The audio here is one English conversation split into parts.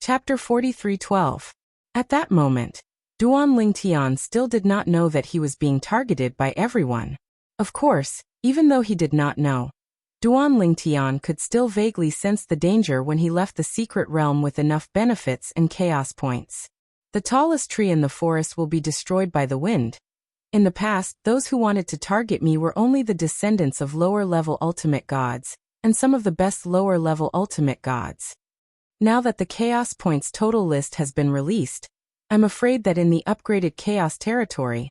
Chapter 43:12. At that moment, Duan Lingtian still did not know that he was being targeted by everyone. Of course, even though he did not know, Duan Lingtian could still vaguely sense the danger when he left the secret realm with enough benefits and chaos points. The tallest tree in the forest will be destroyed by the wind. In the past, those who wanted to target me were only the descendants of lower-level ultimate gods, and some of the best lower-level ultimate gods. Now that the chaos points total list has been released, I'm afraid that in the upgraded chaos territory,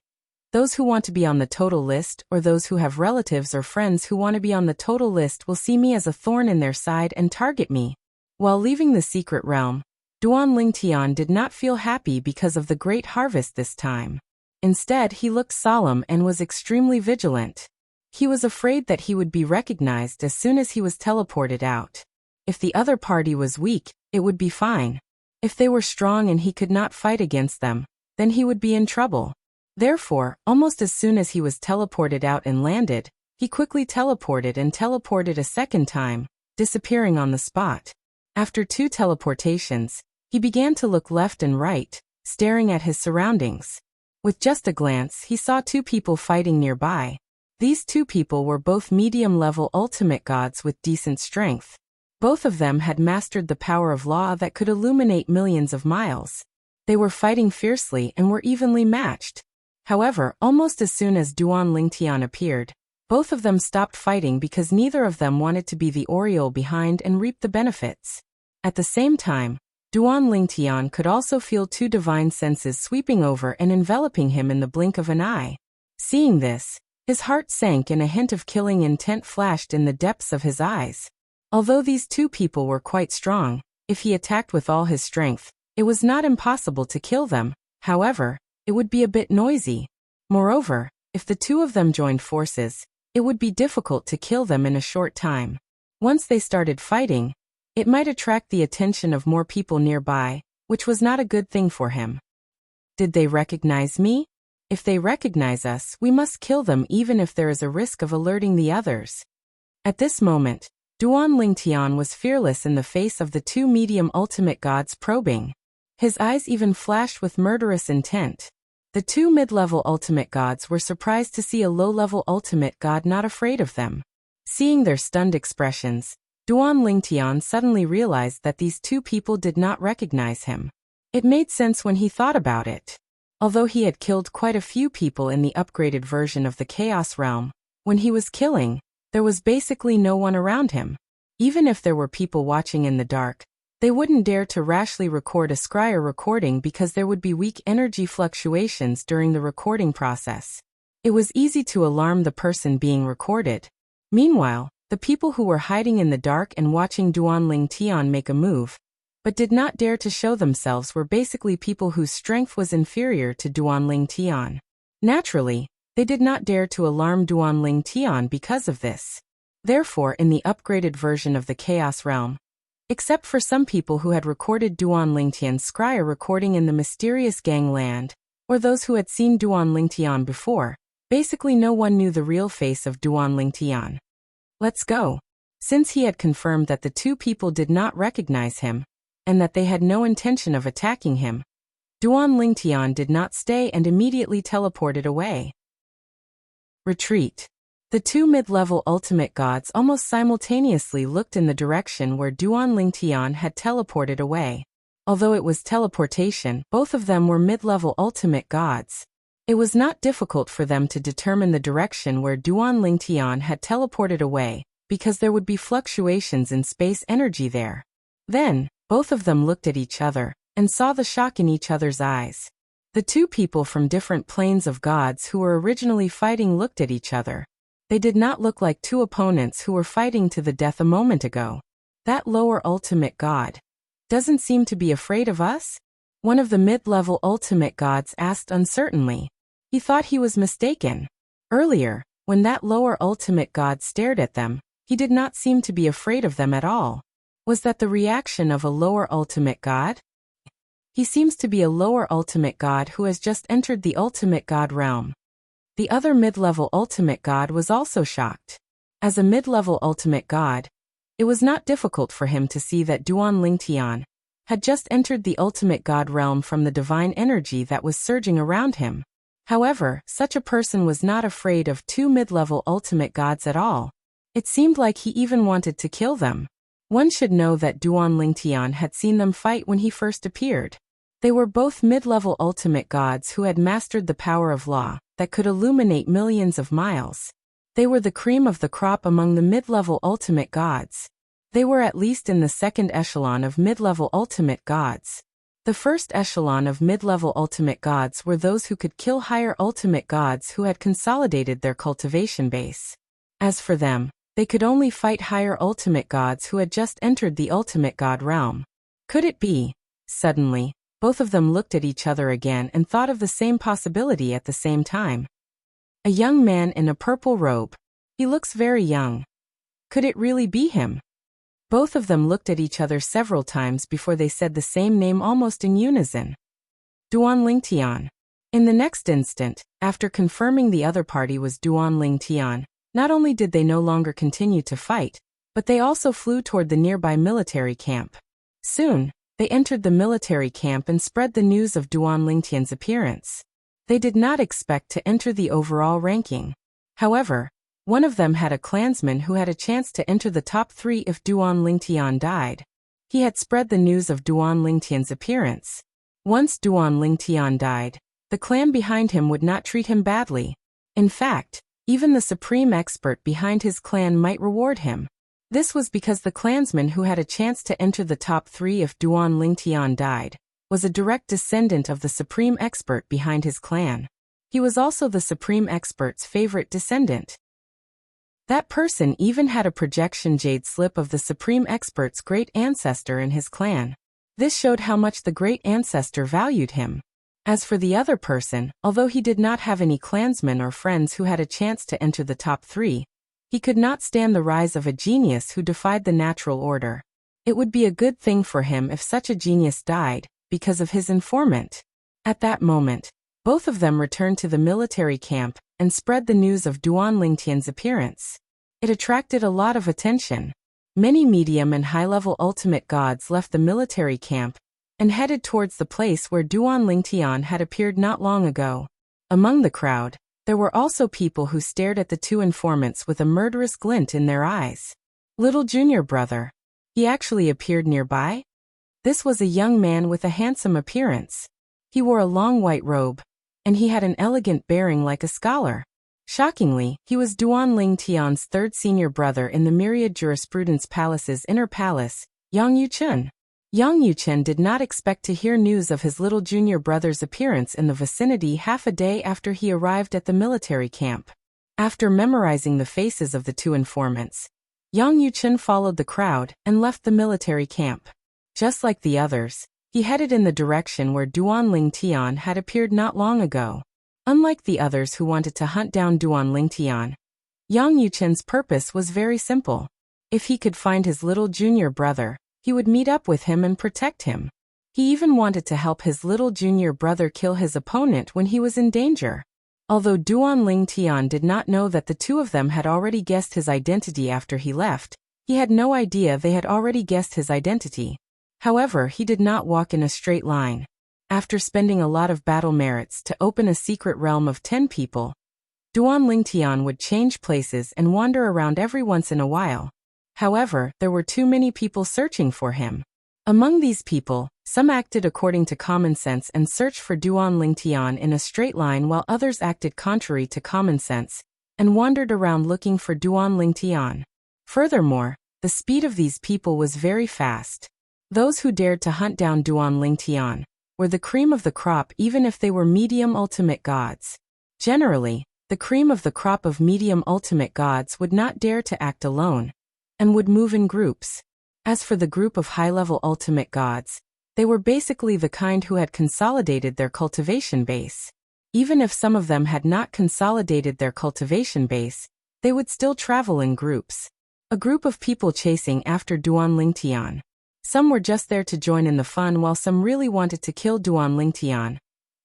those who want to be on the total list or those who have relatives or friends who want to be on the total list will see me as a thorn in their side and target me. While leaving the secret realm, Duan Lingtian did not feel happy because of the great harvest this time. Instead, he looked solemn and was extremely vigilant. He was afraid that he would be recognized as soon as he was teleported out. If the other party was weak, it would be fine. If they were strong and he could not fight against them, then he would be in trouble. Therefore, almost as soon as he was teleported out and landed, he quickly teleported a second time, disappearing on the spot. After 2 teleportations, he began to look left and right, staring at his surroundings. With just a glance, he saw 2 people fighting nearby. These 2 people were both medium-level ultimate gods with decent strength. Both of them had mastered the power of law that could illuminate millions of miles. They were fighting fiercely and were evenly matched. However, almost as soon as Duan Lingtian appeared, both of them stopped fighting because neither of them wanted to be the Oriole behind and reap the benefits. At the same time, Duan Lingtian could also feel 2 divine senses sweeping over and enveloping him in the blink of an eye. Seeing this, his heart sank and a hint of killing intent flashed in the depths of his eyes. Although these 2 people were quite strong, if he attacked with all his strength, it was not impossible to kill them. However, it would be a bit noisy. Moreover, if the 2 of them joined forces, it would be difficult to kill them in a short time. Once they started fighting, it might attract the attention of more people nearby, which was not a good thing for him. Did they recognize me? If they recognize us, we must kill them even if there is a risk of alerting the others. At this moment, Duan Lingtian was fearless in the face of the 2 medium ultimate gods probing. His eyes even flashed with murderous intent. The 2 mid-level ultimate gods were surprised to see a low-level ultimate god not afraid of them. Seeing their stunned expressions, Duan Lingtian suddenly realized that these 2 people did not recognize him. It made sense when he thought about it. Although he had killed quite a few people in the upgraded version of the Chaos Realm, when he was killing, there was basically no one around him. Even if there were people watching in the dark, they wouldn't dare to rashly record a scryer recording because there would be weak energy fluctuations during the recording process. It was easy to alarm the person being recorded. Meanwhile, the people who were hiding in the dark and watching Duan Lingtian make a move, but did not dare to show themselves were basically people whose strength was inferior to Duan Lingtian. Naturally, they did not dare to alarm Duan Lingtian because of this. Therefore, in the upgraded version of the Chaos Realm, except for some people who had recorded Duan Lingtian's scryer recording in the mysterious gangland, or those who had seen Duan Lingtian before, basically no one knew the real face of Duan Lingtian. Let's go. Since he had confirmed that the 2 people did not recognize him, and that they had no intention of attacking him, Duan Lingtian did not stay and immediately teleported away. Retreat. The 2 mid-level ultimate gods almost simultaneously looked in the direction where Duan Lingtian had teleported away. Although it was teleportation, both of them were mid-level ultimate gods. It was not difficult for them to determine the direction where Duan Lingtian had teleported away, because there would be fluctuations in space energy there. Then, both of them looked at each other, and saw the shock in each other's eyes. The 2 people from different planes of gods who were originally fighting looked at each other. They did not look like 2 opponents who were fighting to the death a moment ago. That lower ultimate god doesn't seem to be afraid of us? One of the mid-level ultimate gods asked uncertainly. He thought he was mistaken. Earlier, when that lower ultimate god stared at them, he did not seem to be afraid of them at all. Was that the reaction of a lower ultimate god? He seems to be a lower ultimate god who has just entered the ultimate god realm. The other mid-level ultimate god was also shocked. As a mid-level ultimate god, it was not difficult for him to see that Duan Lingtian, had just entered the ultimate god realm from the divine energy that was surging around him. However, such a person was not afraid of two mid-level ultimate gods at all. It seemed like he even wanted to kill them. One should know that Duan Lingtian had seen them fight when he first appeared. They were both mid-level ultimate gods who had mastered the power of law that could illuminate millions of miles. They were the cream of the crop among the mid-level ultimate gods. They were at least in the second echelon of mid-level ultimate gods. The first echelon of mid-level ultimate gods were those who could kill higher ultimate gods who had consolidated their cultivation base. As for them, they could only fight higher ultimate gods who had just entered the ultimate god realm. Could it be? Suddenly, both of them looked at each other again and thought of the same possibility at the same time. A young man in a purple robe. He looks very young. Could it really be him? Both of them looked at each other several times before they said the same name almost in unison. Duan Lingtian. In the next instant, after confirming the other party was Duan Lingtian, not only did they no longer continue to fight, but they also flew toward the nearby military camp. Soon, they entered the military camp and spread the news of Duan Lingtian's appearance. They did not expect to enter the overall ranking. However, one of them had a clansman who had a chance to enter the top 3 if Duan Lingtian died. He had spread the news of Duan Lingtian's appearance. Once Duan Lingtian died, the clan behind him would not treat him badly. In fact, even the supreme expert behind his clan might reward him. This was because the clansman who had a chance to enter the top 3 if Duan Lingtian died was a direct descendant of the supreme expert behind his clan. He was also the supreme expert's favorite descendant. That person even had a projection jade slip of the supreme expert's great ancestor in his clan. This showed how much the great ancestor valued him. As for the other person, although he did not have any clansmen or friends who had a chance to enter the top 3, he could not stand the rise of a genius who defied the natural order. It would be a good thing for him if such a genius died, because of his informant. At that moment, both of them returned to the military camp and spread the news of Duan Lingtian's appearance. It attracted a lot of attention. Many medium and high-level ultimate gods left the military camp and headed towards the place where Duan Lingtian had appeared not long ago. Among the crowd, there were also people who stared at the two informants with a murderous glint in their eyes. Little junior brother. He actually appeared nearby? This was a young man with a handsome appearance. He wore a long white robe, and he had an elegant bearing like a scholar. Shockingly, he was Duan Lingtian's third senior brother in the Myriad Jurisprudence Palace's inner palace, Yang Yuchen. Yang Yuchen did not expect to hear news of his little junior brother's appearance in the vicinity half a day after he arrived at the military camp. After memorizing the faces of the two informants, Yang Yuchen followed the crowd and left the military camp. Just like the others, he headed in the direction where Duan Lingtian had appeared not long ago. Unlike the others who wanted to hunt down Duan Lingtian, Yang Yuchen's purpose was very simple. If he could find his little junior brother, he would meet up with him and protect him. He even wanted to help his little junior brother kill his opponent when he was in danger. Although Duan Lingtian did not know that the two of them had already guessed his identity after he left, he had no idea they had already guessed his identity. However, he did not walk in a straight line. After spending a lot of battle merits to open a secret realm of 10 people, Duan Lingtian would change places and wander around every once in a while. However, there were too many people searching for him. Among these people, some acted according to common sense and searched for Duan Lingtian in a straight line, while others acted contrary to common sense and wandered around looking for Duan Lingtian. Furthermore, the speed of these people was very fast. Those who dared to hunt down Duan Lingtian were the cream of the crop, even if they were medium ultimate gods. Generally, the cream of the crop of medium ultimate gods would not dare to act alone and would move in groups. As for the group of high-level ultimate gods, they were basically the kind who had consolidated their cultivation base. Even if some of them had not consolidated their cultivation base, they would still travel in groups. A group of people chasing after Duan Lingtian. Some were just there to join in the fun, while some really wanted to kill Duan Lingtian.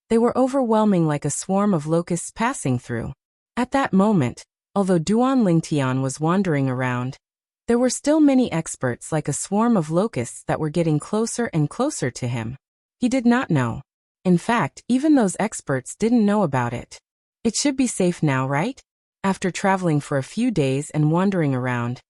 They were overwhelming like a swarm of locusts passing through. At that moment, although Duan Lingtian was wandering around, There were still many experts like a swarm of locusts that were getting closer and closer to him. He did not know. In fact, even those experts didn't know about it. It should be safe now, right? After traveling for a few days and wandering around,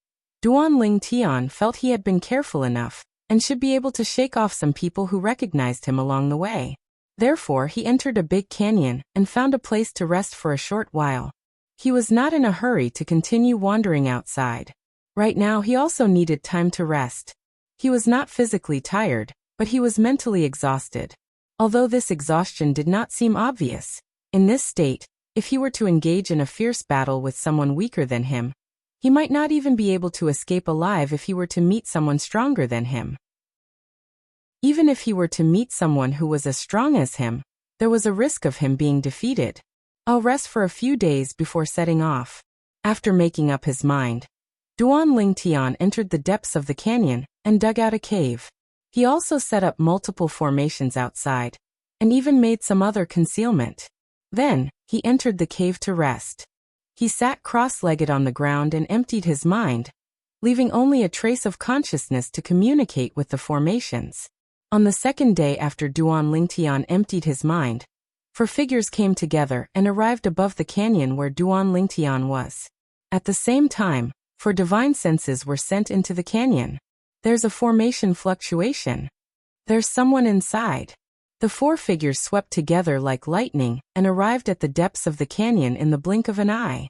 Duan Ling Tian felt he had been careful enough and should be able to shake off some people who recognized him along the way. Therefore, he entered a big canyon and found a place to rest for a short while. He was not in a hurry to continue wandering outside. Right now, he also needed time to rest. He was not physically tired, but he was mentally exhausted. Although this exhaustion did not seem obvious, in this state, if he were to engage in a fierce battle with someone weaker than him, he might not even be able to escape alive if he were to meet someone stronger than him. Even if he were to meet someone who was as strong as him, there was a risk of him being defeated. I'll rest for a few days before setting off. After making up his mind, Duan Ling Tian entered the depths of the canyon and dug out a cave. He also set up multiple formations outside, and even made some other concealment. Then, he entered the cave to rest. He sat cross-legged on the ground and emptied his mind, leaving only a trace of consciousness to communicate with the formations. On the second day after Duan Ling Tian emptied his mind, 4 figures came together and arrived above the canyon where Duan Ling Tian was. At the same time, 4 divine senses were sent into the canyon. There's a formation fluctuation. There's someone inside. The 4 figures swept together like lightning and arrived at the depths of the canyon in the blink of an eye.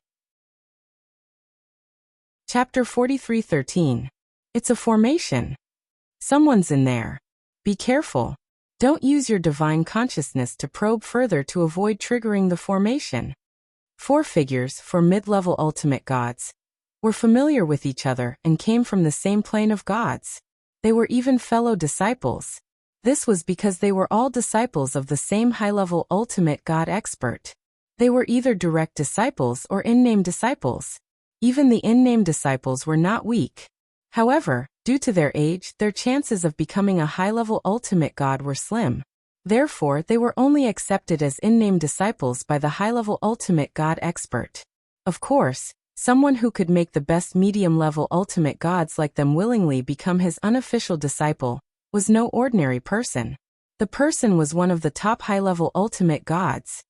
Chapter 43:13. It's a formation. Someone's in there. Be careful. Don't use your divine consciousness to probe further to avoid triggering the formation. 4 figures, 4 mid-level ultimate gods, were familiar with each other and came from the same plane of gods. They were even fellow disciples. This was because they were all disciples of the same high-level ultimate god expert. They were either direct disciples or in-name disciples. Even the in-name disciples were not weak. However, due to their age, their chances of becoming a high-level ultimate god were slim. Therefore, they were only accepted as in-name disciples by the high-level ultimate god expert. Of course, someone who could make the best medium-level ultimate gods like them willingly become his unofficial disciple was no ordinary person. The person was one of the top high-level ultimate gods.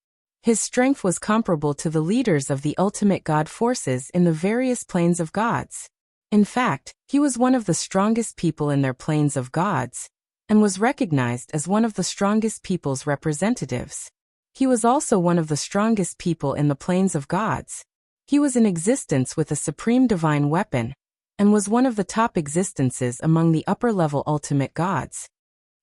His strength was comparable to the leaders of the ultimate god forces in the various planes of gods. In fact, he was one of the strongest people in their planes of gods, and was recognized as one of the strongest people's representatives. He was also one of the strongest people in the planes of gods. He was in existence with a supreme divine weapon, and was one of the top existences among the upper-level ultimate gods.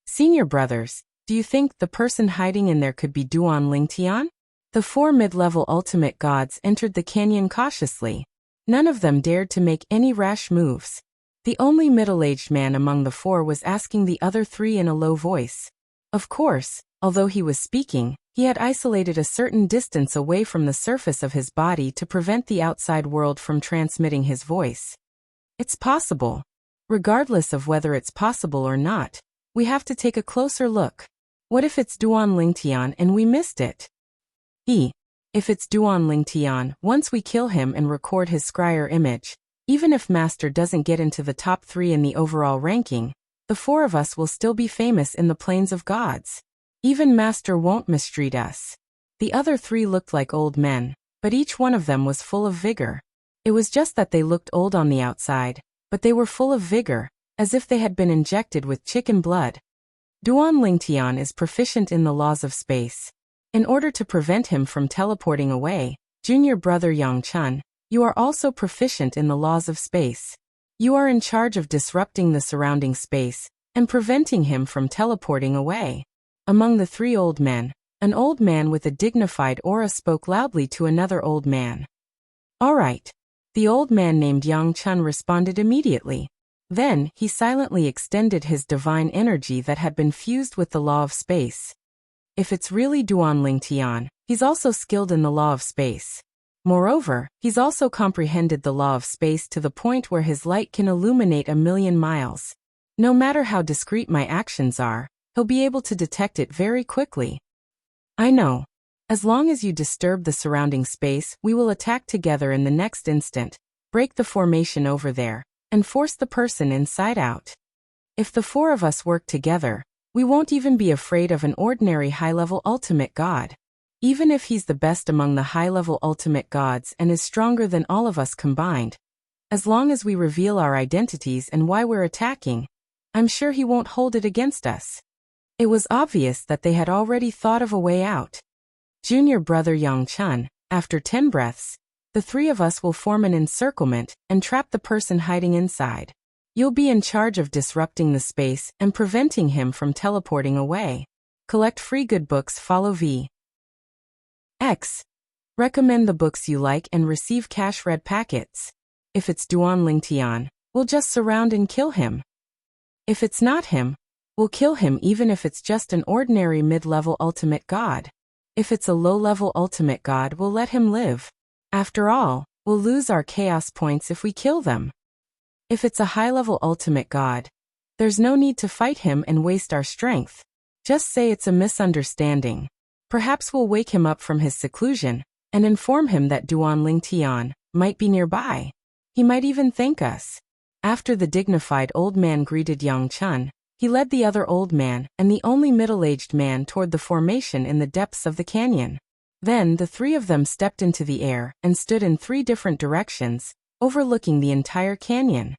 Senior brothers, do you think the person hiding in there could be Duan Ling Tian? The 4 mid-level ultimate gods entered the canyon cautiously. None of them dared to make any rash moves. The only middle-aged man among the 4 was asking the other 3 in a low voice. Of course, although he was speaking, he had isolated a certain distance away from the surface of his body to prevent the outside world from transmitting his voice. It's possible. Regardless of whether it's possible or not, we have to take a closer look. What if it's Duan Ling Tian and we missed it? If it's Duan Ling Tian, once we kill him and record his scryer image, even if Master doesn't get into the top 3 in the overall ranking, the 4 of us will still be famous in the planes of gods. Even Master won't mistreat us. The other 3 looked like old men, but each one of them was full of vigor. It was just that they looked old on the outside, but they were full of vigor, as if they had been injected with chicken blood. Duan Ling Tian is proficient in the laws of space. In order to prevent him from teleporting away, junior brother Yang Chun, you are also proficient in the laws of space. You are in charge of disrupting the surrounding space and preventing him from teleporting away. Among the 3 old men, an old man with a dignified aura spoke loudly to another old man. All right. The old man named Yang Chun responded immediately. Then, he silently extended his divine energy that had been fused with the law of space. If it's really Duan Ling Tian, he's also skilled in the law of space. Moreover, he's also comprehended the law of space to the point where his light can illuminate 1,000,000 miles. No matter how discreet my actions are, he'll be able to detect it very quickly. I know. As long as you disturb the surrounding space, we will attack together in the next instant. Break the formation over there. and force the person inside out. If the four of us work together, we won't even be afraid of an ordinary high-level ultimate god. Even if he's the best among the high-level ultimate gods and is stronger than all of us combined, as long as we reveal our identities and why we're attacking, I'm sure he won't hold it against us. It was obvious that they had already thought of a way out. Junior brother Yang-chun, after 10 breaths, the three of us will form an encirclement and trap the person hiding inside. You'll be in charge of disrupting the space and preventing him from teleporting away. Collect free good books. Follow V. X. Recommend the books you like and receive cash red packets. If it's Duan Lingtian, we'll just surround and kill him. If it's not him, we'll kill him even if it's just an ordinary mid-level ultimate god. If it's a low-level ultimate god, we'll let him live. After all, we'll lose our chaos points if we kill them. If it's a high-level ultimate god, there's no need to fight him and waste our strength. Just say it's a misunderstanding. Perhaps we'll wake him up from his seclusion and inform him that Duan Lingtian might be nearby. He might even thank us. After the dignified old man greeted Yang-chun, he led the other old man and the only middle-aged man toward the formation in the depths of the canyon. Then the three of them stepped into the air and stood in 3 different directions, overlooking the entire canyon.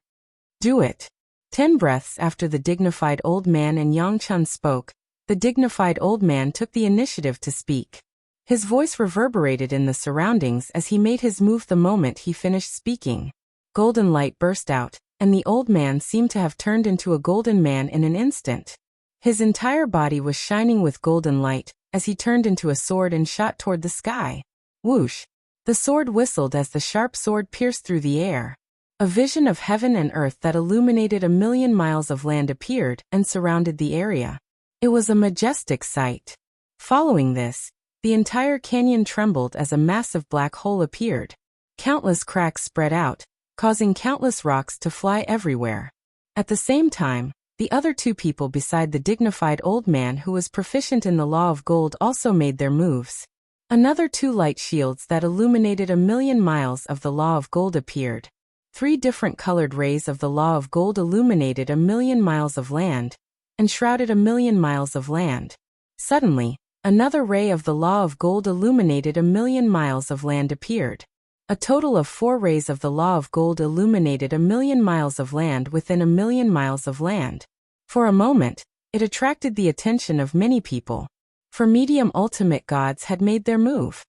Do it. 10 breaths after the dignified old man and Yang-chun spoke, the dignified old man took the initiative to speak. His voice reverberated in the surroundings as he made his move the moment he finished speaking. Golden light burst out, and the old man seemed to have turned into a golden man in an instant. His entire body was shining with golden light as he turned into a sword and shot toward the sky. Whoosh! The sword whistled as the sharp sword pierced through the air. A vision of heaven and earth that illuminated 1,000,000 miles of land appeared and surrounded the area. It was a majestic sight. Following this, the entire canyon trembled as a massive black hole appeared. Countless cracks spread out, causing countless rocks to fly everywhere. At the same time, the other 2 people beside the dignified old man who was proficient in the law of gold also made their moves. Another 2 light shields that illuminated 1,000,000 miles of the law of gold appeared. 3 different colored rays of the law of gold illuminated 1,000,000 miles of land and shrouded 1,000,000 miles of land. Suddenly, another ray of the law of gold illuminated 1,000,000 miles of land appeared. A total of 4 rays of the law of gold illuminated 1,000,000 miles of land within 1,000,000 miles of land. For a moment, it attracted the attention of many people. For medium ultimate gods had made their move.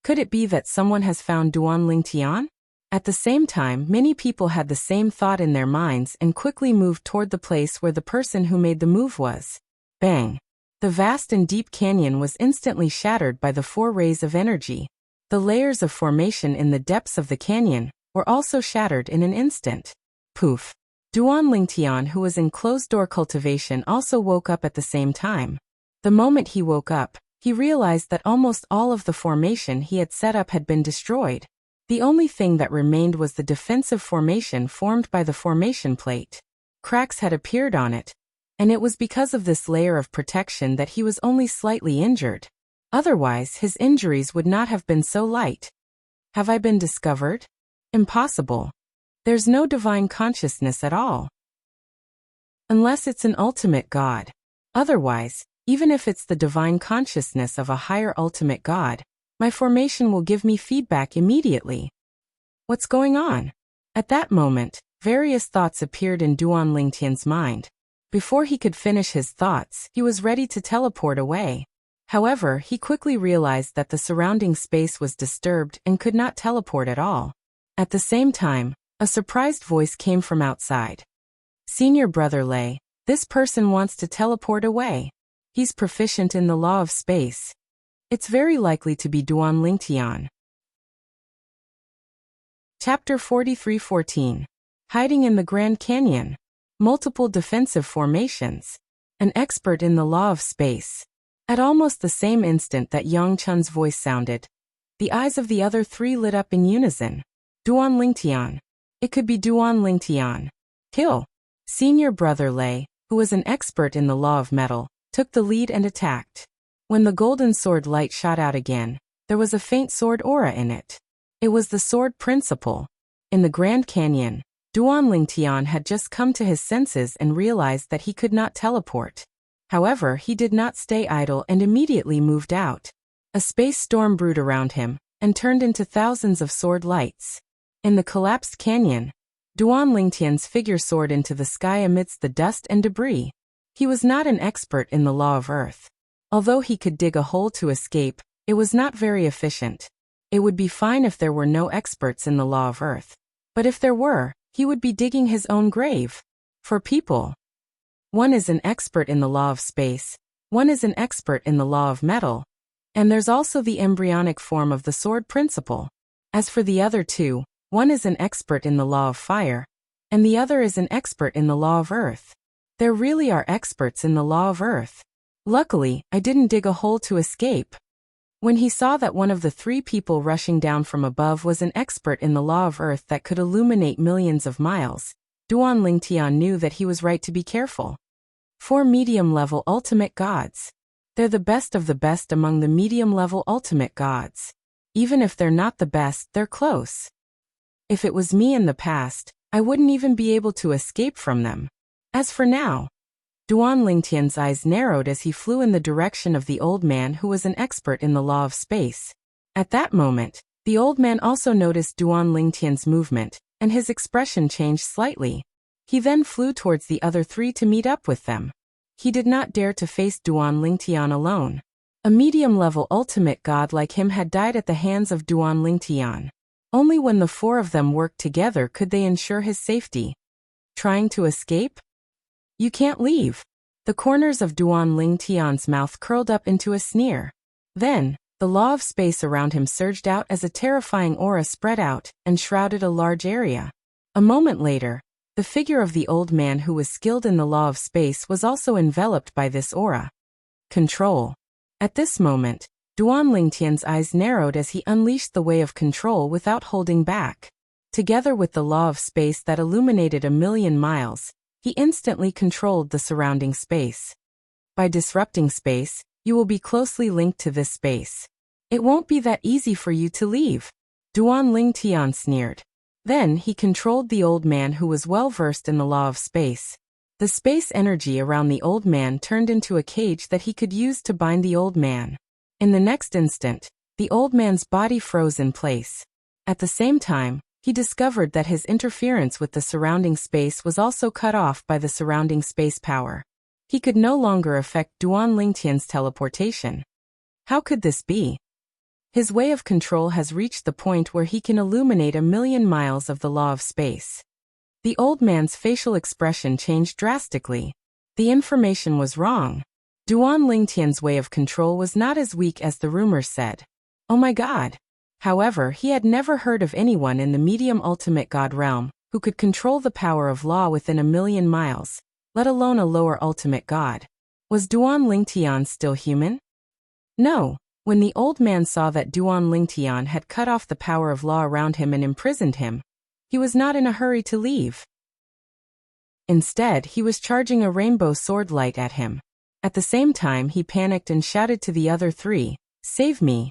Could it be that someone has found Duan Lingtian? At the same time, many people had the same thought in their minds and quickly moved toward the place where the person who made the move was. Bang! The vast and deep canyon was instantly shattered by the 4 rays of energy. The layers of formation in the depths of the canyon were also shattered in an instant. Poof! Duan Lingtian, who was in closed-door cultivation, also woke up at the same time. The moment he woke up, he realized that almost all of the formation he had set up had been destroyed. The only thing that remained was the defensive formation formed by the formation plate. Cracks had appeared on it, and it was because of this layer of protection that he was only slightly injured. Otherwise, his injuries would not have been so light. Have I been discovered? Impossible. There's no divine consciousness at all. Unless it's an ultimate god. Otherwise, even if it's the divine consciousness of a higher ultimate god, my formation will give me feedback immediately. What's going on? At that moment, various thoughts appeared in Duan Lingtian's mind. Before he could finish his thoughts, he was ready to teleport away. However, he quickly realized that the surrounding space was disturbed and could not teleport at all. At the same time, a surprised voice came from outside. Senior Brother Lei, this person wants to teleport away. He's proficient in the law of space. It's very likely to be Duan Lingtian. Chapter 43:14. Hiding in the Grand Canyon. Multiple defensive formations. An expert in the law of space. At almost the same instant that Yang-chun's voice sounded, the eyes of the other 3 lit up in unison. Duan Lingtian. It could be Duan Lingtian. Kill. Senior Brother Lei, who was an expert in the law of metal, took the lead and attacked. When the golden sword light shot out again, there was a faint sword aura in it. It was the sword principle. In the Grand Canyon, Duan Lingtian had just come to his senses and realized that he could not teleport. However, he did not stay idle and immediately moved out. A space storm brewed around him and turned into thousands of sword lights. In the collapsed canyon, Duan Lingtian's figure soared into the sky amidst the dust and debris. He was not an expert in the law of Earth. Although he could dig a hole to escape, it was not very efficient. It would be fine if there were no experts in the law of Earth. But if there were, he would be digging his own grave. For people, one is an expert in the law of space, one is an expert in the law of metal, and there's also the embryonic form of the sword principle. As for the other two, one is an expert in the law of fire, and the other is an expert in the law of earth. There really are experts in the law of earth. Luckily, I didn't dig a hole to escape. When he saw that one of the three people rushing down from above was an expert in the law of earth that could illuminate millions of miles, Duan Lingtian knew that he was right to be careful. 4 medium-level ultimate gods. They're the best of the best among the medium-level ultimate gods. Even if they're not the best, they're close. If it was me in the past, I wouldn't even be able to escape from them. As for now, Duan Lingtian's eyes narrowed as he flew in the direction of the old man who was an expert in the law of space. At that moment, the old man also noticed Duan Lingtian's movement, and his expression changed slightly. He then flew towards the other three to meet up with them. He did not dare to face Duan Lingtian alone. A medium-level ultimate god like him had died at the hands of Duan Lingtian. Only when the 4 of them worked together could they ensure his safety. Trying to escape? You can't leave. The corners of Duan Lingtian's mouth curled up into a sneer. Then, the law of space around him surged out as a terrifying aura spread out and shrouded a large area. A moment later, the figure of the old man who was skilled in the law of space was also enveloped by this aura. Control. At this moment, Duan Lingtian's eyes narrowed as he unleashed the way of control without holding back. Together with the law of space that illuminated 1,000,000 miles, he instantly controlled the surrounding space. By disrupting space, you will be closely linked to this space. It won't be that easy for you to leave. Duan Lingtian sneered. Then he controlled the old man who was well versed in the law of space. The space energy around the old man turned into a cage that he could use to bind the old man. In the next instant, the old man's body froze in place. At the same time, he discovered that his interference with the surrounding space was also cut off by the surrounding space power. He could no longer affect Duan Lingtian's teleportation. How could this be? His way of control has reached the point where he can illuminate 1,000,000 miles of the law of space. The old man's facial expression changed drastically. The information was wrong. Duan Lingtian's way of control was not as weak as the rumors said. Oh my god! However, he had never heard of anyone in the medium ultimate god realm who could control the power of law within 1,000,000 miles, let alone a lower ultimate god. Was Duan Lingtian still human? No. When the old man saw that Duan Lingtian had cut off the power of law around him and imprisoned him, he was not in a hurry to leave. Instead, he was charging a rainbow sword light at him. At the same time, he panicked and shouted to the other 3, "Save me!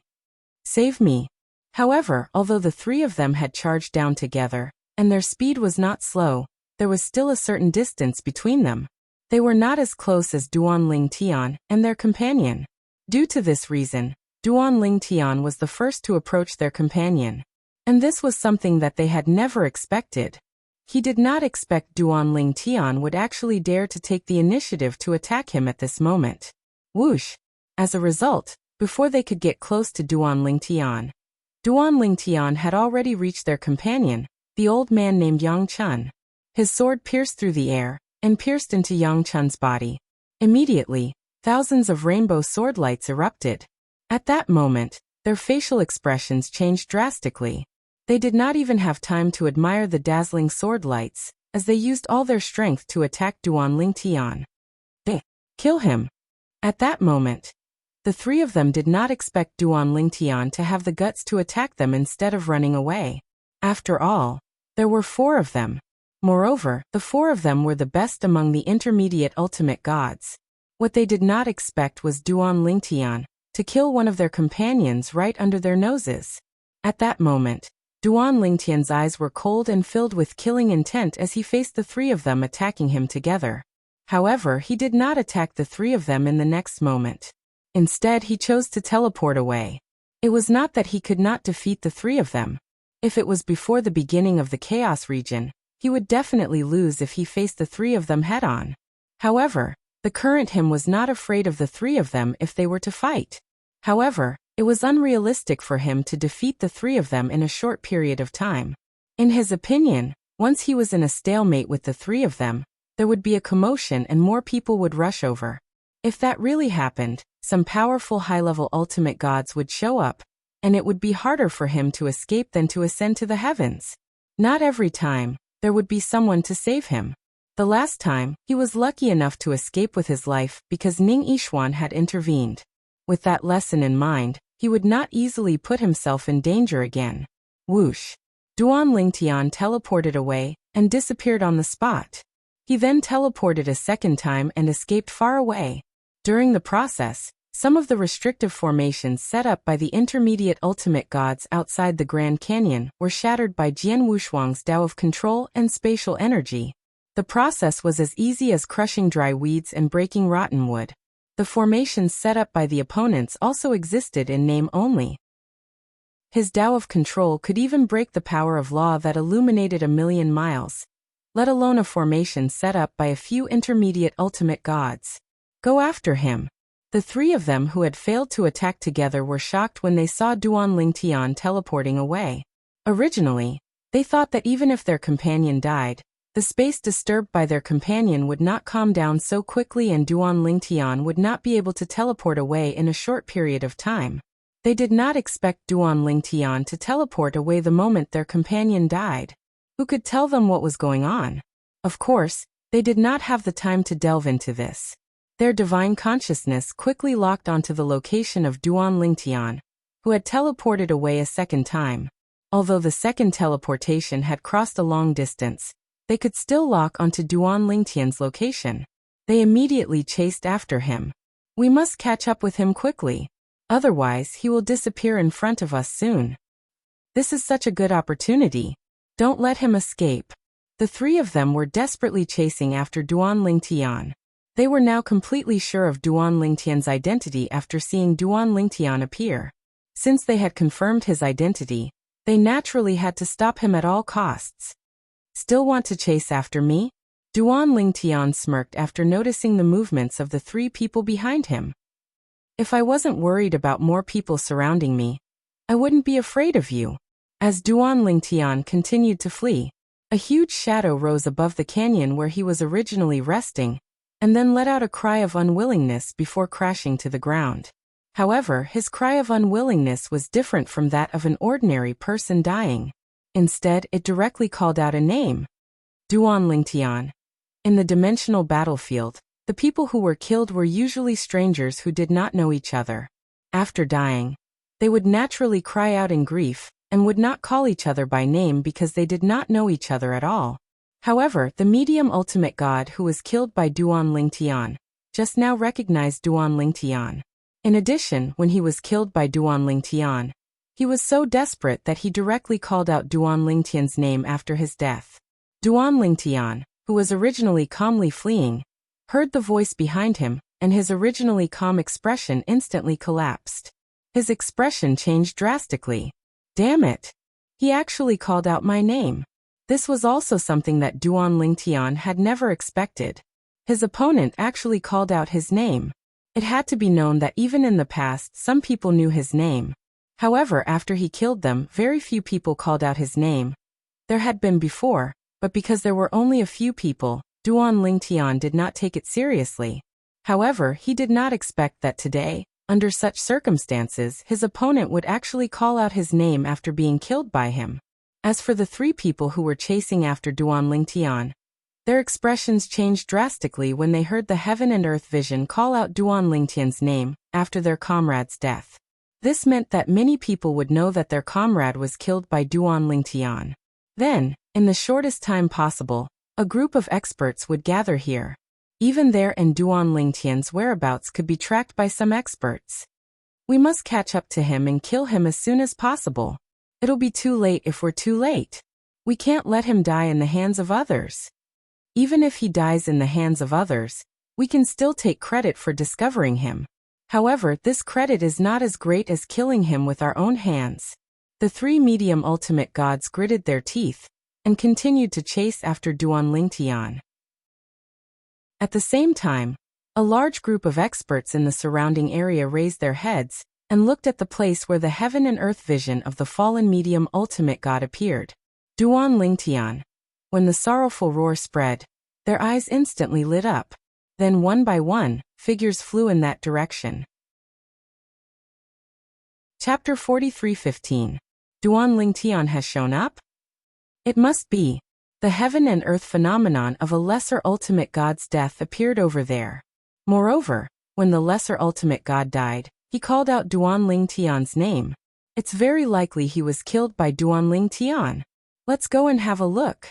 Save me!" However, although the 3 of them had charged down together, and their speed was not slow, there was still a certain distance between them. They were not as close as Duan Lingtian and their companion. Due to this reason, Duan Lingtian was the first to approach their companion. And this was something that they had never expected. He did not expect Duan Lingtian would actually dare to take the initiative to attack him at this moment. Whoosh! As a result, before they could get close to Duan Lingtian had already reached their companion, the old man named Yang Chun. His sword pierced through the air and pierced into Yang Chun's body. Immediately, thousands of rainbow sword lights erupted. At that moment, their facial expressions changed drastically. They did not even have time to admire the dazzling sword lights, as they used all their strength to attack Duan Lingtian. They kill him. At that moment, the 3 of them did not expect Duan Lingtian to have the guts to attack them instead of running away. After all, there were 4 of them. Moreover, the 4 of them were the best among the intermediate ultimate gods. What they did not expect was Duan Lingtian to kill one of their companions right under their noses. At that moment, Duan Lingtian's eyes were cold and filled with killing intent as he faced the three of them attacking him together. However, he did not attack the three of them in the next moment. Instead, he chose to teleport away. It was not that he could not defeat the three of them. If it was before the beginning of the Chaos region, he would definitely lose if he faced the three of them head-on. However, the current him was not afraid of the three of them if they were to fight. However, it was unrealistic for him to defeat the three of them in a short period of time. In his opinion, once he was in a stalemate with the three of them, there would be a commotion and more people would rush over. If that really happened, some powerful high-level ultimate gods would show up, and it would be harder for him to escape than to ascend to the heavens. Not every time, there would be someone to save him. The last time, he was lucky enough to escape with his life because Ning Yixuan had intervened. With that lesson in mind, he would not easily put himself in danger again. Whoosh! Duan Lingtian teleported away and disappeared on the spot. He then teleported a second time and escaped far away. During the process, some of the restrictive formations set up by the intermediate ultimate gods outside the Grand Canyon were shattered by Jian Wushuang's Tao of Control and Spatial Energy. The process was as easy as crushing dry weeds and breaking rotten wood. The formations set up by the opponents also existed in name only. His Tao of Control could even break the power of law that illuminated 1,000,000 miles, let alone a formation set up by a few intermediate ultimate gods. Go after him. The three of them who had failed to attack together were shocked when they saw Duan Lingtian teleporting away. Originally, they thought that even if their companion died, the space disturbed by their companion would not calm down so quickly and Duan Lingtian would not be able to teleport away in a short period of time. They did not expect Duan Lingtian to teleport away the moment their companion died. Who could tell them what was going on? Of course, they did not have the time to delve into this. Their divine consciousness quickly locked onto the location of Duan Lingtian, who had teleported away a second time. Although the second teleportation had crossed a long distance, they could still lock onto Duan Lingtian's location. They immediately chased after him. We must catch up with him quickly. Otherwise, he will disappear in front of us soon. This is such a good opportunity. Don't let him escape. The three of them were desperately chasing after Duan Lingtian. They were now completely sure of Duan Lingtian's identity after seeing Duan Lingtian appear. Since they had confirmed his identity, they naturally had to stop him at all costs. Still want to chase after me? Duan Lingtian smirked after noticing the movements of the three people behind him. If I wasn't worried about more people surrounding me, I wouldn't be afraid of you. As Duan Lingtian continued to flee, a huge shadow rose above the canyon where he was originally resting, and then let out a cry of unwillingness before crashing to the ground. However, his cry of unwillingness was different from that of an ordinary person dying. Instead, it directly called out a name. Duan Lingtian. In the dimensional battlefield, the people who were killed were usually strangers who did not know each other. After dying, they would naturally cry out in grief, and would not call each other by name because they did not know each other at all. However, the medium ultimate god who was killed by Duan Lingtian just now recognized Duan Lingtian. In addition, when he was killed by Duan Lingtian, he was so desperate that he directly called out Duan Lingtian's name after his death. Duan Lingtian, who was originally calmly fleeing, heard the voice behind him, and his originally calm expression instantly collapsed. His expression changed drastically. Damn it! He actually called out my name. This was also something that Duan Lingtian had never expected. His opponent actually called out his name. It had to be known that even in the past some people knew his name. However, after he killed them, very few people called out his name. There had been before, but because there were only a few people, Duan Lingtian did not take it seriously. However, he did not expect that today, under such circumstances, his opponent would actually call out his name after being killed by him. As for the three people who were chasing after Duan Lingtian, their expressions changed drastically when they heard the heaven and earth vision call out Duan Lingtian's name after their comrade's death. This meant that many people would know that their comrade was killed by Duan Lingtian. Then, in the shortest time possible, a group of experts would gather here. Even there and Duan Lingtian's whereabouts could be tracked by some experts. We must catch up to him and kill him as soon as possible. It'll be too late if we're too late. We can't let him die in the hands of others. Even if he dies in the hands of others, we can still take credit for discovering him. However, this credit is not as great as killing him with our own hands. The three medium ultimate gods gritted their teeth and continued to chase after Duan Lingtian. At the same time, a large group of experts in the surrounding area raised their heads and looked at the place where the heaven and earth vision of the fallen medium ultimate god appeared. Duan Lingtian. When the sorrowful roar spread, their eyes instantly lit up. Then one by one, figures flew in that direction. Chapter 43:15. Duan Lingtian has shown up? It must be. The heaven and earth phenomenon of a lesser ultimate god's death appeared over there. Moreover, when the lesser ultimate god died, he called out Duan Lingtian's name. It's very likely he was killed by Duan Lingtian. Let's go and have a look.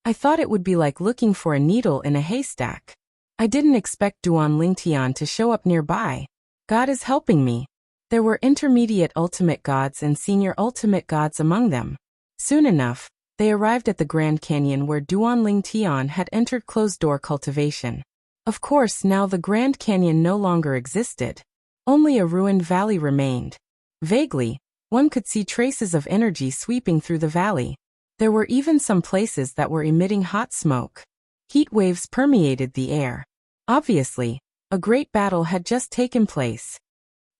I thought it would be like looking for a needle in a haystack. I didn't expect Duan Lingtian to show up nearby. God is helping me. There were intermediate ultimate gods and senior ultimate gods among them. Soon enough, they arrived at the Grand Canyon where Duan Lingtian had entered closed-door cultivation. Of course, now the Grand Canyon no longer existed. Only a ruined valley remained. Vaguely, one could see traces of energy sweeping through the valley. There were even some places that were emitting hot smoke. Heat waves permeated the air. Obviously, a great battle had just taken place.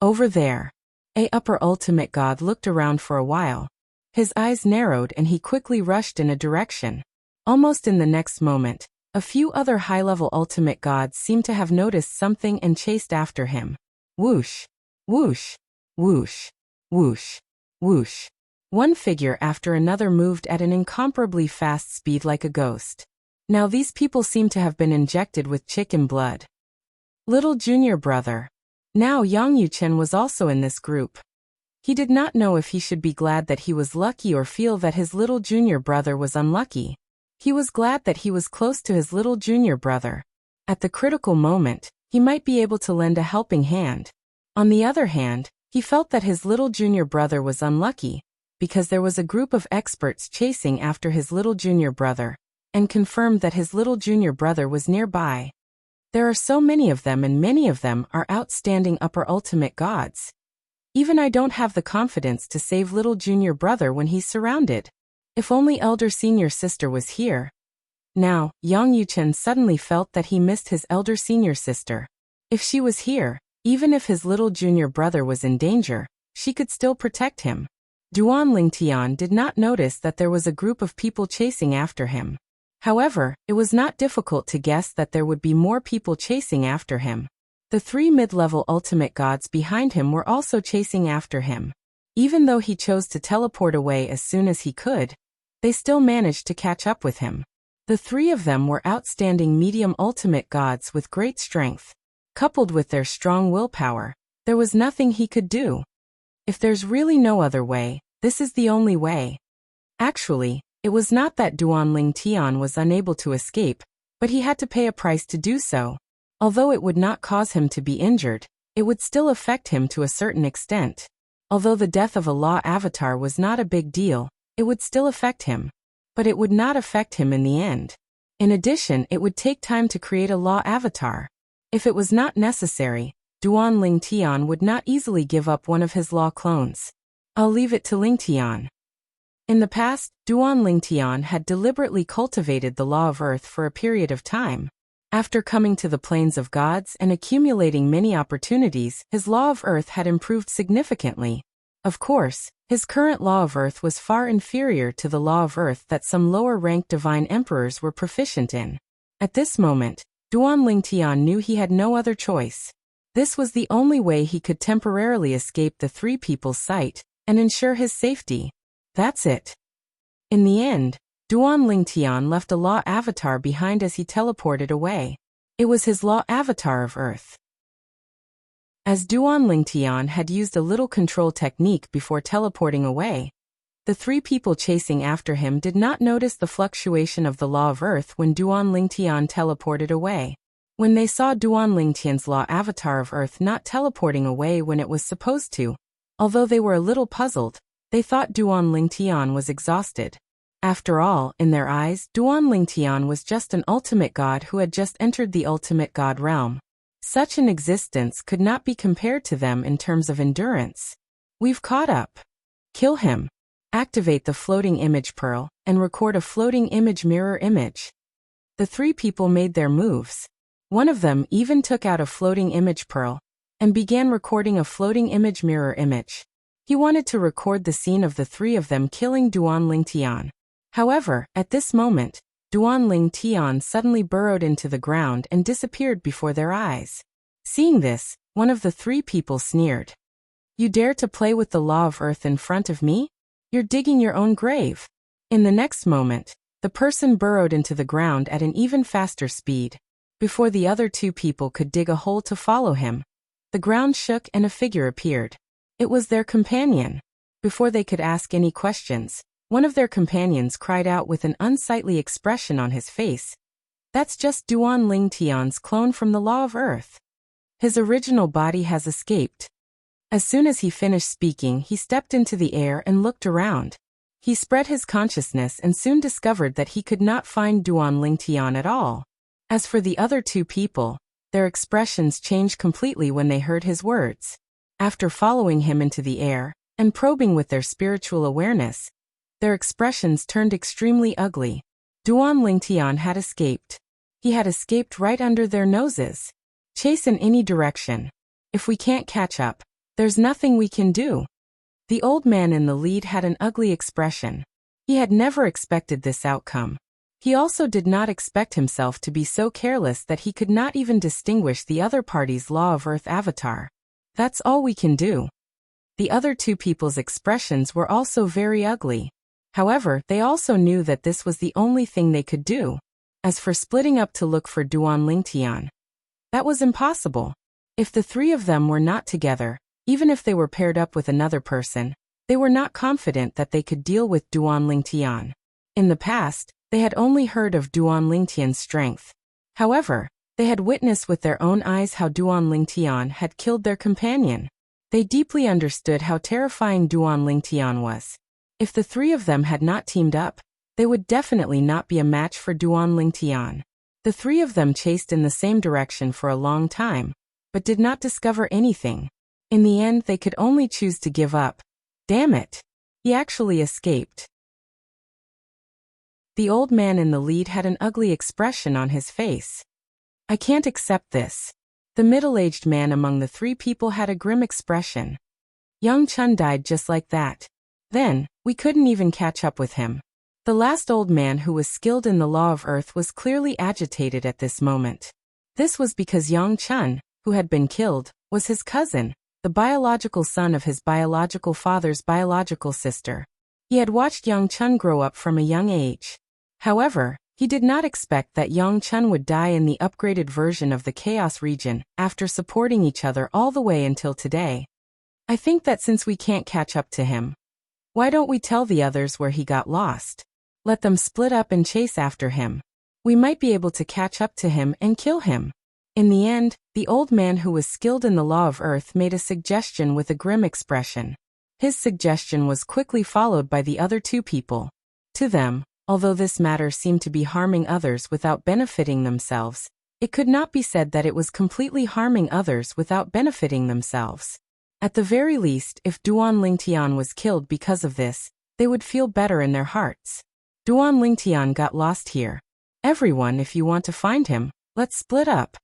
Over there, a upper ultimate god looked around for a while. His eyes narrowed and he quickly rushed in a direction. Almost in the next moment, a few other high-level ultimate gods seemed to have noticed something and chased after him. Whoosh! Whoosh! Whoosh! Whoosh! Whoosh! One figure after another moved at an incomparably fast speed like a ghost. Now these people seem to have been injected with chicken blood. Little junior brother. Now Yang Yuchen was also in this group. He did not know if he should be glad that he was lucky or feel that his little junior brother was unlucky. He was glad that he was close to his little junior brother. At the critical moment, he might be able to lend a helping hand. On the other hand, he felt that his little junior brother was unlucky, because there was a group of experts chasing after his little junior brother, and confirmed that his little junior brother was nearby. There are so many of them and many of them are outstanding upper ultimate gods. Even I don't have the confidence to save little junior brother when he's surrounded. If only elder senior sister was here. Now, Yang Yuchen suddenly felt that he missed his elder senior sister. If she was here, even if his little junior brother was in danger, she could still protect him. Duan Lingtian did not notice that there was a group of people chasing after him. However, it was not difficult to guess that there would be more people chasing after him. The three mid-level ultimate gods behind him were also chasing after him. Even though he chose to teleport away as soon as he could, they still managed to catch up with him. The three of them were outstanding medium ultimate gods with great strength. Coupled with their strong willpower, there was nothing he could do. If there's really no other way, this is the only way. Actually, it was not that Duan Lingtian was unable to escape, but he had to pay a price to do so. Although it would not cause him to be injured, it would still affect him to a certain extent. Although the death of a law avatar was not a big deal, it would still affect him. But it would not affect him in the end. In addition, it would take time to create a law avatar. If it was not necessary, Duan Lingtian would not easily give up one of his law clones. I'll leave it to Lingtian. In the past, Duan Lingtian had deliberately cultivated the law of earth for a period of time. After coming to the plains of gods and accumulating many opportunities, his law of earth had improved significantly. Of course, his current law of earth was far inferior to the law of earth that some lower-ranked divine emperors were proficient in. At this moment, Duan Lingtian knew he had no other choice. This was the only way he could temporarily escape the three people's sight and ensure his safety. That's it. In the end, Duan Lingtian left a law avatar behind as he teleported away. It was his law avatar of earth. As Duan Lingtian had used a little control technique before teleporting away, the three people chasing after him did not notice the fluctuation of the law of earth when Duan Lingtian teleported away. When they saw Duan Lingtian's law avatar of earth not teleporting away when it was supposed to, although they were a little puzzled, They thought Duan Lingtian was exhausted. After all, in their eyes, Duan Lingtian was just an ultimate god who had just entered the ultimate god realm. Such an existence could not be compared to them in terms of endurance. We've caught up. Kill him. Activate the floating image pearl, and record a floating image mirror image. The three people made their moves. One of them even took out a floating image pearl, and began recording a floating image mirror image. He wanted to record the scene of the three of them killing Duan Lingtian. However, at this moment, Duan Lingtian suddenly burrowed into the ground and disappeared before their eyes. Seeing this, one of the three people sneered. You dare to play with the law of earth in front of me? You're digging your own grave. In the next moment, the person burrowed into the ground at an even faster speed. Before the other two people could dig a hole to follow him, the ground shook and a figure appeared. It was their companion. Before they could ask any questions, one of their companions cried out with an unsightly expression on his face. That's just Duan Lingtian's clone from the Law of Earth. His original body has escaped. As soon as he finished speaking, he stepped into the air and looked around. He spread his consciousness and soon discovered that he could not find Duan Lingtian at all. As for the other two people, their expressions changed completely when they heard his words. After following him into the air, and probing with their spiritual awareness, their expressions turned extremely ugly. Duan Lingtian had escaped. He had escaped right under their noses. Chase in any direction. If we can't catch up, there's nothing we can do. The old man in the lead had an ugly expression. He had never expected this outcome. He also did not expect himself to be so careless that he could not even distinguish the other party's Law of Earth avatar. That's all we can do. The other two people's expressions were also very ugly. However, they also knew that this was the only thing they could do. As for splitting up to look for Duan Lingtian, that was impossible. If the three of them were not together, even if they were paired up with another person, they were not confident that they could deal with Duan Lingtian. In the past, they had only heard of Duan Lingtian's strength. However, they had witnessed with their own eyes how Duan Lingtian had killed their companion. They deeply understood how terrifying Duan Lingtian was. If the three of them had not teamed up, they would definitely not be a match for Duan Lingtian. The three of them chased in the same direction for a long time, but did not discover anything. In the end, they could only choose to give up. Damn it! He actually escaped. The old man in the lead had an ugly expression on his face. I can't accept this. The middle-aged man among the three people had a grim expression. Young Chun died just like that. Then, we couldn't even catch up with him. The last old man who was skilled in the Law of Earth was clearly agitated at this moment. This was because Yang Chun, who had been killed, was his cousin, the biological son of his biological father's biological sister. He had watched Yang Chun grow up from a young age. However, he did not expect that Yang Chun would die in the upgraded version of the Chaos region, after supporting each other all the way until today. I think that since we can't catch up to him, why don't we tell the others where he got lost? Let them split up and chase after him. We might be able to catch up to him and kill him. In the end, the old man who was skilled in the Law of Earth made a suggestion with a grim expression. His suggestion was quickly followed by the other two people. To them, although this matter seemed to be harming others without benefiting themselves, it could not be said that it was completely harming others without benefiting themselves. At the very least, if Duan Lingtian was killed because of this, they would feel better in their hearts. Duan Lingtian got lost here. Everyone, if you want to find him, let's split up.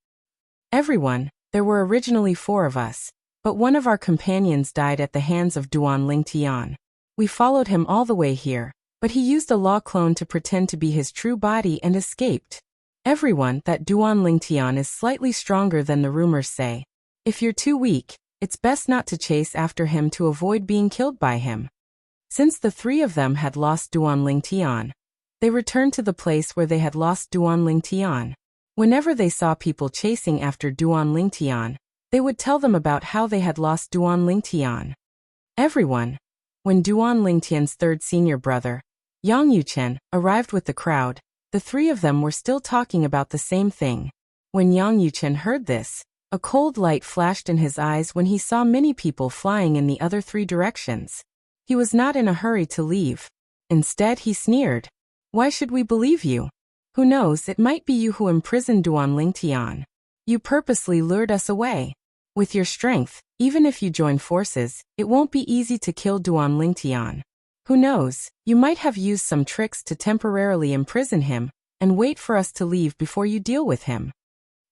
Everyone, there were originally 4 of us, but one of our companions died at the hands of Duan Lingtian. We followed him all the way here, but he used a law clone to pretend to be his true body and escaped. Everyone, that Duan Lingtian is slightly stronger than the rumors say. If you're too weak, it's best not to chase after him to avoid being killed by him. Since the 3 of them had lost Duan Lingtian, they returned to the place where they had lost Duan Lingtian. Whenever they saw people chasing after Duan Lingtian, they would tell them about how they had lost Duan Lingtian. Everyone. When Duan Lingtian's third senior brother, Yang Yuchen, arrived with the crowd, the 3 of them were still talking about the same thing. When Yang Yuchen heard this, a cold light flashed in his eyes when he saw many people flying in the other 3 directions. He was not in a hurry to leave. Instead, he sneered. Why should we believe you? Who knows, it might be you who imprisoned Duan Lingtian. You purposely lured us away. With your strength, even if you join forces, it won't be easy to kill Duan Lingtian. Who knows, you might have used some tricks to temporarily imprison him, and wait for us to leave before you deal with him.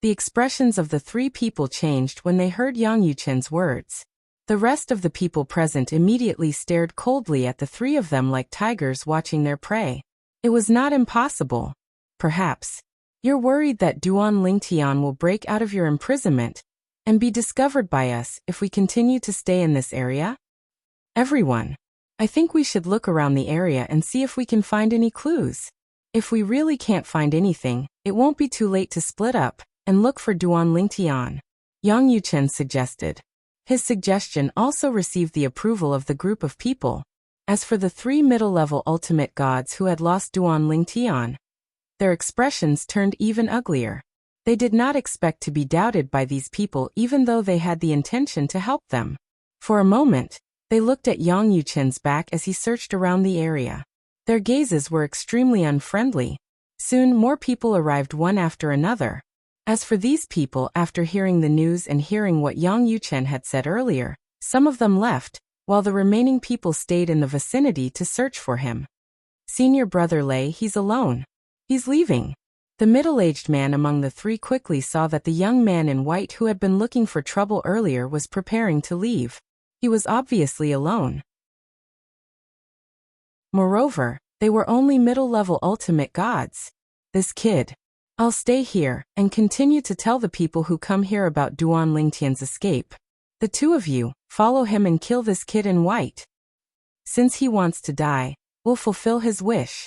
The expressions of the three people changed when they heard Yang Yuchen's words. The rest of the people present immediately stared coldly at the three of them like tigers watching their prey. It was not impossible. Perhaps. You're worried that Duan Lingtian will break out of your imprisonment and be discovered by us if we continue to stay in this area? Everyone. I think we should look around the area and see if we can find any clues. If we really can't find anything, it won't be too late to split up and look for Duan Lingtian, Yang Yuchen suggested. His suggestion also received the approval of the group of people. As for the three middle-level ultimate gods who had lost Duan Lingtian, their expressions turned even uglier. They did not expect to be doubted by these people even though they had the intention to help them. For a moment, they looked at Yang Yuchen's back as he searched around the area. Their gazes were extremely unfriendly. Soon more people arrived one after another. As for these people, after hearing the news and hearing what Yang Yuchen had said earlier, some of them left, while the remaining people stayed in the vicinity to search for him. Senior brother Lei, he's alone. He's leaving. The middle-aged man among the three quickly saw that the young man in white who had been looking for trouble earlier was preparing to leave. He was obviously alone. Moreover, they were only middle-level ultimate gods. This kid. I'll stay here and continue to tell the people who come here about Duan Lingtian's escape. The two of you, follow him and kill this kid in white. Since he wants to die, we'll fulfill his wish.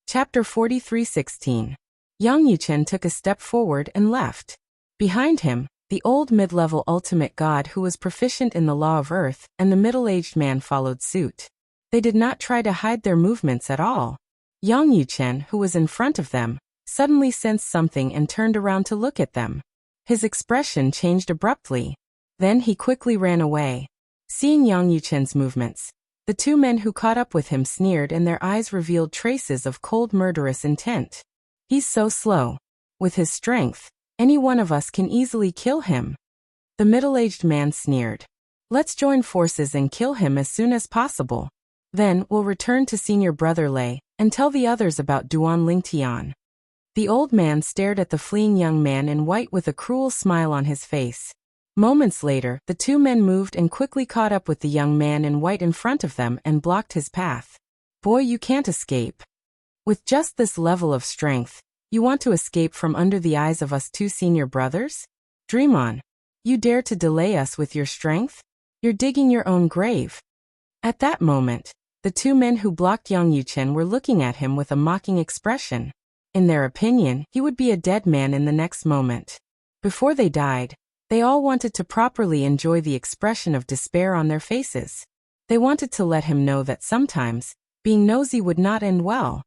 Chapter 43:16. Yang Yuchen took a step forward and left. Behind him, the old mid-level ultimate god who was proficient in the law of earth and the middle-aged man followed suit. They did not try to hide their movements at all. Yang Yuchen, who was in front of them, suddenly sensed something and turned around to look at them. His expression changed abruptly. Then he quickly ran away. Seeing Yang Yuchen's movements, the two men who caught up with him sneered and their eyes revealed traces of cold murderous intent. He's so slow. With his strength, any one of us can easily kill him. The middle-aged man sneered. Let's join forces and kill him as soon as possible. Then we'll return to senior brother Lei and tell the others about Duan Lingtian. The old man stared at the fleeing young man in white with a cruel smile on his face. Moments later, the two men moved and quickly caught up with the young man in white in front of them and blocked his path. Boy, you can't escape. With just this level of strength, you want to escape from under the eyes of us two senior brothers? Dream on. You dare to delay us with your strength? You're digging your own grave. At that moment, the two men who blocked Yang Yuchen were looking at him with a mocking expression. In their opinion, he would be a dead man in the next moment. Before they died, they all wanted to properly enjoy the expression of despair on their faces. They wanted to let him know that sometimes, being nosy would not end well.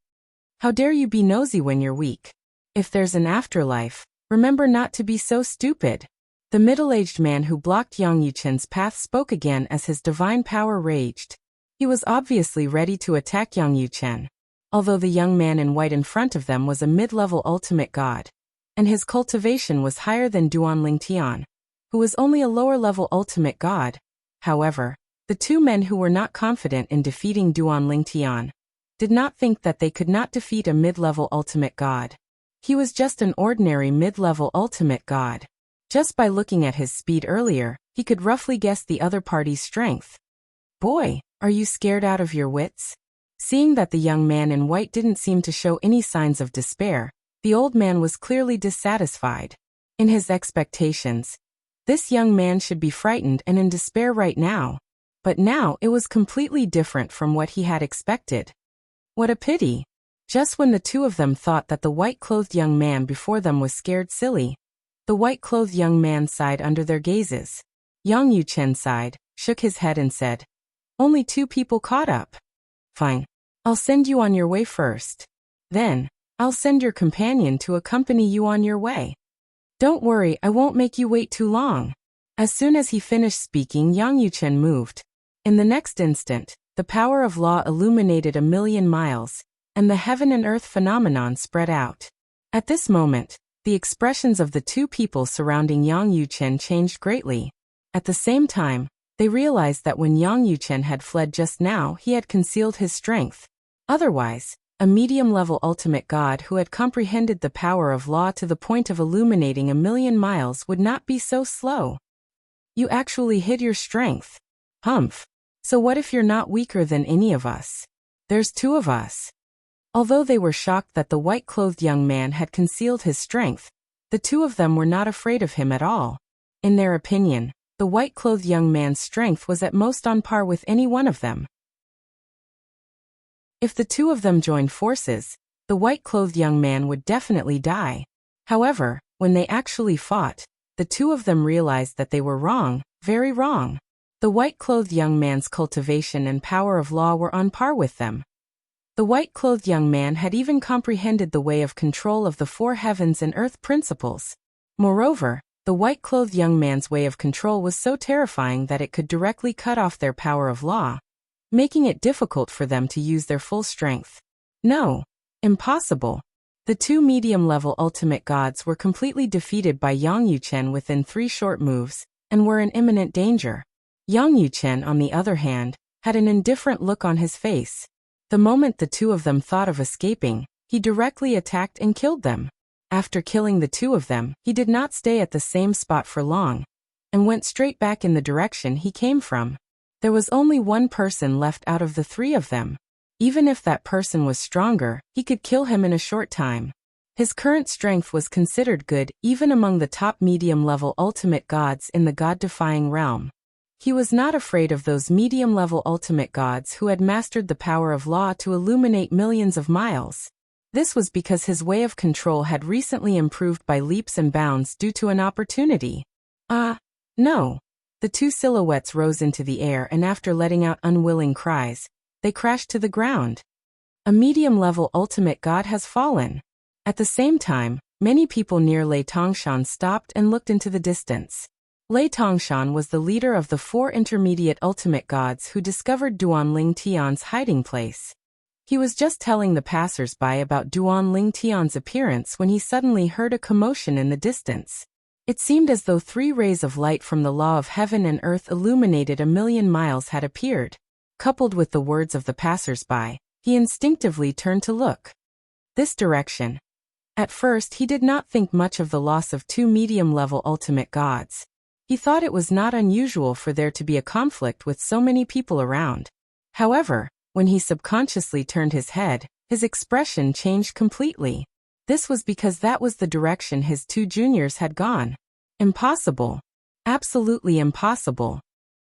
How dare you be nosy when you're weak? If there's an afterlife, remember not to be so stupid. The middle-aged man who blocked Yang Yuchen's path spoke again as his divine power raged. He was obviously ready to attack Yang Yuchen. Although the young man in white in front of them was a mid-level ultimate god, and his cultivation was higher than Duan Lingtian, who was only a lower-level ultimate god. However, the two men who were not confident in defeating Duan Lingtian did not think that they could not defeat a mid-level ultimate god. He was just an ordinary mid-level ultimate god. Just by looking at his speed earlier, he could roughly guess the other party's strength. Boy, are you scared out of your wits? Seeing that the young man in white didn't seem to show any signs of despair, the old man was clearly dissatisfied. In his expectations, this young man should be frightened and in despair right now. But now it was completely different from what he had expected. What a pity. Just when the two of them thought that the white-clothed young man before them was scared silly, the white-clothed young man sighed under their gazes. Yang Yuchen sighed, shook his head and said, "Only two people caught up. Fine. I'll send you on your way first. Then, I'll send your companion to accompany you on your way. Don't worry, I won't make you wait too long." As soon as he finished speaking, Yang Yuchen moved. In the next instant, the power of law illuminated 1,000,000 miles, and the heaven and earth phenomenon spread out. At this moment, the expressions of the two people surrounding Yang Yuchen changed greatly. At the same time, they realized that when Yang Yuchen had fled just now, he had concealed his strength. Otherwise, a medium-level ultimate god who had comprehended the power of law to the point of illuminating 1,000,000 miles would not be so slow. You actually hid your strength. Humph. So what if you're not weaker than any of us? There's two of us. Although they were shocked that the white-clothed young man had concealed his strength, the two of them were not afraid of him at all. In their opinion, the white-clothed young man's strength was at most on par with any one of them. If the two of them joined forces, the white-clothed young man would definitely die. However, when they actually fought, the two of them realized that they were wrong, very wrong. The white-clothed young man's cultivation and power of law were on par with them. The white-clothed young man had even comprehended the way of control of the four heavens and earth principles. Moreover, the white-clothed young man's way of control was so terrifying that it could directly cut off their power of law, making it difficult for them to use their full strength. No, impossible. The two medium-level ultimate gods were completely defeated by Yang Yuchen within 3 short moves, and were in imminent danger. Yang Yuchen, on the other hand, had an indifferent look on his face. The moment the two of them thought of escaping, he directly attacked and killed them. After killing the two of them, he did not stay at the same spot for long, and went straight back in the direction he came from. There was only one person left out of the 3 of them. Even if that person was stronger, he could kill him in a short time. His current strength was considered good even among the top medium-level ultimate gods in the god-defying realm. He was not afraid of those medium-level ultimate gods who had mastered the power of law to illuminate millions of miles. This was because his way of control had recently improved by leaps and bounds due to an opportunity. No. The two silhouettes rose into the air, and after letting out unwilling cries, they crashed to the ground. A medium-level ultimate god has fallen. At the same time, many people near Lei Tongshan stopped and looked into the distance. Lei Tongshan was the leader of the 4 intermediate ultimate gods who discovered Duanling Tian's hiding place. He was just telling the passers-by about Duanling Tian's appearance when he suddenly heard a commotion in the distance. It seemed as though 3 rays of light from the law of heaven and earth illuminated 1,000,000 miles had appeared. Coupled with the words of the passers-by, he instinctively turned to look this direction. At first he did not think much of the loss of 2 medium-level ultimate gods. He thought it was not unusual for there to be a conflict with so many people around. However, when he subconsciously turned his head, his expression changed completely. This was because that was the direction his 2 juniors had gone. Impossible. Absolutely impossible.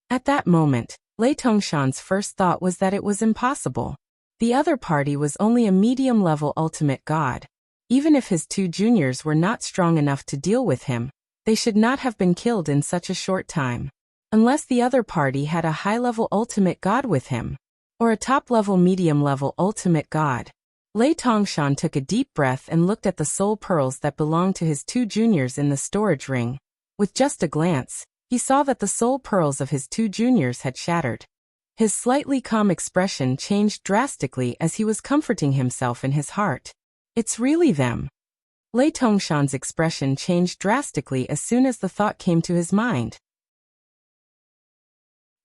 At that moment, Lei Tongshan's first thought was that it was impossible. The other party was only a medium-level ultimate god. Even if his 2 juniors were not strong enough to deal with him, they should not have been killed in such a short time. Unless the other party had a high-level ultimate god with him, or a top-level medium-level ultimate god. Lei Tongshan took a deep breath and looked at the soul pearls that belonged to his 2 juniors in the storage ring. With just a glance, he saw that the soul pearls of his 2 juniors had shattered. His slightly calm expression changed drastically as he was comforting himself in his heart. It's really them. Lei Tongshan's expression changed drastically as soon as the thought came to his mind.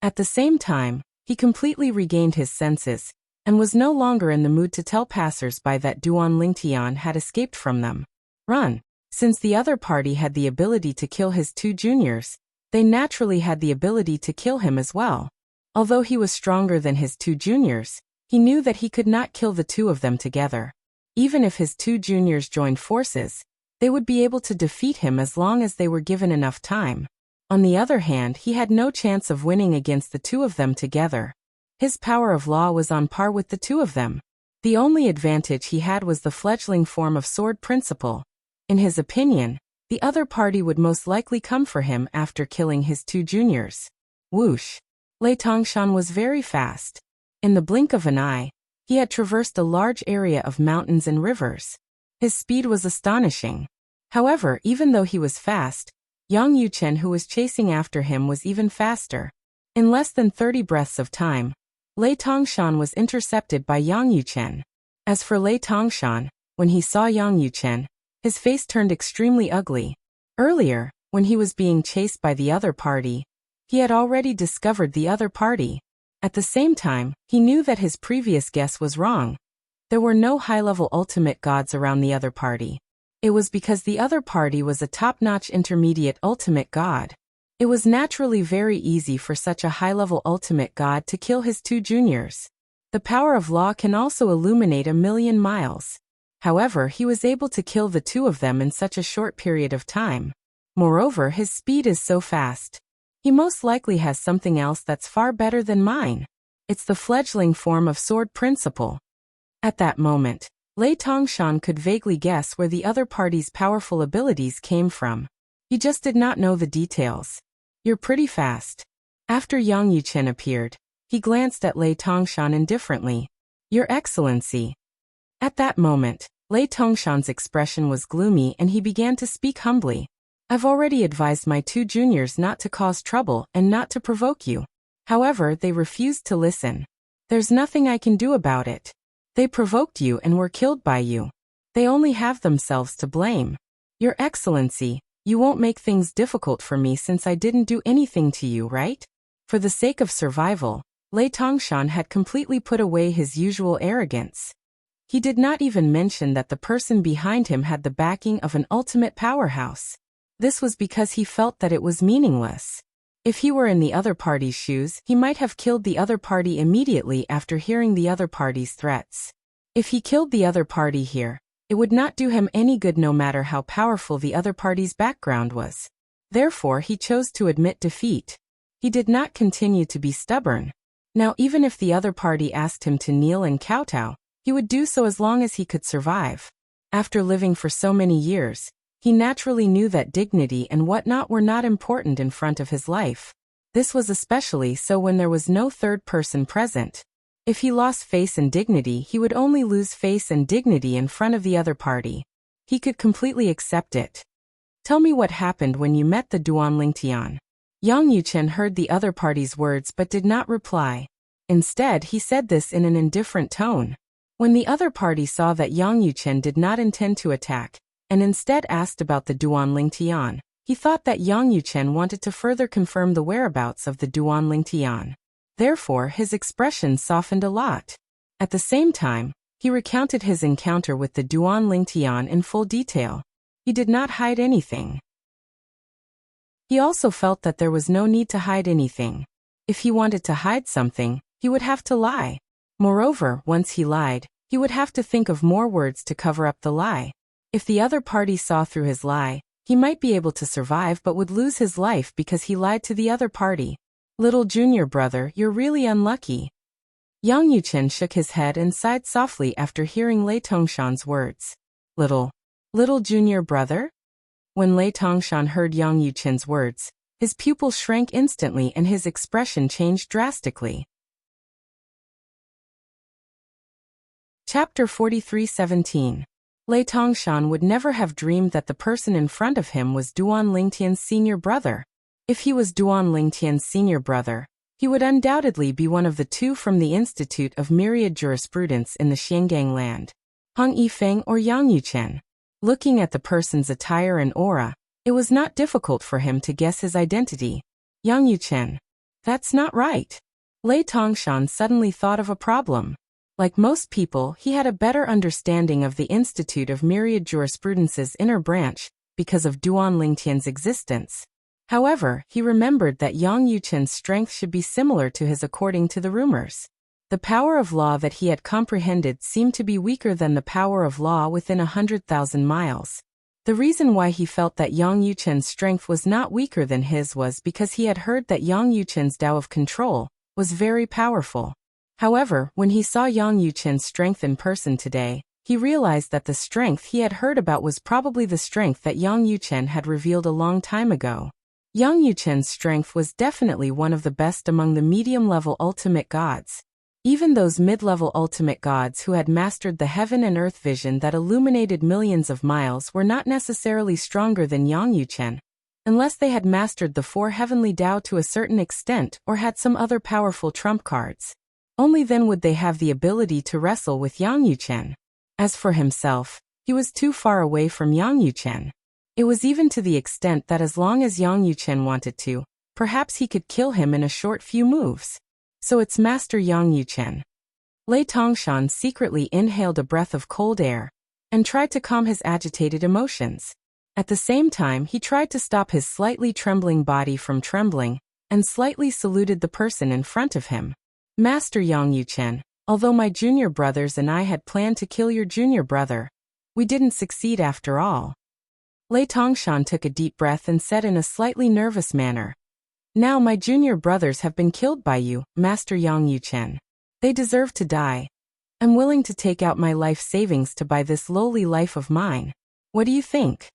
At the same time, he completely regained his senses, and was no longer in the mood to tell passers-by that Duanling Tian had escaped from them. Run! Since the other party had the ability to kill his 2 juniors, they naturally had the ability to kill him as well. Although he was stronger than his 2 juniors, he knew that he could not kill the 2 of them together. Even if his 2 juniors joined forces, they would be able to defeat him as long as they were given enough time. On the other hand, he had no chance of winning against the 2 of them together. His power of law was on par with the 2 of them. The only advantage he had was the fledgling form of sword principle. In his opinion, the other party would most likely come for him after killing his 2 juniors. Whoosh! Lei Tongshan was very fast. In the blink of an eye, he had traversed a large area of mountains and rivers. His speed was astonishing. However, even though he was fast, Yang Yuchen, who was chasing after him, was even faster. In less than 30 breaths of time, Lei Tongshan was intercepted by Yang Yuchen. As for Lei Tongshan, when he saw Yang Yuchen, his face turned extremely ugly. Earlier, when he was being chased by the other party, he had already discovered the other party. At the same time, he knew that his previous guess was wrong. There were no high-level ultimate gods around the other party. It was because the other party was a top-notch intermediate ultimate god. It was naturally very easy for such a high-level ultimate god to kill his two juniors. The power of law can also illuminate 1,000,000 miles. However, he was able to kill the two of them in such a short period of time. Moreover, his speed is so fast. He most likely has something else that's far better than mine. It's the fledgling form of sword principle. At that moment, Lei Tongshan could vaguely guess where the other party's powerful abilities came from. He just did not know the details. You're pretty fast. After Yang Yuchen appeared, he glanced at Lei Tongshan indifferently. Your Excellency. At that moment, Lei Tongshan's expression was gloomy and he began to speak humbly. I've already advised my two juniors not to cause trouble and not to provoke you. However, they refused to listen. There's nothing I can do about it. They provoked you and were killed by you. They only have themselves to blame. Your Excellency, you won't make things difficult for me since I didn't do anything to you, right? For the sake of survival, Lei Tongshan had completely put away his usual arrogance. He did not even mention that the person behind him had the backing of an ultimate powerhouse. This was because he felt that it was meaningless. If he were in the other party's shoes, he might have killed the other party immediately after hearing the other party's threats. If he killed the other party here, it would not do him any good no matter how powerful the other party's background was. Therefore, he chose to admit defeat. He did not continue to be stubborn. Now, even if the other party asked him to kneel and kowtow, he would do so as long as he could survive. After living for so many years, he naturally knew that dignity and whatnot were not important in front of his life. This was especially so when there was no third person present. If he lost face and dignity, he would only lose face and dignity in front of the other party. He could completely accept it. Tell me what happened when you met the Duan Lingtian. Yang Yuchen heard the other party's words but did not reply. Instead, he said this in an indifferent tone. When the other party saw that Yang Yuchen did not intend to attack, and instead asked about the Duan Lingtian, he thought that Yang Yuchen wanted to further confirm the whereabouts of the Duan Lingtian. Therefore, his expression softened a lot. At the same time, he recounted his encounter with the Duan Lingtian in full detail. He did not hide anything. He also felt that there was no need to hide anything. If he wanted to hide something, he would have to lie. Moreover, once he lied, he would have to think of more words to cover up the lie. If the other party saw through his lie, he might be able to survive but would lose his life because he lied to the other party. Little junior brother, you're really unlucky. Yang Yuchen shook his head and sighed softly after hearing Lei Tongshan's words. Little junior brother? When Lei Tongshan heard Yang Yuchen's words, his pupil shrank instantly and his expression changed drastically. Chapter 43:17. Lei Tongshan would never have dreamed that the person in front of him was Duan Lingtian's senior brother. If he was Duan Lingtian's senior brother, he would undoubtedly be one of the two from the Institute of Myriad Jurisprudence in the Xiangang land, Hong Yifeng or Yang Yuchen. Looking at the person's attire and aura, it was not difficult for him to guess his identity. Yang Yuchen. That's not right. Lei Tongshan suddenly thought of a problem. Like most people, he had a better understanding of the Institute of Myriad Jurisprudence's inner branch because of Duan Lingtian's existence. However, he remembered that Yang Yuchen's strength should be similar to his according to the rumors. The power of law that he had comprehended seemed to be weaker than the power of law within 100,000 miles. The reason why he felt that Yang Yuchen's strength was not weaker than his was because he had heard that Yang Yuchen's Tao of control was very powerful. However, when he saw Yang Yuchen's strength in person today, he realized that the strength he had heard about was probably the strength that Yang Yuchen had revealed a long time ago. Yang Yuchen's strength was definitely one of the best among the medium-level ultimate gods. Even those mid-level ultimate gods who had mastered the heaven and earth vision that illuminated millions of miles were not necessarily stronger than Yang Yuchen. unless they had mastered the four heavenly Tao to a certain extent or had some other powerful trump cards. Only then would they have the ability to wrestle with Yang Yuchen. As for himself, he was too far away from Yang Yuchen. It was even to the extent that as long as Yang Yuchen wanted to, perhaps he could kill him in a short few moves. So it's Master Yang Yuchen. Lei Tongshan secretly inhaled a breath of cold air and tried to calm his agitated emotions. At the same time, he tried to stop his slightly trembling body from trembling and slightly saluted the person in front of him. Master Yang Yuchen, although my junior brothers and I had planned to kill your junior brother, we didn't succeed after all. Lei Tongshan took a deep breath and said in a slightly nervous manner, "Now my junior brothers have been killed by you, Master Yang Yuchen. They deserve to die. I'm willing to take out my life savings to buy this lowly life of mine. What do you think?"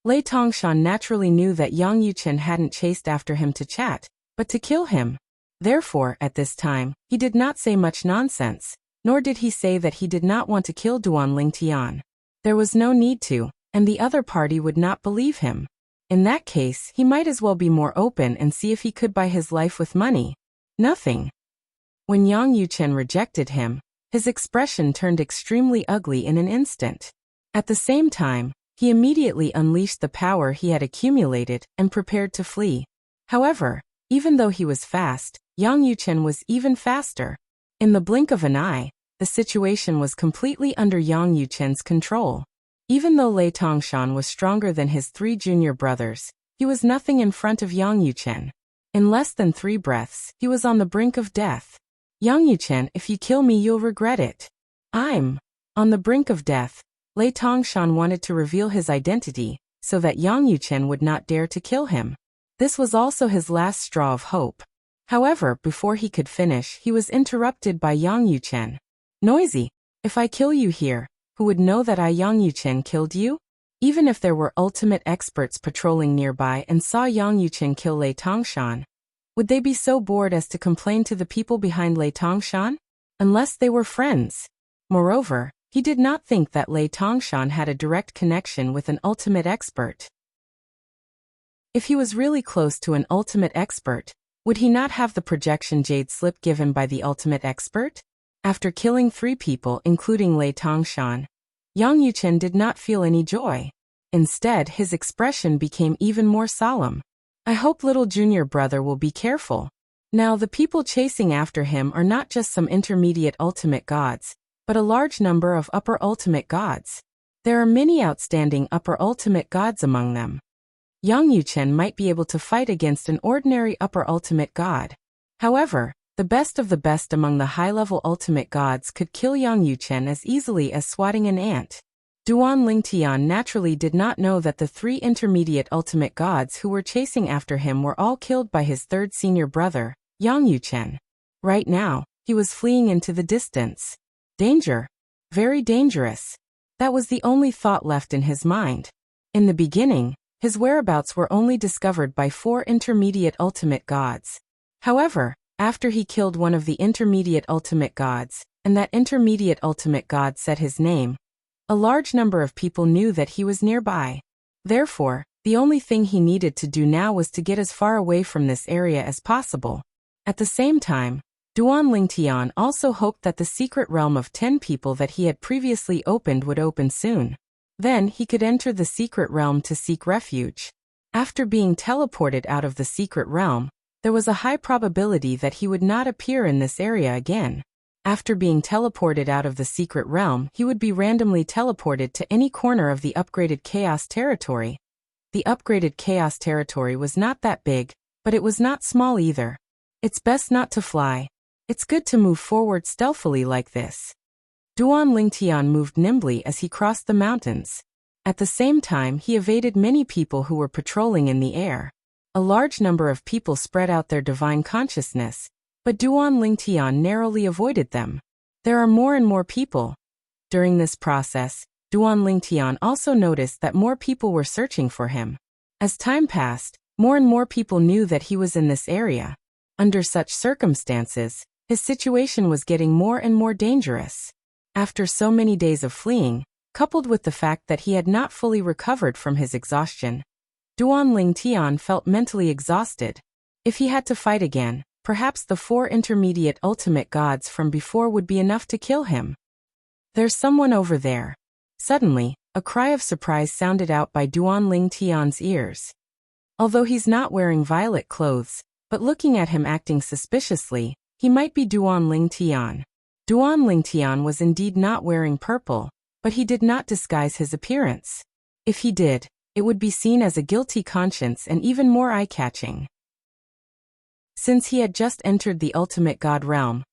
Lei Tongshan naturally knew that Yang Yuchen hadn't chased after him to chat, but to kill him. Therefore, at this time, he did not say much nonsense, nor did he say that he did not want to kill Duan Lingtian. There was no need to, and the other party would not believe him. In that case, he might as well be more open and see if he could buy his life with money. Nothing. When Yang Yuchen rejected him, his expression turned extremely ugly in an instant. At the same time, he immediately unleashed the power he had accumulated and prepared to flee. However, even though he was fast, Yang Yuchen was even faster. In the blink of an eye, the situation was completely under Yang Yuchen's control. Even though Lei Tongshan was stronger than his three junior brothers, he was nothing in front of Yang Yuchen. In less than 3 breaths, he was on the brink of death. "Yang Yuchen, if you kill me you'll regret it." "I'm on the brink of death." Lei Tongshan wanted to reveal his identity, so that Yang Yuchen would not dare to kill him. This was also his last straw of hope. However, before he could finish, he was interrupted by Yang Yuchen. "Noisy, if I kill you here, who would know that I Yang Yuchen killed you?" Even if there were ultimate experts patrolling nearby and saw Yang Yuchen kill Lei Tongshan, would they be so bored as to complain to the people behind Lei Tongshan? Unless they were friends. Moreover, he did not think that Lei Tongshan had a direct connection with an ultimate expert. If he was really close to an ultimate expert, would he not have the projection jade slip given by the ultimate expert? After killing 3 people including Lei Tongshan, Yang Yuchen did not feel any joy. Instead, his expression became even more solemn. "I hope little junior brother will be careful. Now the people chasing after him are not just some intermediate ultimate gods, but a large number of upper ultimate gods. There are many outstanding upper ultimate gods among them. Yang Yuchen might be able to fight against an ordinary upper ultimate god. However, the best of the best among the high-level ultimate gods could kill Yang Yuchen as easily as swatting an ant." Duan Lingtian naturally did not know that the 3 intermediate ultimate gods who were chasing after him were all killed by his third senior brother, Yang Yuchen. Right now, he was fleeing into the distance. Danger. Very dangerous. That was the only thought left in his mind. In the beginning, his whereabouts were only discovered by 4 intermediate ultimate gods. However, after he killed one of the intermediate ultimate gods, and that intermediate ultimate god said his name, a large number of people knew that he was nearby. Therefore, the only thing he needed to do now was to get as far away from this area as possible. At the same time, Duan Lingtian also hoped that the secret realm of 10 people that he had previously opened would open soon. Then he could enter the secret realm to seek refuge. After being teleported out of the secret realm, there was a high probability that he would not appear in this area again. After being teleported out of the secret realm, he would be randomly teleported to any corner of the upgraded Chaos Territory. The upgraded Chaos Territory was not that big, but it was not small either. It's best not to fly. It's good to move forward stealthily like this. Duan Lingtian moved nimbly as he crossed the mountains. At the same time, he evaded many people who were patrolling in the air. A large number of people spread out their divine consciousness, but Duan Lingtian narrowly avoided them. There are more and more people. During this process, Duan Lingtian also noticed that more people were searching for him. As time passed, more and more people knew that he was in this area. Under such circumstances, his situation was getting more and more dangerous. After so many days of fleeing, coupled with the fact that he had not fully recovered from his exhaustion, Duan Ling Tian felt mentally exhausted. If he had to fight again, perhaps the 4 intermediate ultimate gods from before would be enough to kill him. There's someone over there. Suddenly, a cry of surprise sounded out by Duan Ling Tian's ears. Although he's not wearing violet clothes, but looking at him acting suspiciously, he might be Duan Ling Tian. Duan Ling Tian was indeed not wearing purple, but he did not disguise his appearance. If he did, it would be seen as a guilty conscience and even more eye-catching. Since he had just entered the ultimate god realm,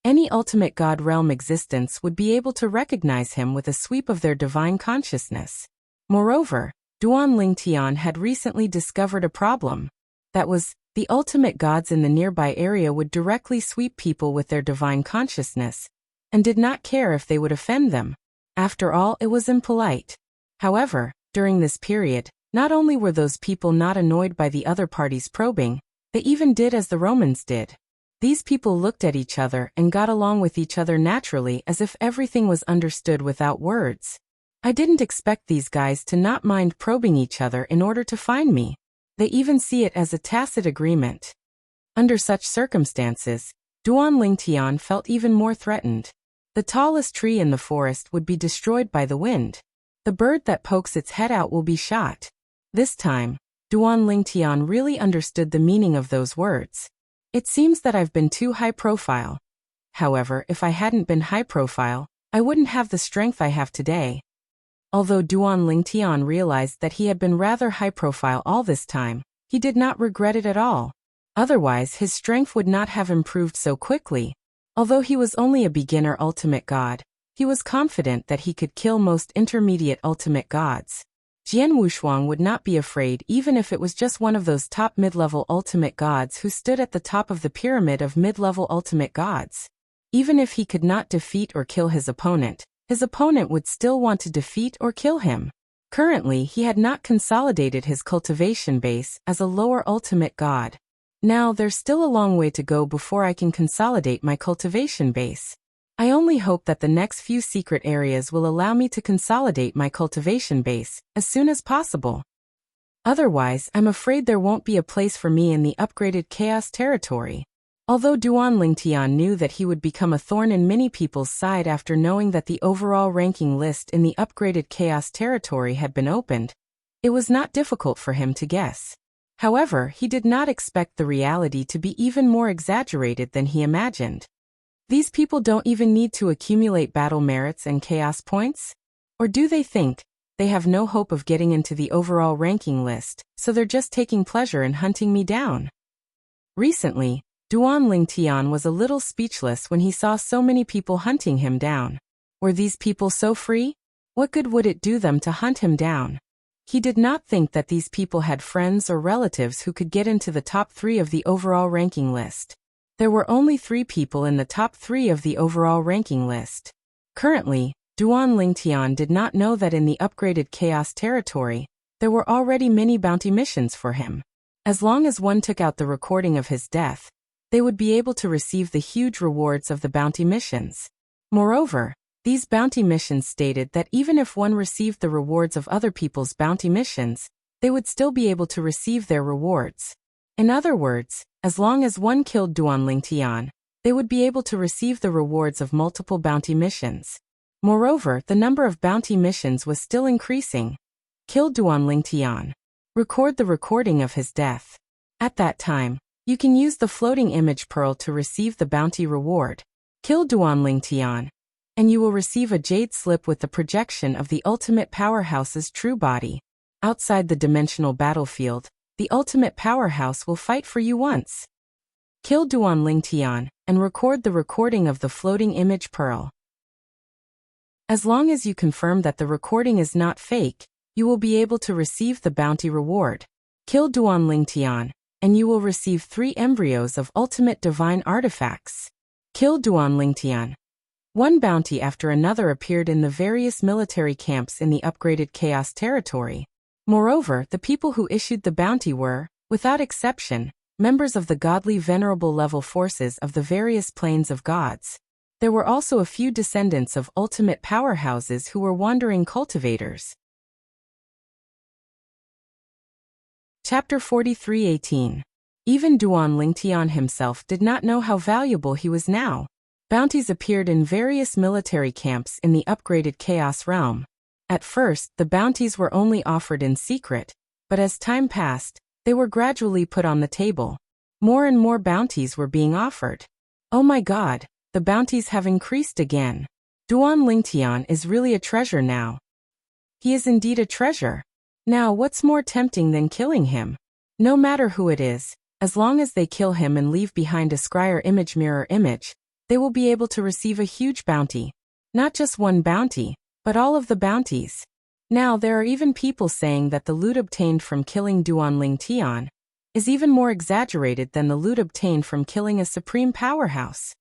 any ultimate god realm existence would be able to recognize him with a sweep of their divine consciousness. Moreover, Duan Ling Tian had recently discovered a problem. That was, the ultimate gods in the nearby area would directly sweep people with their divine consciousness, and did not care if they would offend them. After all, it was impolite. However, during this period, not only were those people not annoyed by the other party's probing, they even did as the Romans did. These people looked at each other and got along with each other naturally as if everything was understood without words. I didn't expect these guys to not mind probing each other in order to find me. They even see it as a tacit agreement. Under such circumstances, Duan Ling Tian felt even more threatened. The tallest tree in the forest would be destroyed by the wind. The bird that pokes its head out will be shot. This time, Duan Ling Tian really understood the meaning of those words. It seems that I've been too high profile. However, if I hadn't been high profile, I wouldn't have the strength I have today. Although Duan Ling Tian realized that he had been rather high profile all this time, he did not regret it at all. Otherwise, his strength would not have improved so quickly. Although he was only a beginner ultimate god, he was confident that he could kill most intermediate ultimate gods. Jian Wushuang would not be afraid even if it was just one of those top mid-level ultimate gods who stood at the top of the pyramid of mid-level ultimate gods. Even if he could not defeat or kill his opponent would still want to defeat or kill him. Currently, he had not consolidated his cultivation base as a lower ultimate god. Now, there's still a long way to go before I can consolidate my cultivation base. I only hope that the next few secret areas will allow me to consolidate my cultivation base as soon as possible. Otherwise, I'm afraid there won't be a place for me in the upgraded chaos territory. Although Duan Ling Tian knew that he would become a thorn in many people's side after knowing that the overall ranking list in the upgraded chaos territory had been opened, it was not difficult for him to guess. However, he did not expect the reality to be even more exaggerated than he imagined. These people don't even need to accumulate battle merits and chaos points? Or do they think they have no hope of getting into the overall ranking list, so they're just taking pleasure in hunting me down? Recently, Duan Ling Tian was a little speechless when he saw so many people hunting him down. Were these people so free? What good would it do them to hunt him down? He did not think that these people had friends or relatives who could get into the top 3 of the overall ranking list. There were only 3 people in the top 3 of the overall ranking list. Currently, Duan Ling Tian did not know that in the upgraded chaos territory, there were already many bounty missions for him. As long as one took out the recording of his death, they would be able to receive the huge rewards of the bounty missions. Moreover, these bounty missions stated that even if one received the rewards of other people's bounty missions, they would still be able to receive their rewards. In other words, as long as one killed Duan Ling Tian, they would be able to receive the rewards of multiple bounty missions. Moreover, the number of bounty missions was still increasing. Kill Duan Ling Tian. Record the recording of his death. At that time, you can use the floating image pearl to receive the bounty reward. Kill Duan Ling Tian, and you will receive a jade slip with the projection of the ultimate powerhouse's true body. Outside the dimensional battlefield, the ultimate powerhouse will fight for you once. Kill Duan Ling Tian, and record the recording of the floating image pearl. As long as you confirm that the recording is not fake, you will be able to receive the bounty reward. Kill Duan Ling Tian, and you will receive 3 embryos of ultimate divine artifacts. Kill Duan Ling Tian. One bounty after another appeared in the various military camps in the upgraded chaos territory. Moreover, the people who issued the bounty were, without exception, members of the godly venerable level forces of the various planes of gods. There were also a few descendants of ultimate powerhouses who were wandering cultivators. Chapter 43:18. Even Duan Lingtian himself did not know how valuable he was now. Bounties appeared in various military camps in the upgraded Chaos Realm. At first, the bounties were only offered in secret, but as time passed, they were gradually put on the table. More and more bounties were being offered. Oh my god, the bounties have increased again. Duan Lingtian is really a treasure now. He is indeed a treasure. Now what's more tempting than killing him? No matter who it is, as long as they kill him and leave behind a scryer image mirror image, they will be able to receive a huge bounty. Not just one bounty, but all of the bounties. Now there are even people saying that the loot obtained from killing Duan Lingtian is even more exaggerated than the loot obtained from killing a supreme powerhouse.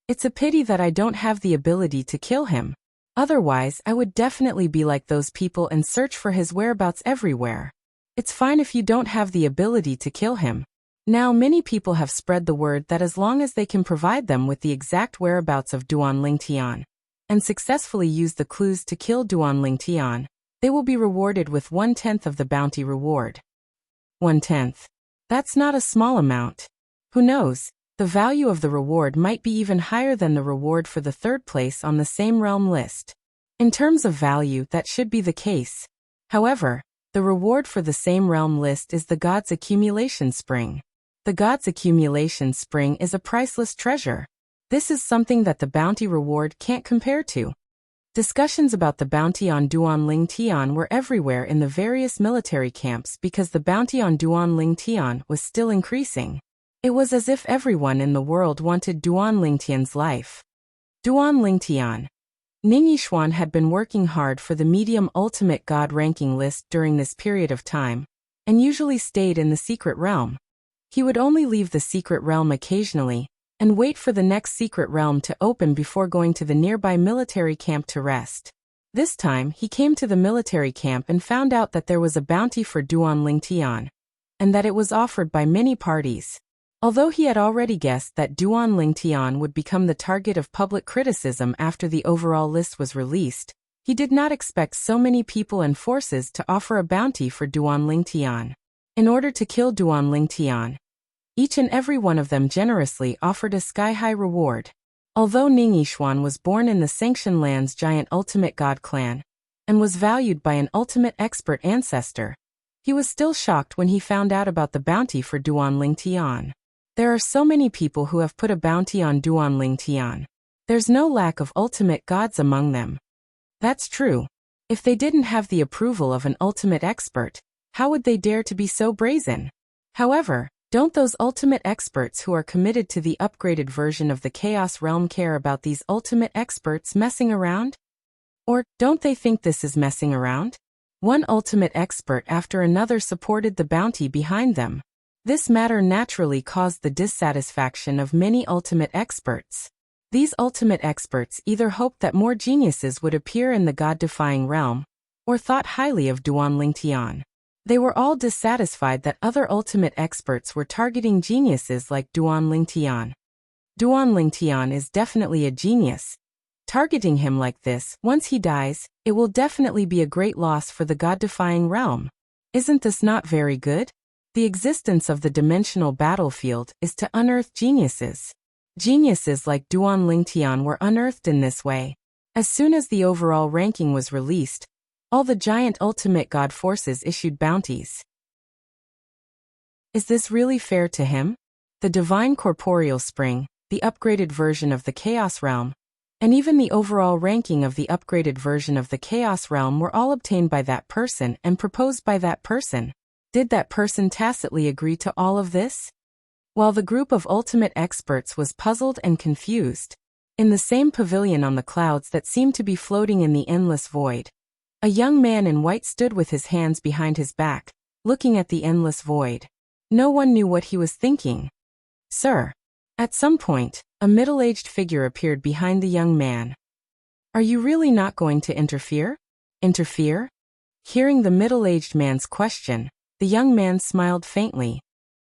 It's a pity that I don't have the ability to kill him. Otherwise, I would definitely be like those people and search for his whereabouts everywhere. It's fine if you don't have the ability to kill him. Now many people have spread the word that as long as they can provide them with the exact whereabouts of Duan Lingtian and successfully use the clues to kill Duan Lingtian, they will be rewarded with 1/10 of the bounty reward. 1/10. That's not a small amount. Who knows, the value of the reward might be even higher than the reward for the third place on the same realm list. In terms of value, that should be the case. However, the reward for the same realm list is the God's Accumulation Spring. The God's Accumulation Spring is a priceless treasure. This is something that the bounty reward can't compare to. Discussions about the bounty on Duan Lingtian were everywhere in the various military camps because the bounty on Duan Lingtian was still increasing. It was as if everyone in the world wanted Duan Lingtian's life. Duan Lingtian. Ning Yixuan had been working hard for the medium ultimate god ranking list during this period of time, and usually stayed in the secret realm. He would only leave the secret realm occasionally, and wait for the next secret realm to open before going to the nearby military camp to rest. This time, he came to the military camp and found out that there was a bounty for Duan Lingtian, and that it was offered by many parties. Although he had already guessed that Duan Lingtian would become the target of public criticism after the overall list was released, he did not expect so many people and forces to offer a bounty for Duan Lingtian. In order to kill Duan Lingtian, each and every one of them generously offered a sky-high reward. Although Ning Yixuan was born in the Sanxian Land's giant ultimate god clan, and was valued by an ultimate expert ancestor, he was still shocked when he found out about the bounty for Duan Lingtian. There are so many people who have put a bounty on Duan Lingtian. There's no lack of ultimate gods among them. That's true. If they didn't have the approval of an ultimate expert, how would they dare to be so brazen? However, don't those ultimate experts who are committed to the upgraded version of the Chaos Realm care about these ultimate experts messing around? Or, don't they think this is messing around? One ultimate expert after another supported the bounty behind them. This matter naturally caused the dissatisfaction of many ultimate experts. These ultimate experts either hoped that more geniuses would appear in the god-defying realm, or thought highly of Duan Lingtian. They were all dissatisfied that other ultimate experts were targeting geniuses like Duan Lingtian. Duan Lingtian is definitely a genius. Targeting him like this, once he dies, it will definitely be a great loss for the god-defying realm. Isn't this not very good? The existence of the dimensional battlefield is to unearth geniuses. Geniuses like Duan Lingtian were unearthed in this way. As soon as the overall ranking was released, all the giant ultimate god forces issued bounties. Is this really fair to him? The divine corporeal spring, the upgraded version of the Chaos Realm, and even the overall ranking of the upgraded version of the Chaos Realm were all obtained by that person and proposed by that person. Did that person tacitly agree to all of this? While the group of ultimate experts was puzzled and confused, in the same pavilion on the clouds that seemed to be floating in the endless void, a young man in white stood with his hands behind his back, looking at the endless void. No one knew what he was thinking. Sir. At some point, a middle-aged figure appeared behind the young man. Are you really not going to interfere? Interfere? Hearing the middle-aged man's question, the young man smiled faintly.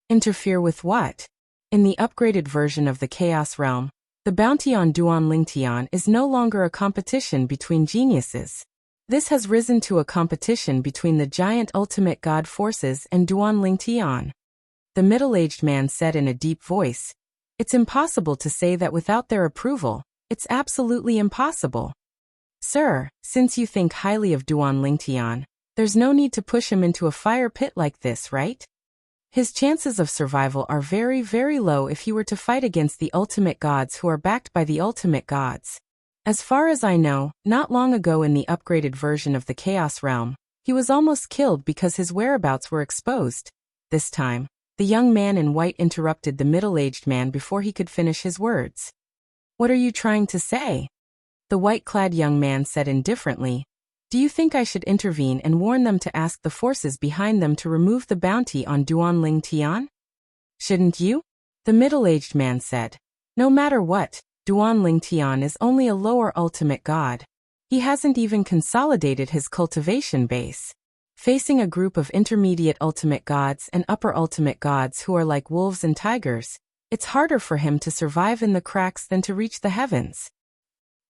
Interfere with what? In the upgraded version of the Chaos Realm, the bounty on Duan Lingtian is no longer a competition between geniuses. This has risen to a competition between the giant ultimate god forces and Duan Lingtian. The middle-aged man said in a deep voice, "It's impossible to say that without their approval. It's absolutely impossible. Sir, since you think highly of Duan Lingtian, there's no need to push him into a fire pit like this, right? His chances of survival are very, very low if he were to fight against the ultimate gods who are backed by the ultimate gods. As far as I know, not long ago in the upgraded version of the Chaos Realm, he was almost killed because his whereabouts were exposed. This time, the young man in white interrupted the middle-aged man before he could finish his words. What are you trying to say? The white-clad young man said indifferently, Do you think I should intervene and warn them to ask the forces behind them to remove the bounty on Duan Lingtian? Shouldn't you? The middle-aged man said. No matter what, Duan Lingtian is only a lower ultimate god. He hasn't even consolidated his cultivation base. Facing a group of intermediate ultimate gods and upper ultimate gods who are like wolves and tigers, it's harder for him to survive in the cracks than to reach the heavens.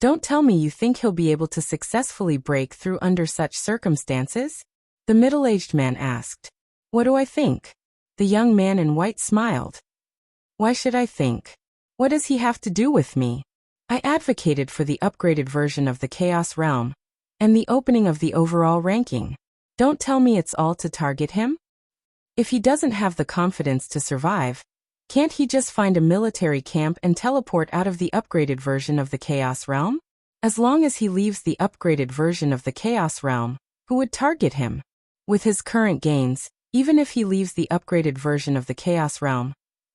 Don't tell me you think he'll be able to successfully break through under such circumstances? The middle-aged man asked. What do I think? The young man in white smiled. Why should I think? What does he have to do with me? I advocated for the upgraded version of the Chaos Realm and the opening of the overall ranking. Don't tell me it's all to target him? If he doesn't have the confidence to survive, can't he just find a military camp and teleport out of the upgraded version of the Chaos Realm? As long as he leaves the upgraded version of the Chaos Realm, who would target him? With his current gains, even if he leaves the upgraded version of the Chaos Realm,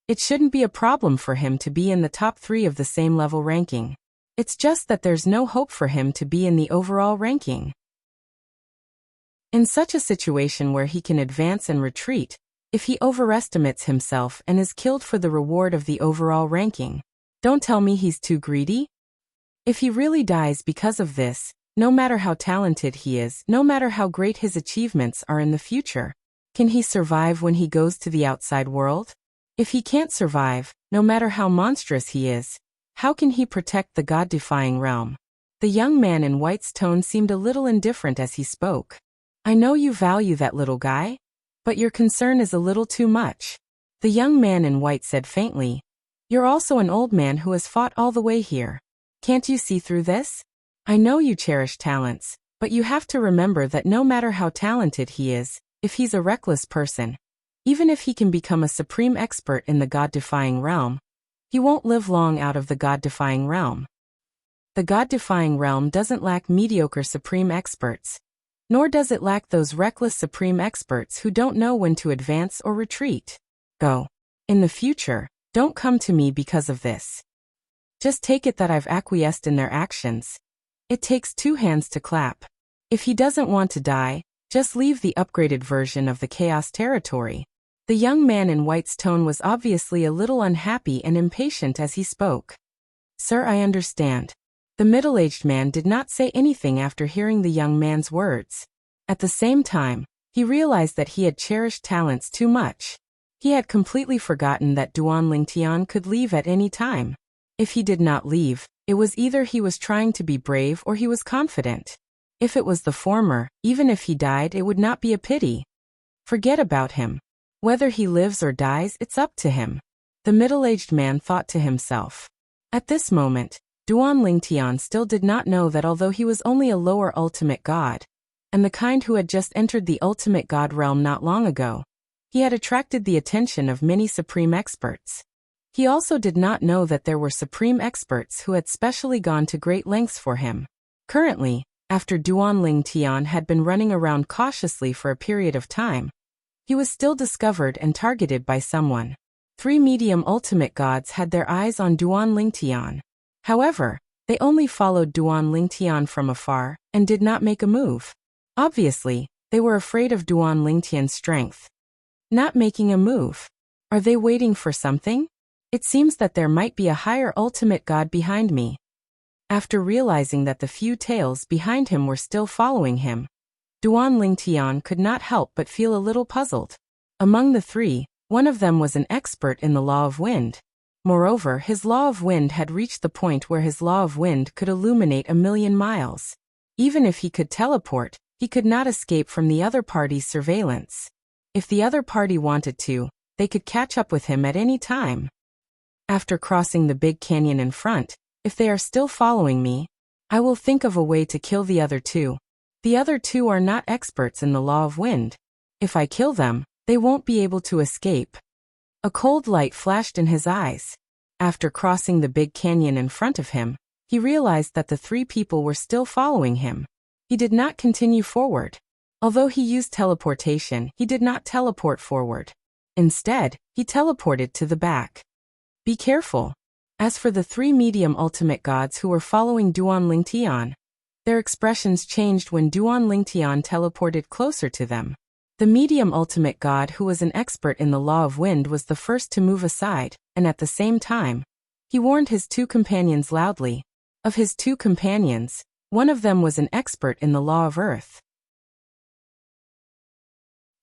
it shouldn't be a problem for him to be in the top 3 of the same level ranking. It's just that there's no hope for him to be in the overall ranking. In such a situation where he can advance and retreat, if he overestimates himself and is killed for the reward of the overall ranking, don't tell me he's too greedy? If he really dies because of this, no matter how talented he is, no matter how great his achievements are in the future, can he survive when he goes to the outside world? If he can't survive, no matter how monstrous he is, how can he protect the god-defying realm? The young man in white's tone seemed a little indifferent as he spoke. I know you value that little guy, but your concern is a little too much. The young man in white said faintly, You're also an old man who has fought all the way here. Can't you see through this? I know you cherish talents, but you have to remember that no matter how talented he is, if he's a reckless person, even if he can become a supreme expert in the god-defying realm, he won't live long out of the god-defying realm. The god-defying realm doesn't lack mediocre supreme experts, nor does it lack those reckless supreme experts who don't know when to advance or retreat. Go. In the future, don't come to me because of this. Just take it that I've acquiesced in their actions. It takes 2 hands to clap. If he doesn't want to die, just leave the upgraded version of the Chaos Territory. The young man in white's tone was obviously a little unhappy and impatient as he spoke. Sir, I understand. The middle-aged man did not say anything after hearing the young man's words. At the same time, he realized that he had cherished talents too much. He had completely forgotten that Duan Lingtian could leave at any time. If he did not leave, it was either he was trying to be brave or he was confident. If it was the former, even if he died, it would not be a pity. Forget about him. Whether he lives or dies, it's up to him. The middle-aged man thought to himself. At this moment, Duan Lingtian still did not know that although he was only a lower ultimate god, and the kind who had just entered the ultimate god realm not long ago, he had attracted the attention of many supreme experts. He also did not know that there were supreme experts who had specially gone to great lengths for him. Currently, after Duan Lingtian had been running around cautiously for a period of time, he was still discovered and targeted by someone. 3 medium ultimate gods had their eyes on Duan Lingtian. However, they only followed Duan Lingtian from afar and did not make a move. Obviously, they were afraid of Duan Lingtian's strength. Not making a move. Are they waiting for something? It seems that there might be a higher ultimate god behind me. After realizing that the few tails behind him were still following him, Duan Lingtian could not help but feel a little puzzled. Among the 3, one of them was an expert in the law of wind. Moreover, his law of wind had reached the point where his law of wind could illuminate 1,000,000 miles. Even if he could teleport, he could not escape from the other party's surveillance. If the other party wanted to, they could catch up with him at any time. After crossing the big canyon in front, if they are still following me, I will think of a way to kill the other two. The other two are not experts in the law of wind. If I kill them, they won't be able to escape. A cold light flashed in his eyes. After crossing the big canyon in front of him, he realized that the three people were still following him. He did not continue forward. Although he used teleportation, he did not teleport forward. Instead, he teleported to the back. Be careful. As for the three medium ultimate gods who were following Duan Lingtian, their expressions changed when Duan Lingtian teleported closer to them. The medium ultimate god who was an expert in the law of wind was the first to move aside, and at the same time, he warned his two companions loudly. Of his two companions, one of them was an expert in the law of earth.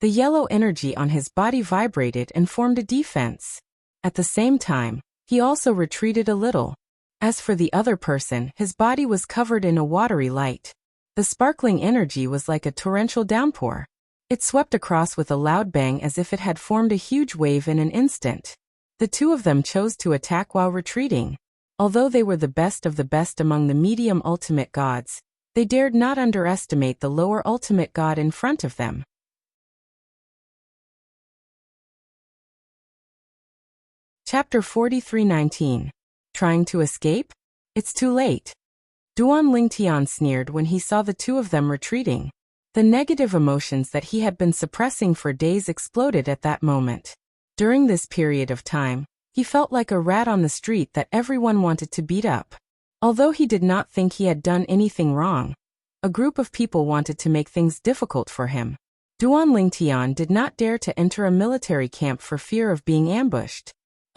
The yellow energy on his body vibrated and formed a defense. At the same time, he also retreated a little. As for the other person, his body was covered in a watery light. The sparkling energy was like a torrential downpour. It swept across with a loud bang as if it had formed a huge wave in an instant. The two of them chose to attack while retreating. Although they were the best of the best among the medium ultimate gods, they dared not underestimate the lower ultimate god in front of them. Chapter 43:19. Trying to escape? It's too late. Duan Lingtian sneered when he saw the two of them retreating. The negative emotions that he had been suppressing for days exploded at that moment. During this period of time, he felt like a rat on the street that everyone wanted to beat up. Although he did not think he had done anything wrong, a group of people wanted to make things difficult for him. Duan Lingtian did not dare to enter a military camp for fear of being ambushed.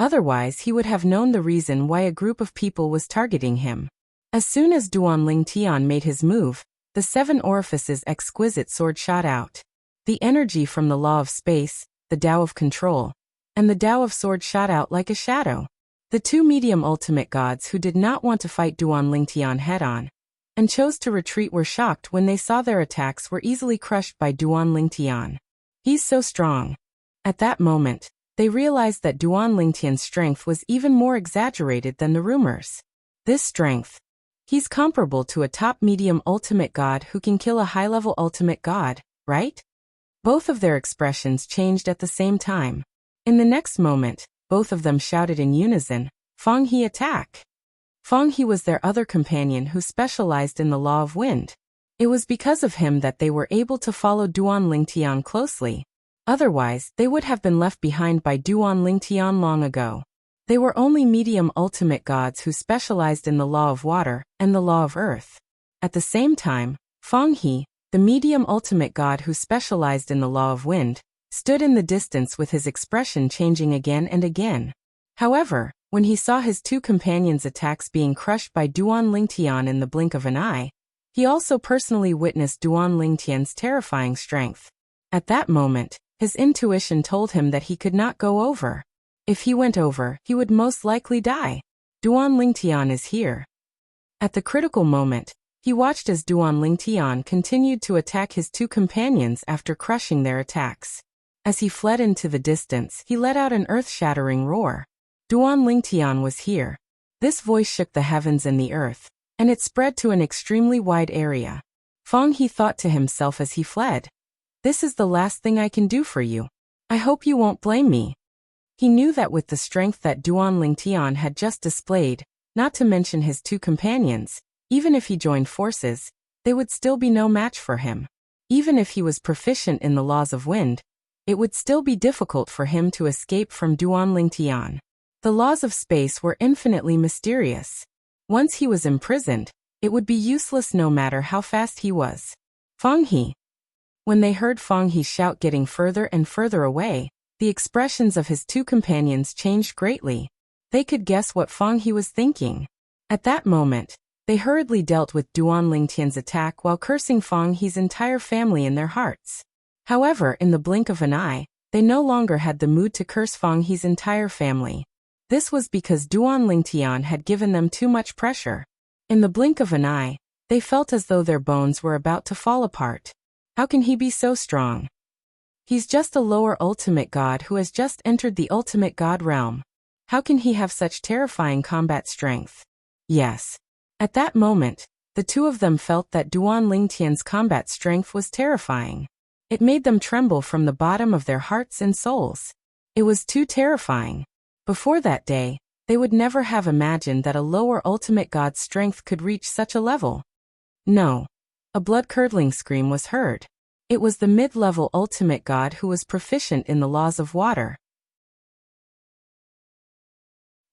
Otherwise, he would have known the reason why a group of people was targeting him. As soon as Duan Lingtian made his move, the 7 orifices exquisite sword shot out. The energy from the law of space, the Tao of control, and the Tao of sword shot out like a shadow. The two medium ultimate gods who did not want to fight Duan Lingtian head-on, and chose to retreat were shocked when they saw their attacks were easily crushed by Duan Lingtian. He's so strong. At that moment, they realized that Duan Lingtian's strength was even more exaggerated than the rumors. This strength. He's comparable to a top medium ultimate god who can kill a high-level ultimate god, right? Both of their expressions changed at the same time. In the next moment, both of them shouted in unison, "Feng He attack!" Feng He was their other companion who specialized in the law of wind. It was because of him that they were able to follow Duan Lingtian closely. Otherwise, they would have been left behind by Duan Lingtian long ago. They were only medium ultimate gods who specialized in the law of water and the law of earth. At the same time, Feng He, the medium ultimate god who specialized in the law of wind, stood in the distance with his expression changing again and again. However, when he saw his two companions' attacks being crushed by Duan Lingtian in the blink of an eye, he also personally witnessed Duan Lingtian's terrifying strength. At that moment, his intuition told him that he could not go over. If he went over, he would most likely die. Duan Lingtian is here. At the critical moment, he watched as Duan Lingtian continued to attack his two companions after crushing their attacks. As he fled into the distance, he let out an earth-shattering roar. Duan Lingtian was here. This voice shook the heavens and the earth, and it spread to an extremely wide area. Feng He thought to himself as he fled, "This is the last thing I can do for you. I hope you won't blame me." He knew that with the strength that Duan Lingtian had just displayed, not to mention his two companions, even if he joined forces, they would still be no match for him. Even if he was proficient in the laws of wind, it would still be difficult for him to escape from Duan Lingtian. The laws of space were infinitely mysterious. Once he was imprisoned, it would be useless no matter how fast he was. Feng He. When they heard Feng He shout getting further and further away, the expressions of his two companions changed greatly. They could guess what Feng He was thinking. At that moment, they hurriedly dealt with Duan Lingtian's attack while cursing Feng He's entire family in their hearts. However, in the blink of an eye, they no longer had the mood to curse Feng He's entire family. This was because Duan Lingtian had given them too much pressure. In the blink of an eye, They felt as though their bones were about to fall apart. How can he be so strong? He's just a lower ultimate god who has just entered the ultimate god realm. How can he have such terrifying combat strength? Yes. At that moment, the two of them felt that Duan Lingtian's combat strength was terrifying. It made them tremble from the bottom of their hearts and souls. It was too terrifying. Before that day, they would never have imagined that a lower ultimate god's strength could reach such a level. No. A blood-curdling scream was heard. It was the mid-level ultimate god who was proficient in the laws of water.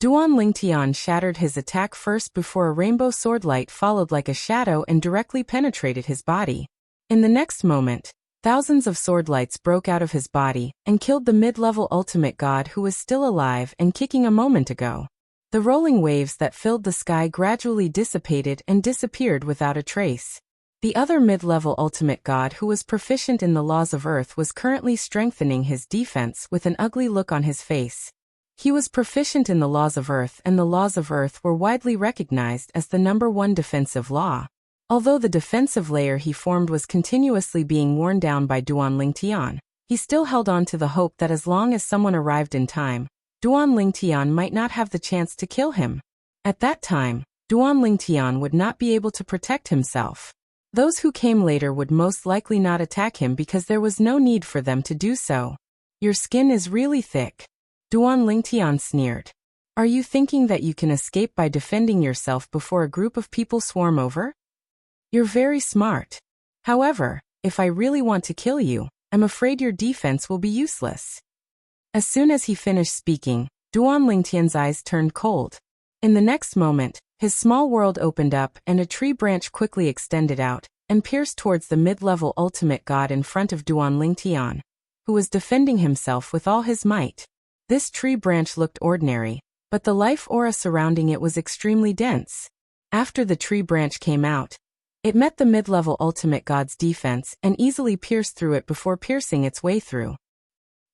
Duan Lingtian shattered his attack first before a rainbow sword light followed like a shadow and directly penetrated his body. In the next moment, thousands of sword lights broke out of his body and killed the mid-level ultimate god who was still alive and kicking a moment ago. The rolling waves that filled the sky gradually dissipated and disappeared without a trace. The other mid-level ultimate god who was proficient in the laws of earth was currently strengthening his defense with an ugly look on his face. He was proficient in the laws of earth, and the laws of earth were widely recognized as the #1 defensive law. Although the defensive layer he formed was continuously being worn down by Duan Lingtian, he still held on to the hope that as long as someone arrived in time, Duan Lingtian might not have the chance to kill him. At that time, Duan Lingtian would not be able to protect himself. Those who came later would most likely not attack him because there was no need for them to do so. Your skin is really thick. Duan Lingtian sneered. Are you thinking that you can escape by defending yourself before a group of people swarm over? You're very smart. However, if I really want to kill you, I'm afraid your defense will be useless. As soon as he finished speaking, Duan Lingtian's eyes turned cold. In the next moment, his small world opened up and a tree branch quickly extended out and pierced towards the mid-level ultimate god in front of Duan Lingtian, who was defending himself with all his might. This tree branch looked ordinary, but the life aura surrounding it was extremely dense. After the tree branch came out, it met the mid-level ultimate god's defense and easily pierced through it before piercing its way through.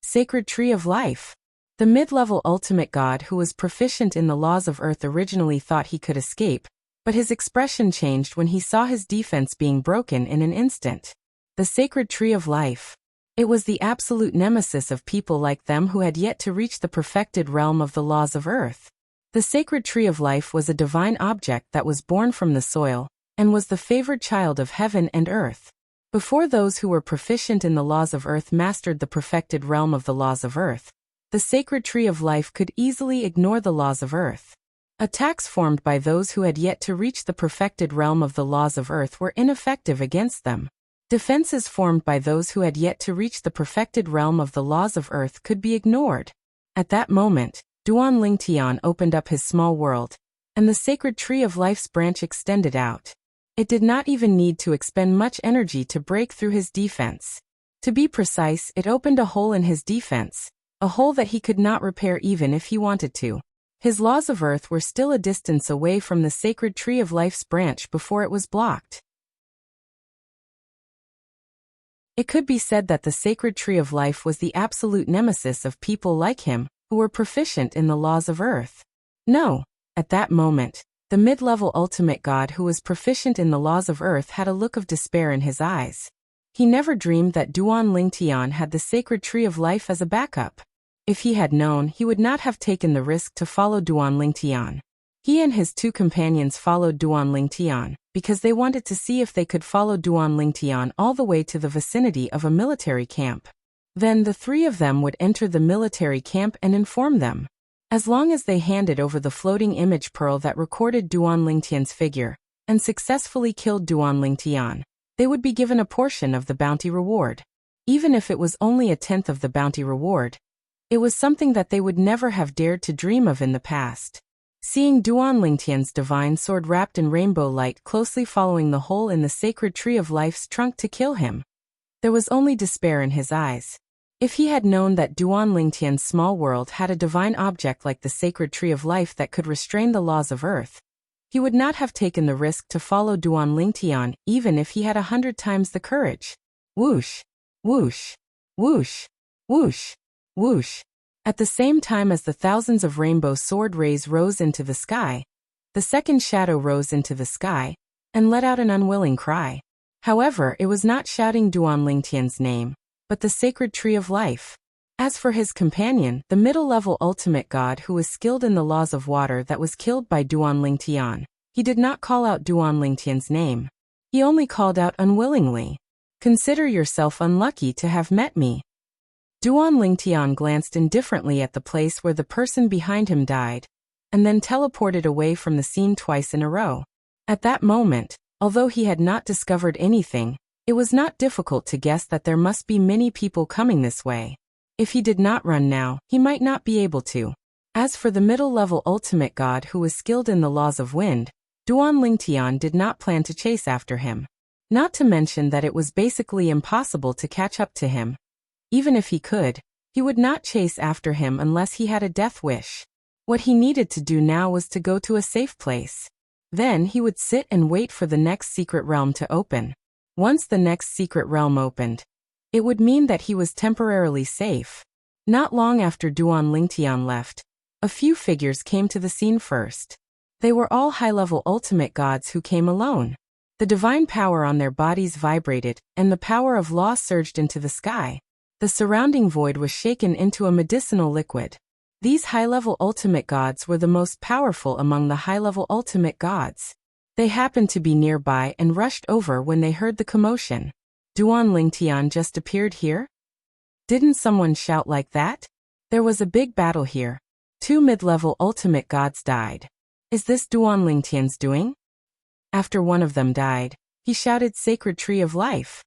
Sacred Tree of Life. The mid-level ultimate god who was proficient in the laws of earth originally thought he could escape, but his expression changed when he saw his defense being broken in an instant. The Sacred Tree of Life. It was the absolute nemesis of people like them who had yet to reach the perfected realm of the laws of earth. The Sacred Tree of Life was a divine object that was born from the soil, and was the favored child of heaven and earth. Before those who were proficient in the laws of earth mastered the perfected realm of the laws of earth, the Sacred Tree of Life could easily ignore the laws of earth. Attacks formed by those who had yet to reach the perfected realm of the laws of earth were ineffective against them. Defenses formed by those who had yet to reach the perfected realm of the laws of earth could be ignored. At that moment, Duan Lingtian opened up his small world, and the Sacred Tree of Life's branch extended out. It did not even need to expend much energy to break through his defense. To be precise, it opened a hole in his defense, a hole that he could not repair even if he wanted to. His laws of earth were still a distance away from the Sacred Tree of Life's branch before it was blocked. It could be said that the Sacred Tree of Life was the absolute nemesis of people like him, who were proficient in the laws of earth. No, at that moment, the mid-level ultimate god who was proficient in the laws of earth had a look of despair in his eyes. He never dreamed that Duan Lingtian had the Sacred Tree of Life as a backup. If he had known, he would not have taken the risk to follow Duan Lingtian. He and his two companions followed Duan Lingtian because they wanted to see if they could follow Duan Lingtian all the way to the vicinity of a military camp. Then the three of them would enter the military camp and inform them. As long as they handed over the floating image pearl that recorded Duan Lingtian's figure, and successfully killed Duan Lingtian, they would be given a portion of the bounty reward. Even if it was only a tenth of the bounty reward, it was something that they would never have dared to dream of in the past. Seeing Duan Lingtian's divine sword wrapped in rainbow light closely following the hole in the Sacred Tree of Life's trunk to kill him, there was only despair in his eyes. If he had known that Duan Lingtian's small world had a divine object like the Sacred Tree of Life that could restrain the laws of earth, he would not have taken the risk to follow Duan Lingtian even if he had 100 times the courage. Whoosh! Whoosh! Whoosh! Whoosh! Whoosh! At the same time as the thousands of rainbow sword rays rose into the sky, the second shadow rose into the sky, and let out an unwilling cry. However, it was not shouting Duan Lingtian's name, but the sacred tree of life. As for his companion, the middle-level ultimate god who was skilled in the laws of water that was killed by Duan Lingtian, he did not call out Duan Lingtian's name. He only called out unwillingly, "Consider yourself unlucky to have met me." Duan Lingtian glanced indifferently at the place where the person behind him died, and then teleported away from the scene twice in a row. At that moment, although he had not discovered anything, it was not difficult to guess that there must be many people coming this way. If he did not run now, he might not be able to. As for the middle-level ultimate god who was skilled in the laws of wind, Duan Lingtian did not plan to chase after him. Not to mention that it was basically impossible to catch up to him. Even if he could, he would not chase after him unless he had a death wish. What he needed to do now was to go to a safe place. Then he would sit and wait for the next secret realm to open. Once the next secret realm opened, it would mean that he was temporarily safe. Not long after Duan Lingtian left, a few figures came to the scene first. They were all high-level ultimate gods who came alone. The divine power on their bodies vibrated, and the power of law surged into the sky. The surrounding void was shaken into a medicinal liquid. These high-level ultimate gods were the most powerful among the high-level ultimate gods. They happened to be nearby and rushed over when they heard the commotion. Duan Lingtian just appeared here? Didn't someone shout like that? There was a big battle here. 2 mid-level ultimate gods died. Is this Duan Lingtian's doing? After one of them died, he shouted Sacred Tree of Life.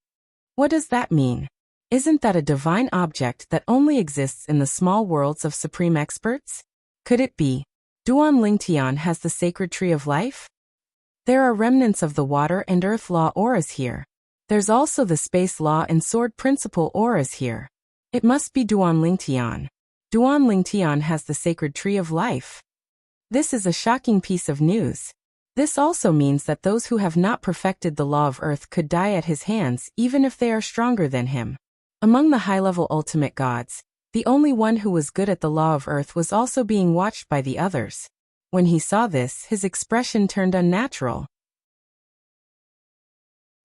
What does that mean? Isn't that a divine object that only exists in the small worlds of supreme experts? Could it be Duan Lingtian has the Sacred Tree of Life? There are remnants of the water and earth law auras here. There's also the space law and sword principle auras here. It must be Duan Lingtian. Duan Lingtian has the Sacred Tree of Life. This is a shocking piece of news. This also means that those who have not perfected the law of earth could die at his hands even if they are stronger than him. Among the high-level ultimate gods, the only one who was good at the law of earth was also being watched by the others. When he saw this, his expression turned unnatural.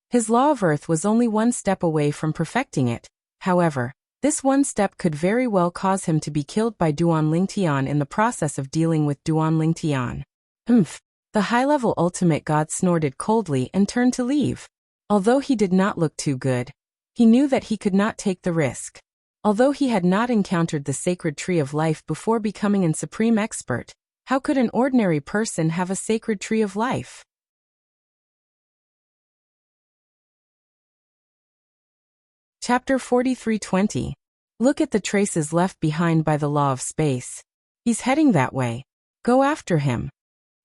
His law of earth was only one step away from perfecting it. However, this one step could very well cause him to be killed by Duan Lingtian in the process of dealing with Duan Lingtian. The high-level ultimate god snorted coldly and turned to leave. Although he did not look too good, he knew that he could not take the risk. Although he had not encountered the Sacred Tree of Life before becoming a supreme expert, how could an ordinary person have a Sacred Tree of Life? Chapter 43:20. Look at the traces left behind by the law of space. He's heading that way. Go after him.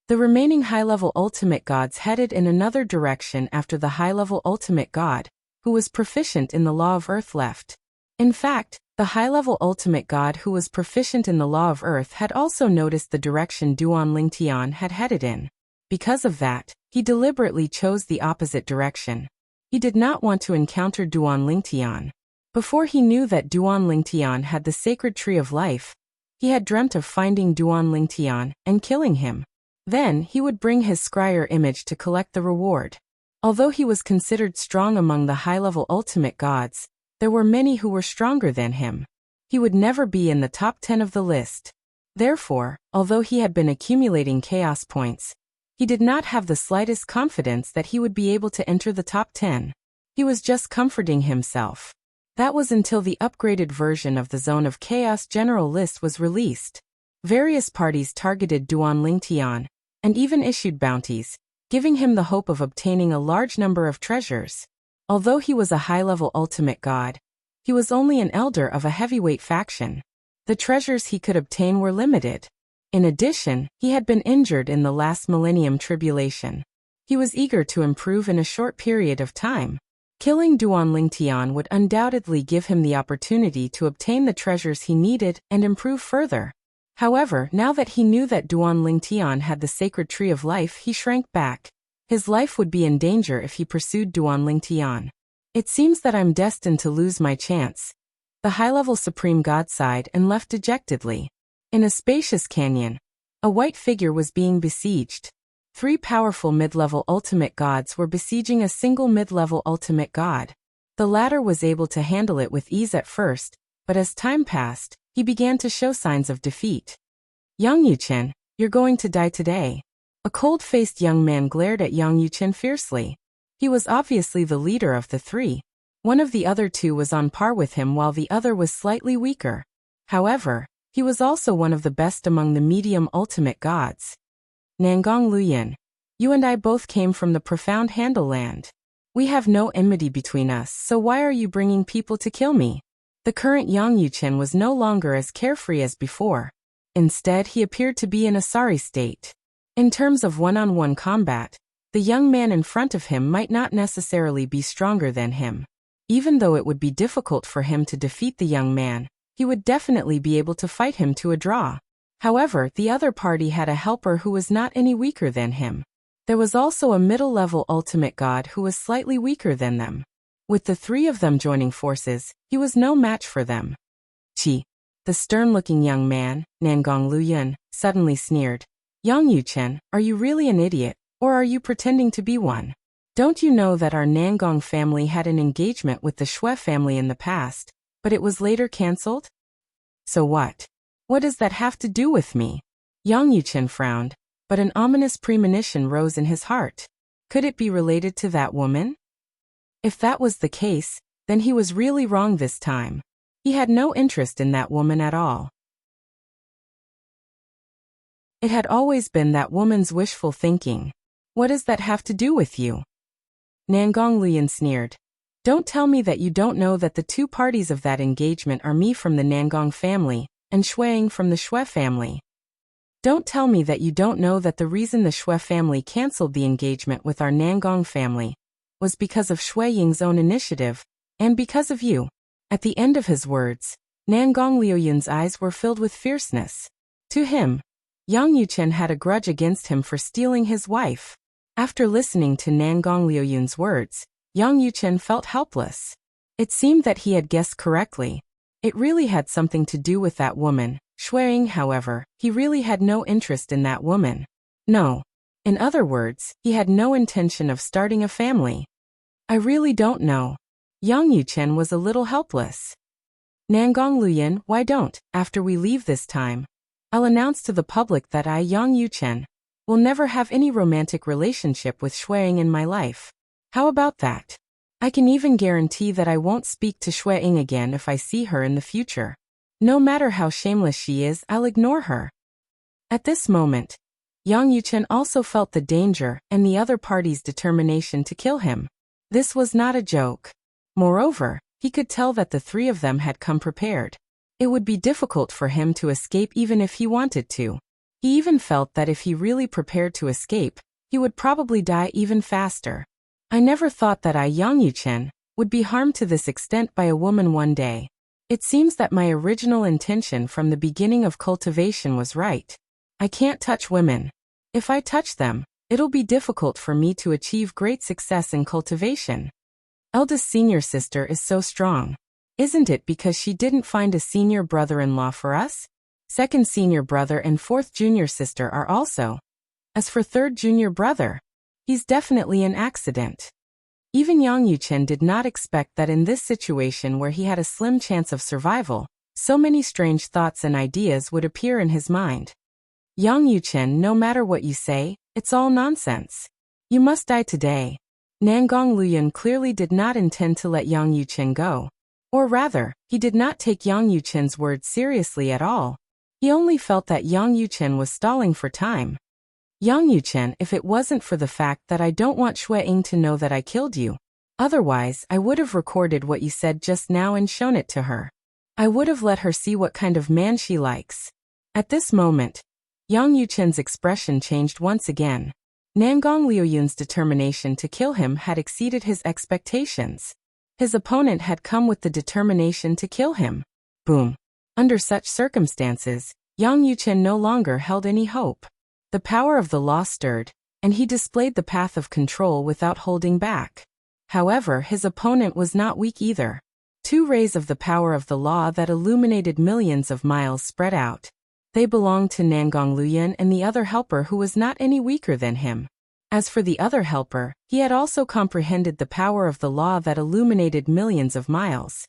The remaining high-level ultimate gods headed in another direction after the high-level ultimate god, who was proficient in the law of earth, left. In fact, the high-level ultimate god who was proficient in the law of earth had also noticed the direction Duan Lingtian had headed in. Because of that, he deliberately chose the opposite direction. He did not want to encounter Duan Lingtian. Before he knew that Duan Lingtian had the Sacred Tree of Life, he had dreamt of finding Duan Lingtian and killing him. Then he would bring his scryer image to collect the reward. Although he was considered strong among the high-level ultimate gods, there were many who were stronger than him. He would never be in the top 10 of the list. Therefore, although he had been accumulating chaos points, he did not have the slightest confidence that he would be able to enter the top 10. He was just comforting himself. That was until the upgraded version of the Zone of Chaos General List was released. Various parties targeted Duan Lingtian, and even issued bounties, giving him the hope of obtaining a large number of treasures. Although he was a high-level ultimate god, he was only an elder of a heavyweight faction. The treasures he could obtain were limited. In addition, he had been injured in the last millennium tribulation. He was eager to improve in a short period of time. Killing Duan Lingtian would undoubtedly give him the opportunity to obtain the treasures he needed and improve further. However, now that he knew that Duan Lingtian had the Sacred Tree of Life, he shrank back. His life would be in danger if he pursued Duan Lingtian. It seems that I'm destined to lose my chance. The high-level Supreme God sighed and left dejectedly. In a spacious canyon, a white figure was being besieged. Three powerful mid-level ultimate gods were besieging a single mid-level ultimate god. The latter was able to handle it with ease at first, but as time passed, he began to show signs of defeat. Yang Yuchen, you're going to die today. A cold-faced young man glared at Yang Yuchen fiercely. He was obviously the leader of the three. One of the other two was on par with him while the other was slightly weaker. However, he was also one of the best among the medium ultimate gods. Nangong Luyan, you and I both came from the profound Handle land. We have no enmity between us, so why are you bringing people to kill me? The current Yang Yuchen was no longer as carefree as before. Instead, he appeared to be in a sorry state. In terms of one-on-one combat, the young man in front of him might not necessarily be stronger than him. Even though it would be difficult for him to defeat the young man, he would definitely be able to fight him to a draw. However, the other party had a helper who was not any weaker than him. There was also a middle-level ultimate god who was slightly weaker than them. With the three of them joining forces, he was no match for them. Chi, the stern-looking young man, Nangong Luyan, suddenly sneered. Yang Yuchen, are you really an idiot, or are you pretending to be one? Don't you know that our Nangong family had an engagement with the Shui family in the past, but it was later cancelled? So what? What does that have to do with me? Yang Yuchen frowned, but an ominous premonition rose in his heart. Could it be related to that woman? If that was the case, then he was really wrong this time. He had no interest in that woman at all. It had always been that woman's wishful thinking. What does that have to do with you? Nangong Luyan sneered. Don't tell me that you don't know that the two parties of that engagement are me from the Nangong family, and Shuang from the Shui family. Don't tell me that you don't know that the reason the Shui family cancelled the engagement with our Nangong family was because of Shui Ying's own initiative, and because of you. At the end of his words, Nangong Liuyan's eyes were filled with fierceness. To him, Yang Yuchen had a grudge against him for stealing his wife. After listening to Nangong Liuyan's words, Yang Yuchen felt helpless. It seemed that he had guessed correctly. It really had something to do with that woman. Shuang, however, he really had no interest in that woman. No. In other words, he had no intention of starting a family. I really don't know. Yang Yuchen was a little helpless. Nangong Luyan, why don't, after we leave this time, I'll announce to the public that I, Yang Yuchen, will never have any romantic relationship with Shuang in my life. How about that? I can even guarantee that I won't speak to Shuang again if I see her in the future. No matter how shameless she is, I'll ignore her. At this moment, Yang Yuchen also felt the danger and the other party's determination to kill him. This was not a joke. Moreover, he could tell that the three of them had come prepared. It would be difficult for him to escape even if he wanted to. He even felt that if he really prepared to escape, he would probably die even faster. I never thought that I, Yang Yuchen, would be harmed to this extent by a woman one day. It seems that my original intention from the beginning of cultivation was right. I can't touch women. If I touch them, it'll be difficult for me to achieve great success in cultivation. Eldest senior sister is so strong. Isn't it because she didn't find a senior brother-in-law for us? Second senior brother and fourth junior sister are also. As for third junior brother, he's definitely an accident. Even Yang Yuchen did not expect that in this situation where he had a slim chance of survival, so many strange thoughts and ideas would appear in his mind. Yang Yuchen, no matter what you say, it's all nonsense. You must die today. Nangong Luyan clearly did not intend to let Yang Yuchen go. Or rather, he did not take Yang Yuchen's words seriously at all. He only felt that Yang Yuchen was stalling for time. Yang Yuchen, if it wasn't for the fact that I don't want Shuang to know that I killed you. Otherwise, I would have recorded what you said just now and shown it to her. I would have let her see what kind of man she likes. At this moment, Yang Yuchen's expression changed once again. Nangong Liuyan's determination to kill him had exceeded his expectations. His opponent had come with the determination to kill him. Boom. Under such circumstances, Yang Yuchen no longer held any hope. The power of the law stirred, and he displayed the path of control without holding back. However, his opponent was not weak either. Two rays of the power of the law that illuminated millions of miles spread out. They belonged to Nangong Luyan and the other helper who was not any weaker than him. As for the other helper, he had also comprehended the power of the law that illuminated millions of miles.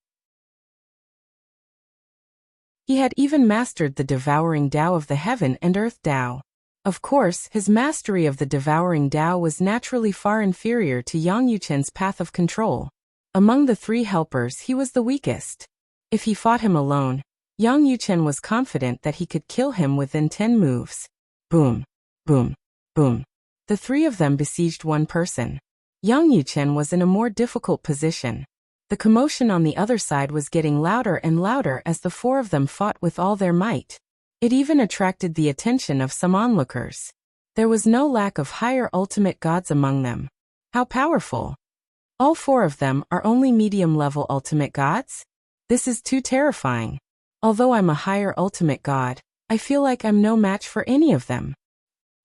He had even mastered the devouring Tao of the heaven and earth Tao. Of course, his mastery of the devouring Tao was naturally far inferior to Yang Yuchen's path of control. Among the three helpers, he was the weakest. If he fought him alone, Yang Yuchen was confident that he could kill him within 10 moves. Boom, boom, boom. The three of them besieged one person. Yang Yuchen was in a more difficult position. The commotion on the other side was getting louder and louder as the four of them fought with all their might. It even attracted the attention of some onlookers. There was no lack of higher ultimate gods among them. How powerful! All four of them are only medium-level ultimate gods? This is too terrifying. Although I'm a higher ultimate god, I feel like I'm no match for any of them.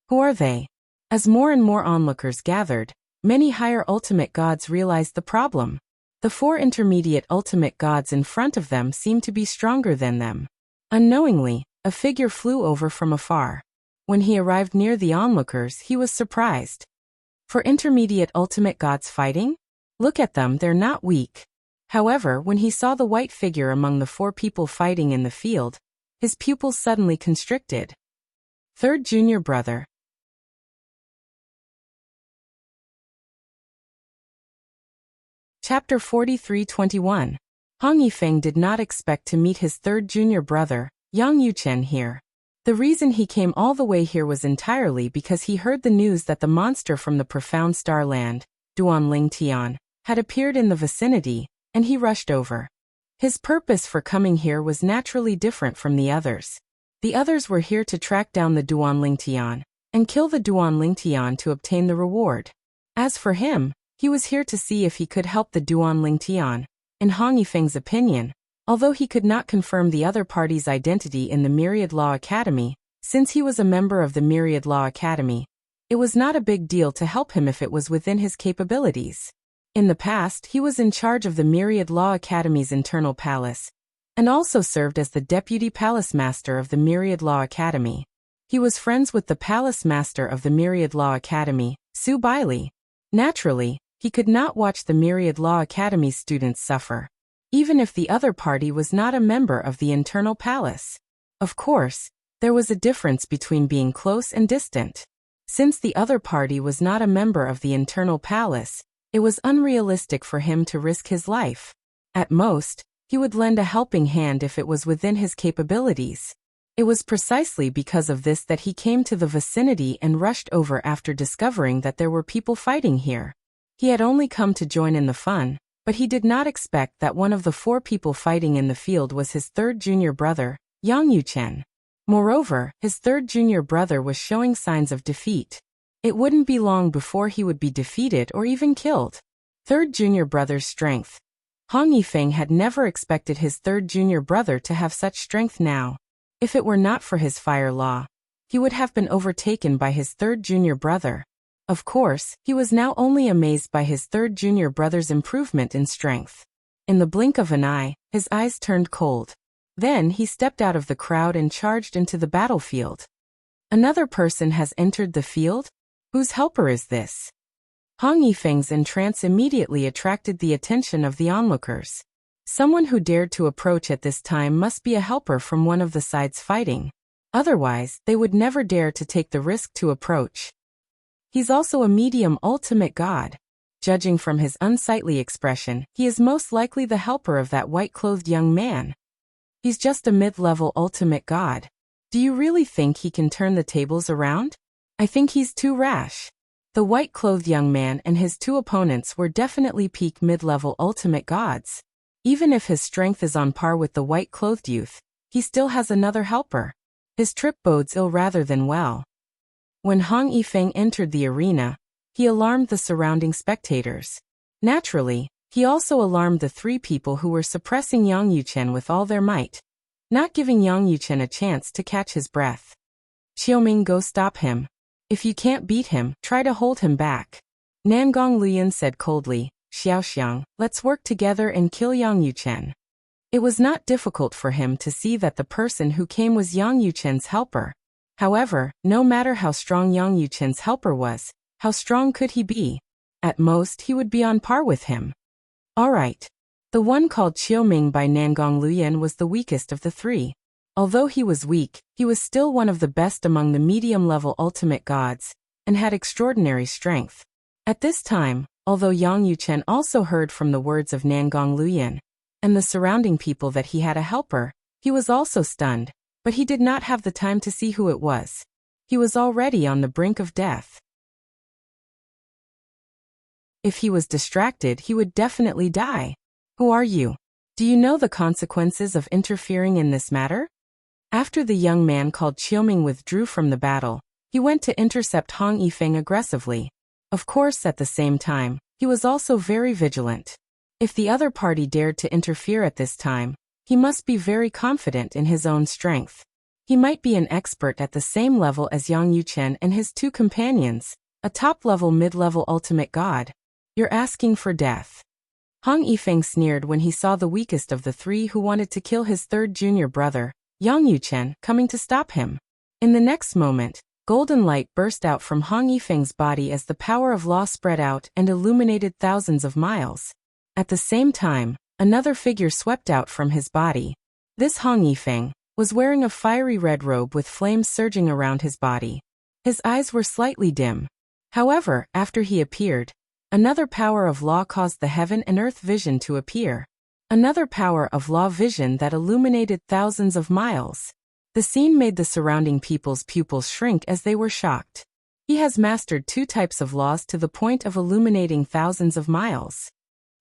Who are they? As more and more onlookers gathered, many higher ultimate gods realized the problem. The four intermediate ultimate gods in front of them seemed to be stronger than them. Unknowingly, a figure flew over from afar. When he arrived near the onlookers, he was surprised. For intermediate ultimate gods fighting? Look at them, they're not weak. However, when he saw the white figure among the four people fighting in the field, his pupils suddenly constricted. Third junior brother. Chapter 43-21. Hong Yifeng did not expect to meet his third junior brother, Yang Yuchen, here. The reason he came all the way here was entirely because he heard the news that the monster from the profound star land, Duanling Tian, had appeared in the vicinity, and he rushed over. His purpose for coming here was naturally different from the others. The others were here to track down the Duanling Tian, and kill the Duanling Tian to obtain the reward. As for him, he was here to see if he could help the Duanling Tian. In Hong Yifeng's opinion, although he could not confirm the other party's identity in the Myriad Law Academy, since he was a member of the Myriad Law Academy, it was not a big deal to help him if it was within his capabilities. In the past, he was in charge of the Myriad Law Academy's internal palace, and also served as the deputy palace master of the Myriad Law Academy. He was friends with the palace master of the Myriad Law Academy, Su Bailey. Naturally, he could not watch the Myriad Law Academy's students suffer, even if the other party was not a member of the internal palace. Of course, there was a difference between being close and distant. Since the other party was not a member of the internal palace, it was unrealistic for him to risk his life. At most, he would lend a helping hand if it was within his capabilities. It was precisely because of this that he came to the vicinity and rushed over after discovering that there were people fighting here. He had only come to join in the fun, but he did not expect that one of the four people fighting in the field was his third junior brother, Yang Yuchen. Moreover, his third junior brother was showing signs of defeat. It wouldn't be long before he would be defeated or even killed. Third junior brother's strength. Hong Yifeng had never expected his third junior brother to have such strength now. If it were not for his fire law, he would have been overtaken by his third junior brother. Of course, he was now only amazed by his third junior brother's improvement in strength. In the blink of an eye, his eyes turned cold. Then he stepped out of the crowd and charged into the battlefield. Another person has entered the field? Whose helper is this? Hong Yifeng's entrance immediately attracted the attention of the onlookers. Someone who dared to approach at this time must be a helper from one of the sides fighting. Otherwise, they would never dare to take the risk to approach. He's also a medium ultimate god. Judging from his unsightly expression, he is most likely the helper of that white-clothed young man. He's just a mid-level ultimate god. Do you really think he can turn the tables around? I think he's too rash. The white-clothed young man and his two opponents were definitely peak mid-level ultimate gods. Even if his strength is on par with the white-clothed youth, he still has another helper. His trip bodes ill rather than well. When Hong Yifeng entered the arena, he alarmed the surrounding spectators. Naturally, he also alarmed the three people who were suppressing Yang Yuchen with all their might, not giving Yang Yuchen a chance to catch his breath. Xiaoming, go stop him. If you can't beat him, try to hold him back. Nangong Luyan said coldly, Xiaoxiang, let's work together and kill Yang Yuchen. It was not difficult for him to see that the person who came was Yang Yuchen's helper. However, no matter how strong Yang Yuchen's helper was, how strong could he be? At most, he would be on par with him. Alright. The one called Qiuming by Nangong Luyan was the weakest of the three. Although he was weak, he was still one of the best among the medium-level ultimate gods, and had extraordinary strength. At this time, although Yang Yuchen also heard from the words of Nangong Luyan and the surrounding people that he had a helper, he was also stunned, but he did not have the time to see who it was. He was already on the brink of death. If he was distracted, he would definitely die. Who are you? Do you know the consequences of interfering in this matter? After the young man called Qiuming withdrew from the battle, he went to intercept Hong Yifeng aggressively. Of course, at the same time, he was also very vigilant. If the other party dared to interfere at this time, he must be very confident in his own strength. He might be an expert at the same level as Yang Yuchen and his two companions, a top-level mid-level ultimate god. You're asking for death. Hong Yifeng sneered when he saw the weakest of the three who wanted to kill his third junior brother, Yang Yuchen, coming to stop him. In the next moment, golden light burst out from Hong Yifeng's body as the power of law spread out and illuminated thousands of miles. At the same time, another figure swept out from his body. This Hong Yifeng was wearing a fiery red robe with flames surging around his body. His eyes were slightly dim. However, after he appeared, another power of law caused the heaven and earth vision to appear. Another power of law vision that illuminated thousands of miles. The scene made the surrounding people's pupils shrink as they were shocked. He has mastered two types of laws to the point of illuminating thousands of miles.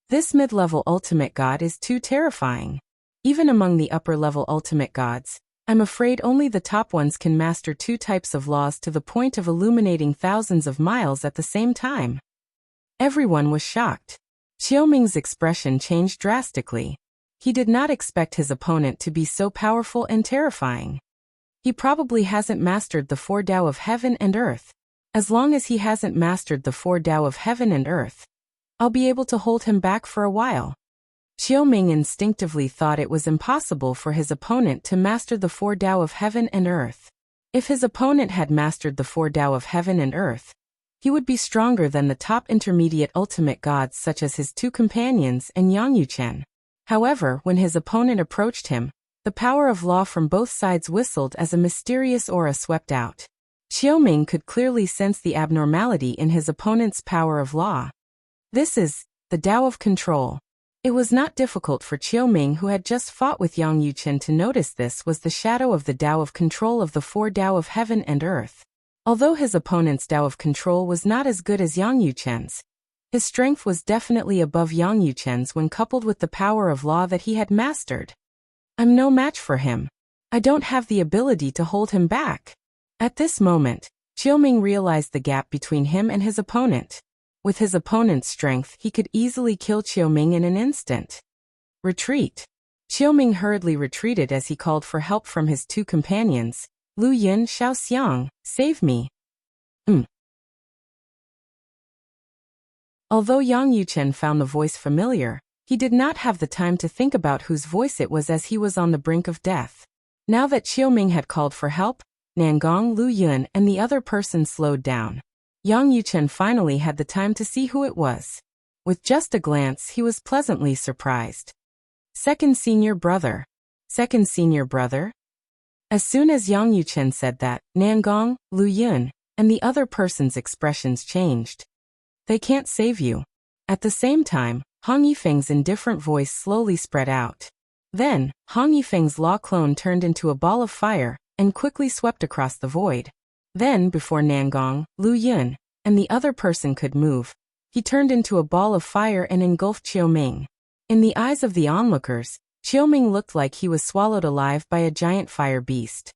This mid-level ultimate god is too terrifying. Even among the upper-level ultimate gods, I'm afraid only the top ones can master two types of laws to the point of illuminating thousands of miles at the same time. Everyone was shocked. Qiuming's expression changed drastically. He did not expect his opponent to be so powerful and terrifying. He probably hasn't mastered the four Tao of heaven and earth. As long as he hasn't mastered the four Tao of heaven and earth, I'll be able to hold him back for a while. Qiuming instinctively thought it was impossible for his opponent to master the four Tao of heaven and earth. If his opponent had mastered the four Tao of heaven and earth, he would be stronger than the top intermediate ultimate gods such as his two companions and Yang Yuchen. However, when his opponent approached him, the power of law from both sides whistled as a mysterious aura swept out. Qiuming could clearly sense the abnormality in his opponent's power of law. This is the Tao of control. It was not difficult for Qiuming, who had just fought with Yang Yuchen, to notice this was the shadow of the Tao of control of the four Tao of heaven and earth. Although his opponent's Tao of control was not as good as Yang Yuchen's, his strength was definitely above Yang Yuchen's when coupled with the power of law that he had mastered. I'm no match for him. I don't have the ability to hold him back. At this moment, Qiuming realized the gap between him and his opponent. With his opponent's strength, he could easily kill Qiuming in an instant. Retreat. Qiuming hurriedly retreated as he called for help from his two companions. Lu Yun, Xiao Xiang, save me. Although Yang Yuchen found the voice familiar, he did not have the time to think about whose voice it was as he was on the brink of death. Now that Qiuming had called for help, Nangong, Lu Yun, and the other person slowed down. Yang Yuchen finally had the time to see who it was. With just a glance, he was pleasantly surprised. Second senior brother. Second senior brother? As soon as Yang Yuchen said that, Nangong, Lu Yun, and the other person's expressions changed. They can't save you. At the same time, Hong Yifeng's indifferent voice slowly spread out. Then, Hong Yifeng's law clone turned into a ball of fire and quickly swept across the void. Then, before Nangong, Lu Yun, and the other person could move, he turned into a ball of fire and engulfed Qiuming. In the eyes of the onlookers, Qiuming looked like he was swallowed alive by a giant fire beast.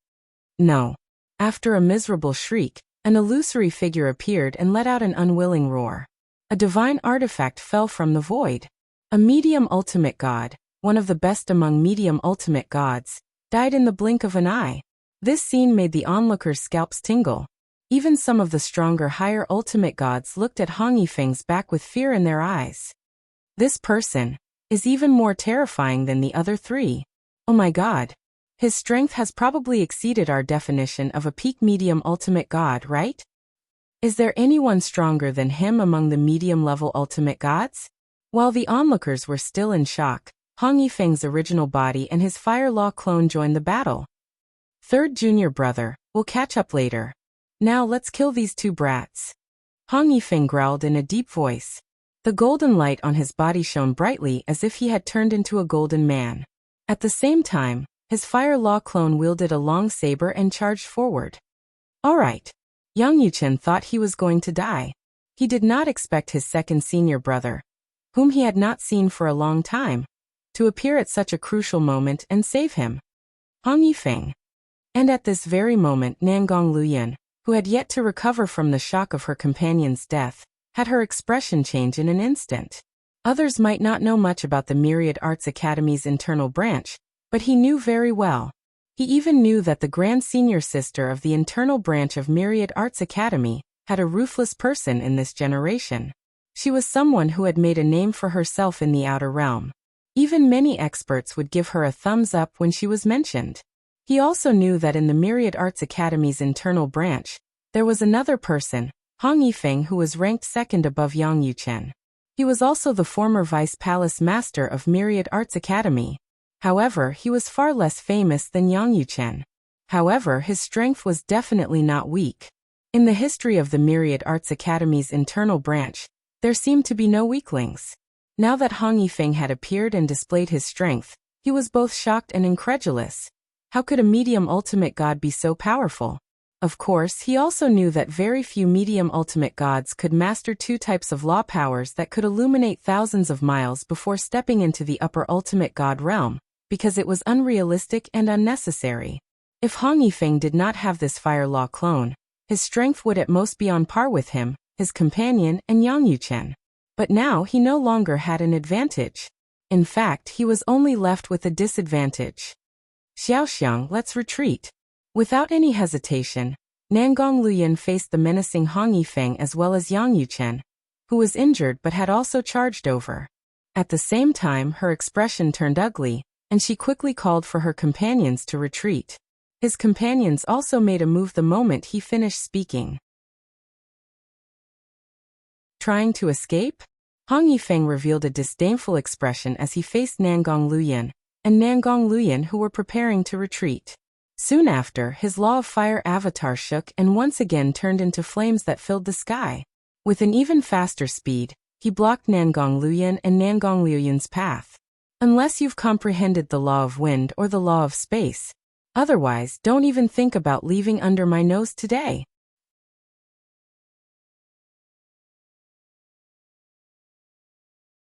No. After a miserable shriek, an illusory figure appeared and let out an unwilling roar. A divine artifact fell from the void. A medium ultimate god, one of the best among medium ultimate gods, died in the blink of an eye. This scene made the onlookers' scalps tingle. Even some of the stronger higher ultimate gods looked at Hong Yifeng's back with fear in their eyes. This person, is even more terrifying than the other three. Oh my god. His strength has probably exceeded our definition of a peak medium ultimate god, right? Is there anyone stronger than him among the medium-level ultimate gods? While the onlookers were still in shock, Hong Yifeng's original body and his Fire Law clone joined the battle. Third junior brother, we'll catch up later. Now let's kill these two brats. Hong Yifeng growled in a deep voice. The golden light on his body shone brightly as if he had turned into a golden man. At the same time, his Fire Law clone wielded a long saber and charged forward. Alright. Yang Yuchen thought he was going to die. He did not expect his second senior brother, whom he had not seen for a long time, to appear at such a crucial moment and save him. Hong Yifeng. And at this very moment Nangong Luyan, who had yet to recover from the shock of her companion's death, had her expression change in an instant. Others might not know much about the Myriad Arts Academy's internal branch, but he knew very well. He even knew that the grand senior sister of the internal branch of Myriad Arts Academy had a ruthless person in this generation. She was someone who had made a name for herself in the outer realm. Even many experts would give her a thumbs up when she was mentioned. He also knew that in the Myriad Arts Academy's internal branch, there was another person, Hong Yifeng, who was ranked second above Yang Yuchen. He was also the former vice palace master of Myriad Arts Academy. However, he was far less famous than Yang Yuchen. However, his strength was definitely not weak. In the history of the Myriad Arts Academy's internal branch, there seemed to be no weaklings. Now that Hong Yifeng had appeared and displayed his strength, he was both shocked and incredulous. How could a medium ultimate god be so powerful? Of course, he also knew that very few medium ultimate gods could master two types of law powers that could illuminate thousands of miles before stepping into the upper ultimate god realm, because it was unrealistic and unnecessary. If Hong Yifeng did not have this Fire Law clone, his strength would at most be on par with him, his companion, and Yang Yuchen. But now he no longer had an advantage. In fact, he was only left with a disadvantage. Xiaoxiang, let's retreat. Without any hesitation, Nangong Luyan faced the menacing Hong Yifeng as well as Yang Yuchen, who was injured but had also charged over. At the same time, her expression turned ugly, and she quickly called for her companions to retreat. His companions also made a move the moment he finished speaking. Trying to escape? Hong Yifeng revealed a disdainful expression as he faced Nangong Luyan and Nangong Luyan, who were preparing to retreat. Soon after, his Law of Fire avatar shook and once again turned into flames that filled the sky. With an even faster speed, he blocked Nangong Luyan and Nangong Luyan's path. Unless you've comprehended the law of wind or the law of space. Otherwise, don't even think about leaving under my nose today.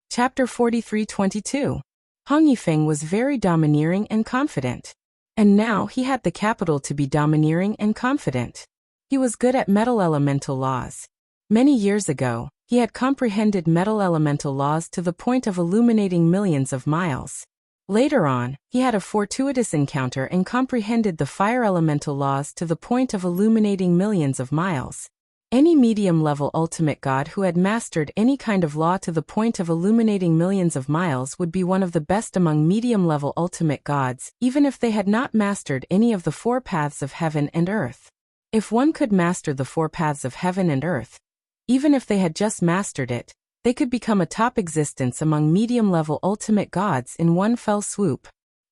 Chapter 43-22. Hong Yifeng was very domineering and confident. And now he had the capital to be domineering and confident. He was good at metal elemental laws. Many years ago, he had comprehended metal elemental laws to the point of illuminating millions of miles. Later on, he had a fortuitous encounter and comprehended the fire elemental laws to the point of illuminating millions of miles. Any medium-level ultimate god who had mastered any kind of law to the point of illuminating millions of miles would be one of the best among medium-level ultimate gods, even if they had not mastered any of the four paths of heaven and earth. If one could master the four paths of heaven and earth, even if they had just mastered it, they could become a top existence among medium-level ultimate gods in one fell swoop.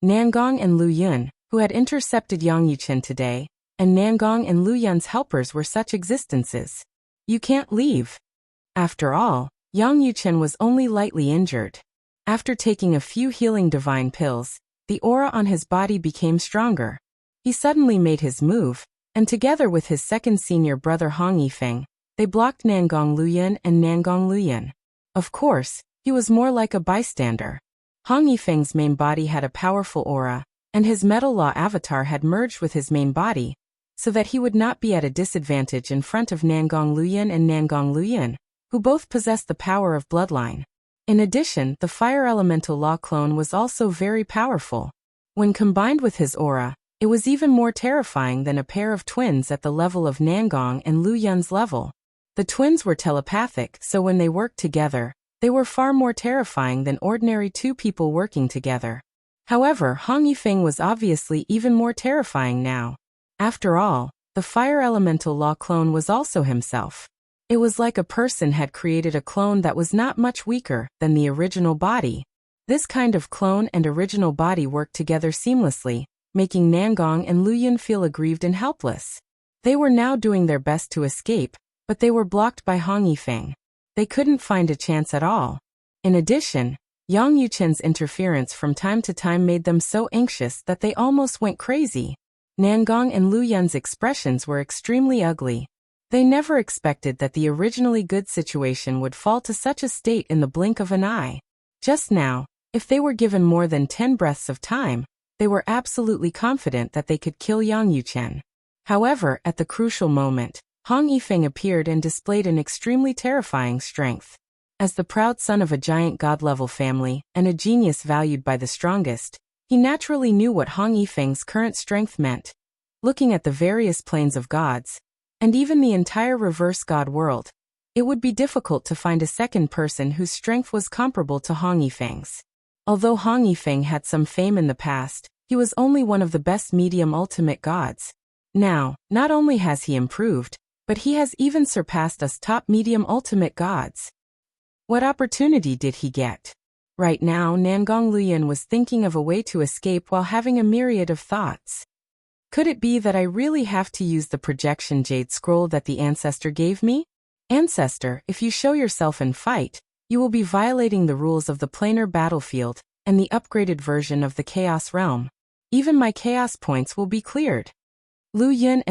Nangong and Lu Yun, who had intercepted Yang Yuchen today, and Nangong and Lu Yun's helpers were such existences. You can't leave. After all, Yang Yuchen was only lightly injured. After taking a few healing divine pills, the aura on his body became stronger. He suddenly made his move, and together with his second senior brother Hong Yifeng, they blocked Nangong Luyan and Nangong Luyan. Of course, he was more like a bystander. Hong Yifeng's main body had a powerful aura, and his metal law avatar had merged with his main body, so that he would not be at a disadvantage in front of Nangong Luyan and Nangong Luyan, who both possessed the power of bloodline. In addition, the fire elemental law clone was also very powerful. When combined with his aura, it was even more terrifying than a pair of twins at the level of Nangong and Lu Yun's level. The twins were telepathic, so when they worked together, They were far more terrifying than ordinary two people working together. However, Hong Yifeng was obviously even more terrifying now. After all, the fire elemental law clone was also himself. It was like a person had created a clone that was not much weaker than the original body. This kind of clone and original body worked together seamlessly, making Nangong and Luyun feel aggrieved and helpless. They were now doing their best to escape, but they were blocked by Hong Yifeng. They couldn't find a chance at all. In addition, Yang Yuchen's interference from time to time made them so anxious that they almost went crazy. Nangong and Luyun's expressions were extremely ugly. They never expected that the originally good situation would fall to such a state in the blink of an eye. Just now, if they were given more than 10 breaths of time, they were absolutely confident that they could kill Yang Yuchen. However, at the crucial moment, Hong Yifeng appeared and displayed an extremely terrifying strength. As the proud son of a giant god-level family and a genius valued by the strongest, he naturally knew what Hong Yifeng's current strength meant. Looking at the various planes of gods, and even the entire reverse god world, it would be difficult to find a second person whose strength was comparable to Hong Yifeng's. Although Hong Yifeng had some fame in the past, he was only one of the best medium ultimate gods. Now, not only has he improved, but he has even surpassed us top medium ultimate gods. What opportunity did he get? Right now, Nangong Luyun was thinking of a way to escape while having a myriad of thoughts. Could it be that I really have to use the projection jade scroll that the ancestor gave me? Ancestor, if you show yourself and fight, you will be violating the rules of the planar battlefield and the upgraded version of the Chaos Realm. Even my Chaos points will be cleared. Luyun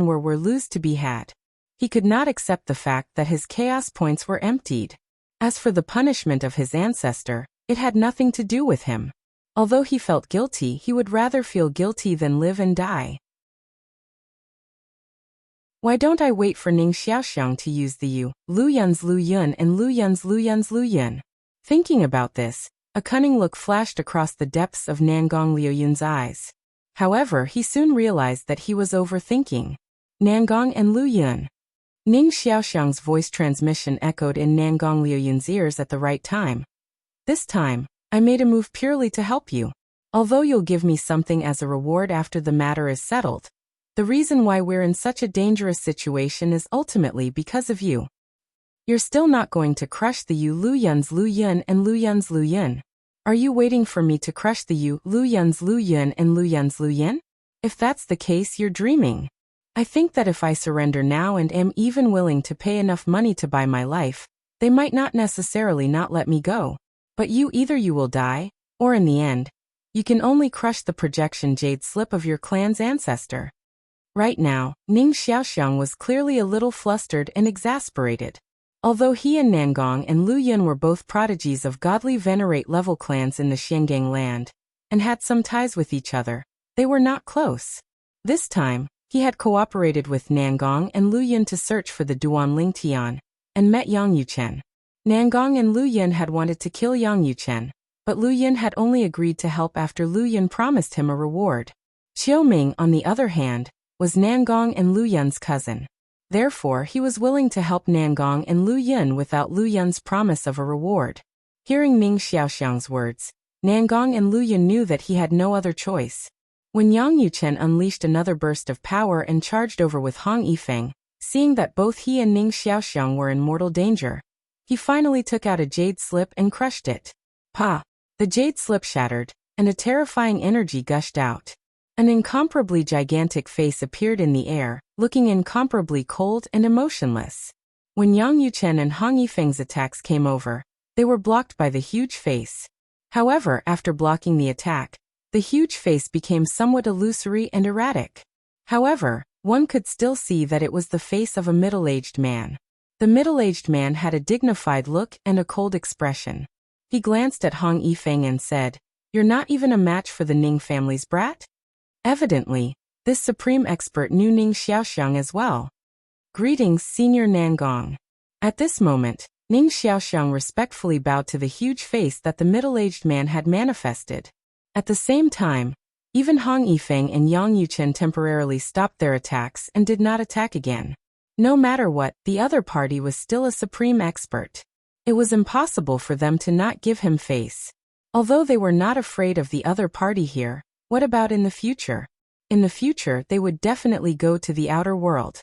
were loose to be had. He could not accept the fact that his Chaos points were emptied. As for the punishment of his ancestor, it had nothing to do with him. Although he felt guilty, he would rather feel guilty than live and die. Why don't I wait for Ning Xiaoxiang to use the Luyun's Luyun and Luyun's Luyun? Thinking about this, a cunning look flashed across the depths of Nangong Liuyun's eyes. However, he soon realized that he was overthinking. Nangong and Luyun. Ning Xiaoxiang's voice transmission echoed in Nangong Liuyun's ears at the right time. This time, I made a move purely to help you. Although you'll give me something as a reward after the matter is settled, the reason why we're in such a dangerous situation is ultimately because of you. You're still not going to crush the Luyun's Luyun and Luyun's Luyun. Are you waiting for me to crush the Luyun's Luyun and Luyun's Luyun? If that's the case, you're dreaming. I think that if I surrender now and am even willing to pay enough money to buy my life, they might not necessarily not let me go. But either you will die, or in the end, you can only crush the projection jade slip of your clan's ancestor. Right now, Ning Xiaoxiang was clearly a little flustered and exasperated. Although he and Nangong and Luyun were both prodigies of godly venerate level clans in the Xiangang land, and had some ties with each other, they were not close. This time, he had cooperated with Nangong and Luyun to search for the Duan Lingtian, and met Yang Yuchen. Nangong and Luyun had wanted to kill Yang Yuchen, but Luyun had only agreed to help after Luyun promised him a reward. Qiu Ming, on the other hand, was Nangong and Luyun's cousin. Therefore, he was willing to help Nangong and Luyun without Luyun's promise of a reward. Hearing Ning Xiaoxiang's words, Nangong and Luyun knew that he had no other choice. When Yang Yuchen unleashed another burst of power and charged over with Hong Yifeng, seeing that both he and Ning Xiaoxiang were in mortal danger, he finally took out a jade slip and crushed it. Pa! The jade slip shattered, and a terrifying energy gushed out. An incomparably gigantic face appeared in the air, looking incomparably cold and emotionless. When Yang Yuchen and Hong Yifeng's attacks came over, they were blocked by the huge face. However, after blocking the attack, the huge face became somewhat illusory and erratic. However, one could still see that it was the face of a middle-aged man. The middle-aged man had a dignified look and a cold expression. He glanced at Hong Yifeng and said, "You're not even a match for the Ning family's brat?" Evidently, this supreme expert knew Ning Xiaoxiang as well. "Greetings, Senior Nangong." At this moment, Ning Xiaoxiang respectfully bowed to the huge face that the middle-aged man had manifested. At the same time, even Hong Yifeng and Yang Yuchen temporarily stopped their attacks and did not attack again. No matter what, the other party was still a supreme expert. It was impossible for them to not give him face. Although they were not afraid of the other party here, what about in the future? In the future they would definitely go to the outer world.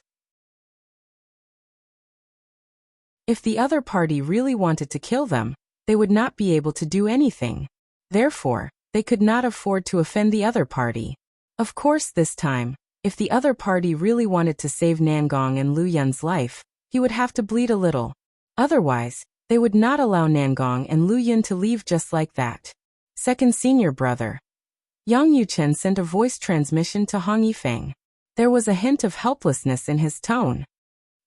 If the other party really wanted to kill them, they would not be able to do anything. Therefore, they could not afford to offend the other party. Of course this time, if the other party really wanted to save Nangong and Lu Yun's life, he would have to bleed a little. Otherwise, they would not allow Nangong and Lu Yun to leave just like that. Second senior brother. Yang Yuchen sent a voice transmission to Hong Yifeng. There was a hint of helplessness in his tone.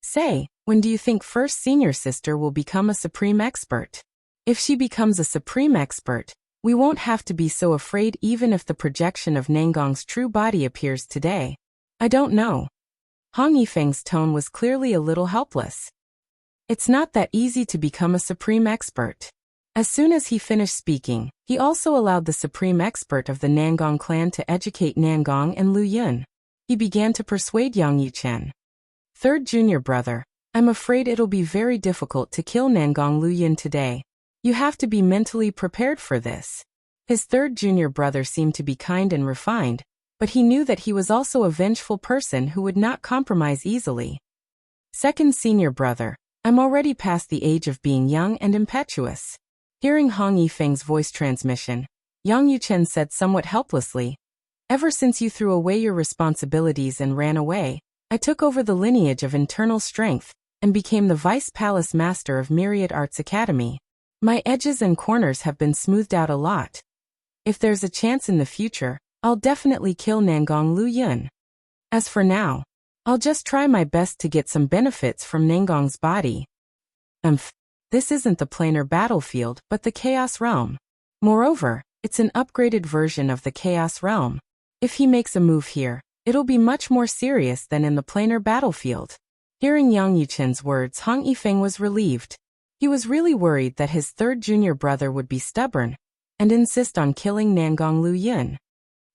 Say, when do you think first senior sister will become a supreme expert? If she becomes a supreme expert, we won't have to be so afraid even if the projection of Nangong's true body appears today. I don't know. Hong Yifeng's tone was clearly a little helpless. It's not that easy to become a supreme expert. As soon as he finished speaking, he also allowed the supreme expert of the Nangong clan to educate Nangong and Lu Yun. He began to persuade Yang Yuchen. Third junior brother, I'm afraid it'll be very difficult to kill Nangong Lu Yun today. You have to be mentally prepared for this. His third junior brother seemed to be kind and refined, but he knew that he was also a vengeful person who would not compromise easily. Second senior brother, I'm already past the age of being young and impetuous. Hearing Hong Yifeng's voice transmission, Yang Yuchen said somewhat helplessly, ever since you threw away your responsibilities and ran away, I took over the lineage of internal strength and became the vice palace master of Myriad Arts Academy. My edges and corners have been smoothed out a lot. If there's a chance in the future, I'll definitely kill Nangong Lu Yun. As for now, I'll just try my best to get some benefits from Nangong's body. This isn't the planar battlefield but the Chaos Realm. Moreover, it's an upgraded version of the Chaos Realm. If he makes a move here, it'll be much more serious than in the planar battlefield. Hearing Yang Yuchen's words, Hong Yifeng was relieved. He was really worried that his third junior brother would be stubborn and insist on killing Nangong Lu Yun.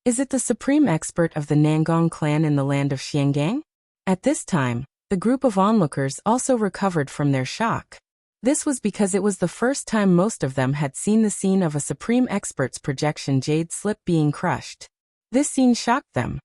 Is it the supreme expert of the Nangong clan in the land of Xiangang? At this time, the group of onlookers also recovered from their shock. This was because it was the first time most of them had seen the scene of a supreme expert's projection jade slip being crushed. This scene shocked them.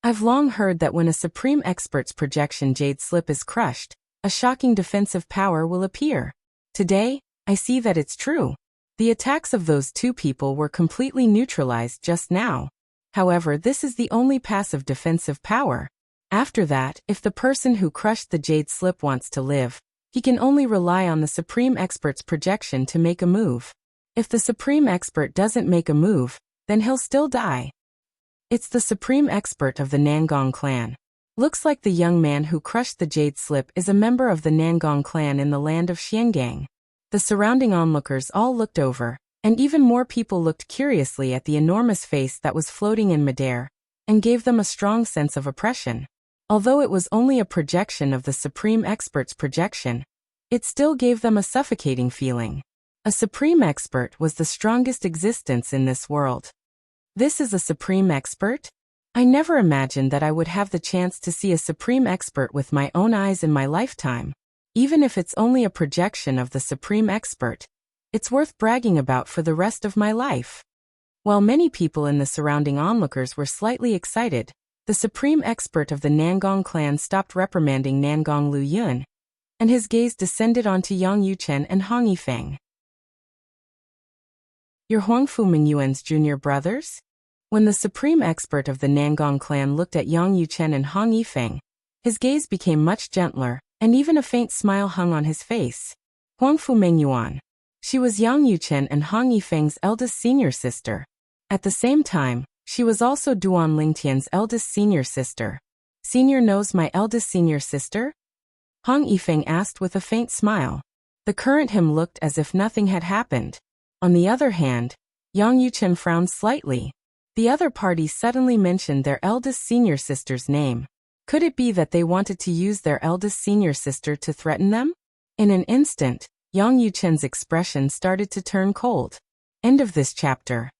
I've long heard that when a supreme expert's projection jade slip is crushed, a shocking defensive power will appear. Today, I see that it's true. The attacks of those two people were completely neutralized just now. However, this is the only passive defensive power. After that, if the person who crushed the jade slip wants to live, he can only rely on the supreme expert's projection to make a move. If the supreme expert doesn't make a move, then he'll still die. It's the supreme expert of the Nangong clan. Looks like the young man who crushed the jade slip is a member of the Nangong clan in the land of Xiangang. The surrounding onlookers all looked over, and even more people looked curiously at the enormous face that was floating in midair, and gave them a strong sense of oppression. Although it was only a projection of the supreme expert's projection, it still gave them a suffocating feeling. A supreme expert was the strongest existence in this world. This is a supreme expert? I never imagined that I would have the chance to see a supreme expert with my own eyes in my lifetime. Even if it's only a projection of the supreme expert, it's worth bragging about for the rest of my life. While many people in the surrounding onlookers were slightly excited, the supreme expert of the Nangong clan stopped reprimanding Nangong Lu Yun, and his gaze descended onto Yang Yuchen and Hong Yifeng. You're Huangfu Mingyuan's junior brothers? When the supreme expert of the Nangong clan looked at Yang Yuchen and Hong Yifeng, his gaze became much gentler, and even a faint smile hung on his face. Huangfu Mingyuan. She was Yang Yuchen and Hong Yifeng's eldest senior sister. At the same time, she was also Duan Lingtian's eldest senior sister. Senior knows my eldest senior sister? Hong Yifeng asked with a faint smile. The current him looked as if nothing had happened. On the other hand, Yang Yuchen frowned slightly. The other party suddenly mentioned their eldest senior sister's name. Could it be that they wanted to use their eldest senior sister to threaten them? In an instant, Yang Yuchen's expression started to turn cold. End of this chapter.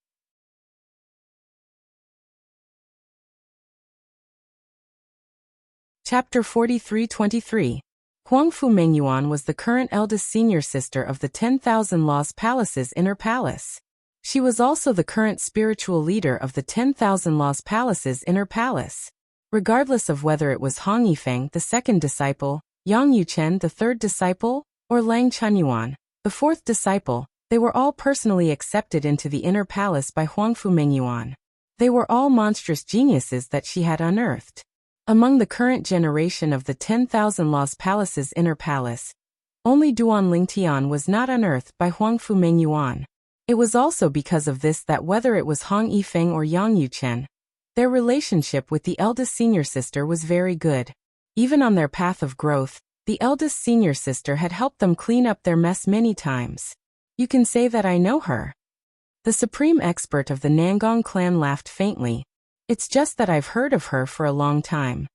Chapter 43-23. Huangfu Mengyuan was the current eldest senior sister of the 10,000 Lost Palace's inner palace. She was also the current spiritual leader of the 10,000 Lost Palace's inner palace. Regardless of whether it was Hong Yifeng, the second disciple, Yang Yuchen, the third disciple, or Lang Chunyuan, the fourth disciple, they were all personally accepted into the inner palace by Huangfu Mengyuan. They were all monstrous geniuses that she had unearthed. Among the current generation of the 10,000 Lost Palace's inner palace, only Duan Lingtian was not unearthed by Huangfu Mengyuan. It was also because of this that whether it was Hong Yifeng or Yang Yuchen, their relationship with the eldest senior sister was very good. Even on their path of growth, the eldest senior sister had helped them clean up their mess many times. You can say that I know her. The supreme expert of the Nangong clan laughed faintly. It's just that I've heard of her for a long time.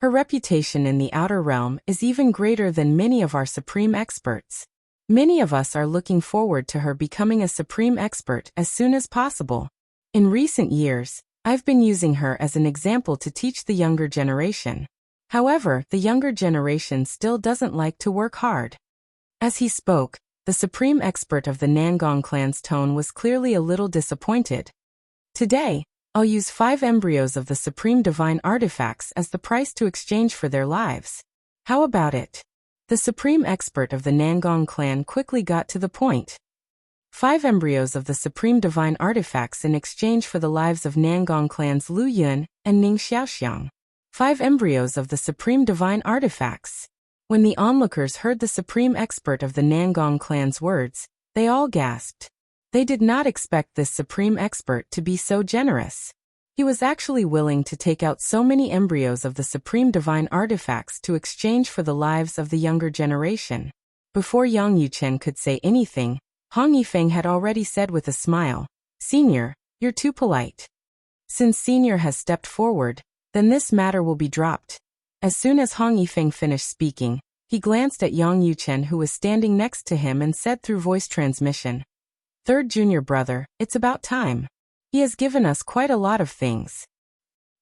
Her reputation in the outer realm is even greater than many of our supreme experts. Many of us are looking forward to her becoming a supreme expert as soon as possible. In recent years, I've been using her as an example to teach the younger generation. However, the younger generation still doesn't like to work hard. As he spoke, the supreme expert of the Nangong clan's tone was clearly a little disappointed. Today, I'll use 5 embryos of the supreme divine artifacts as the price to exchange for their lives. How about it? The supreme expert of the Nangong clan quickly got to the point. 5 embryos of the supreme divine artifacts in exchange for the lives of Nangong clans Lu Yun and Ning Xiaoxiang. 5 embryos of the supreme divine artifacts. When the onlookers heard the supreme expert of the Nangong clan's words, they all gasped. They did not expect this supreme expert to be so generous. He was actually willing to take out so many embryos of the supreme divine artifacts to exchange for the lives of the younger generation. Before Yang Yuchen could say anything, Hong Yifeng had already said with a smile, "Senior, you're too polite. Since Senior has stepped forward, then this matter will be dropped." As soon as Hong Yifeng finished speaking, he glanced at Yang Yuchen, who was standing next to him, and said through voice transmission, "Third junior brother, it's about time. He has given us quite a lot of things.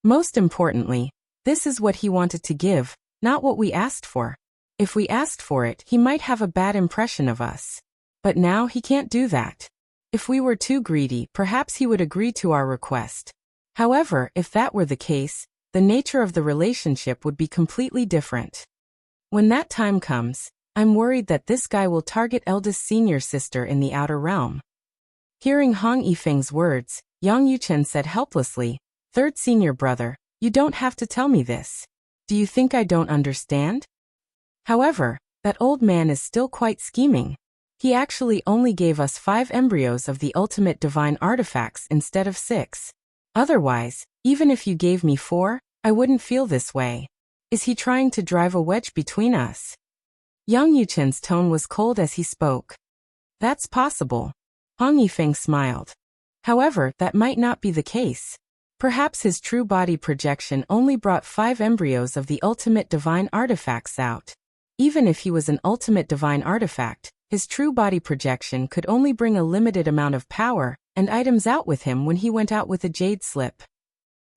Most importantly, this is what he wanted to give, not what we asked for. If we asked for it, he might have a bad impression of us. But now he can't do that. If we were too greedy, perhaps he would agree to our request. However, if that were the case, the nature of the relationship would be completely different. When that time comes, I'm worried that this guy will target eldest senior sister in the outer realm." Hearing Hong Yifeng's words, Yang Yuchen said helplessly, "Third senior brother, you don't have to tell me this. Do you think I don't understand?" However, that old man is still quite scheming. He actually only gave us 5 embryos of the ultimate divine artifacts instead of 6. Otherwise, even if you gave me 4, I wouldn't feel this way. Is he trying to drive a wedge between us? Yang Yuchen's tone was cold as he spoke. That's possible. Hong Yifeng smiled. However, that might not be the case. Perhaps his true body projection only brought 5 embryos of the ultimate divine artifacts out. Even if he was an ultimate divine artifact, his true body projection could only bring a limited amount of power and items out with him when he went out with a jade slip.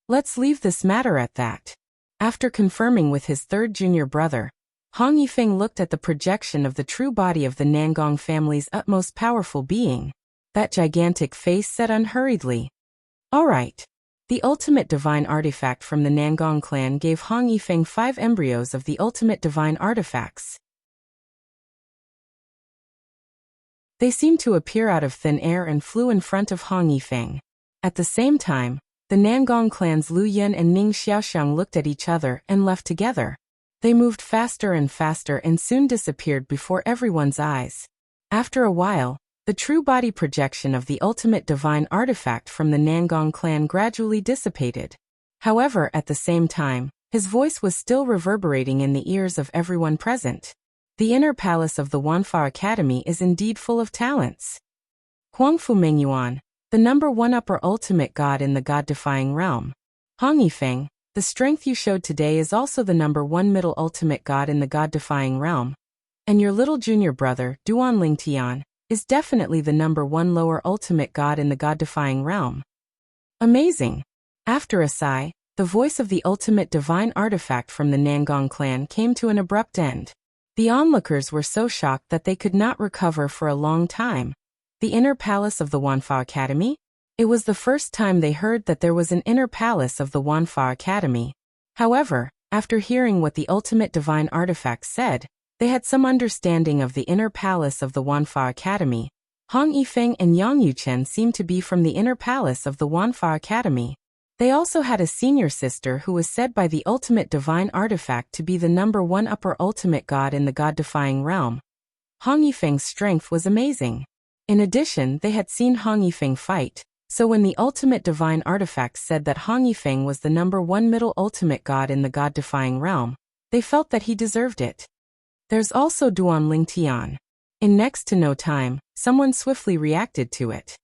Let's leave this matter at that. After confirming with his third junior brother, Hong Yifeng looked at the projection of the true body of the Nangong family's utmost powerful being. That gigantic face said unhurriedly, "All right." The ultimate divine artifact from the Nangong clan gave Hong Yifeng 5 embryos of the ultimate divine artifacts. They seemed to appear out of thin air and flew in front of Hong Yifeng. At the same time, the Nangong clans Lu Yun and Ning Xiaoxiang looked at each other and left together. They moved faster and faster and soon disappeared before everyone's eyes. After a while, the true body projection of the ultimate divine artifact from the Nangong clan gradually dissipated. However, at the same time, his voice was still reverberating in the ears of everyone present. The inner palace of the Wanfa Academy is indeed full of talents. Huangfu Mengyuan, the number 1 upper ultimate god in the god-defying realm. Hong Yifeng, the strength you showed today is also the number 1 middle ultimate god in the god-defying realm. And your little junior brother, Duan Lingtian, is definitely the number 1 lower ultimate god in the god-defying realm. Amazing. After a sigh, the voice of the ultimate divine artifact from the Nangong clan came to an abrupt end. The onlookers were so shocked that they could not recover for a long time. The inner palace of the Wanfa Academy? It was the first time they heard that there was an inner palace of the Wanfa Academy. However, after hearing what the ultimate divine artifact said, they had some understanding of the inner palace of the Wanfa Academy. Hong Yifeng and Yang Yuchen seemed to be from the inner palace of the Wanfa Academy. They also had a senior sister who was said by the ultimate divine artifact to be the #1 upper ultimate god in the god-defying realm. Hong Yifeng's strength was amazing. In addition, they had seen Hong Yifeng fight, so when the ultimate divine artifact said that Hong Yifeng was the #1 middle ultimate god in the god-defying realm, they felt that he deserved it. There's also Duan Lingtian. In next to no time, someone swiftly reacted to it.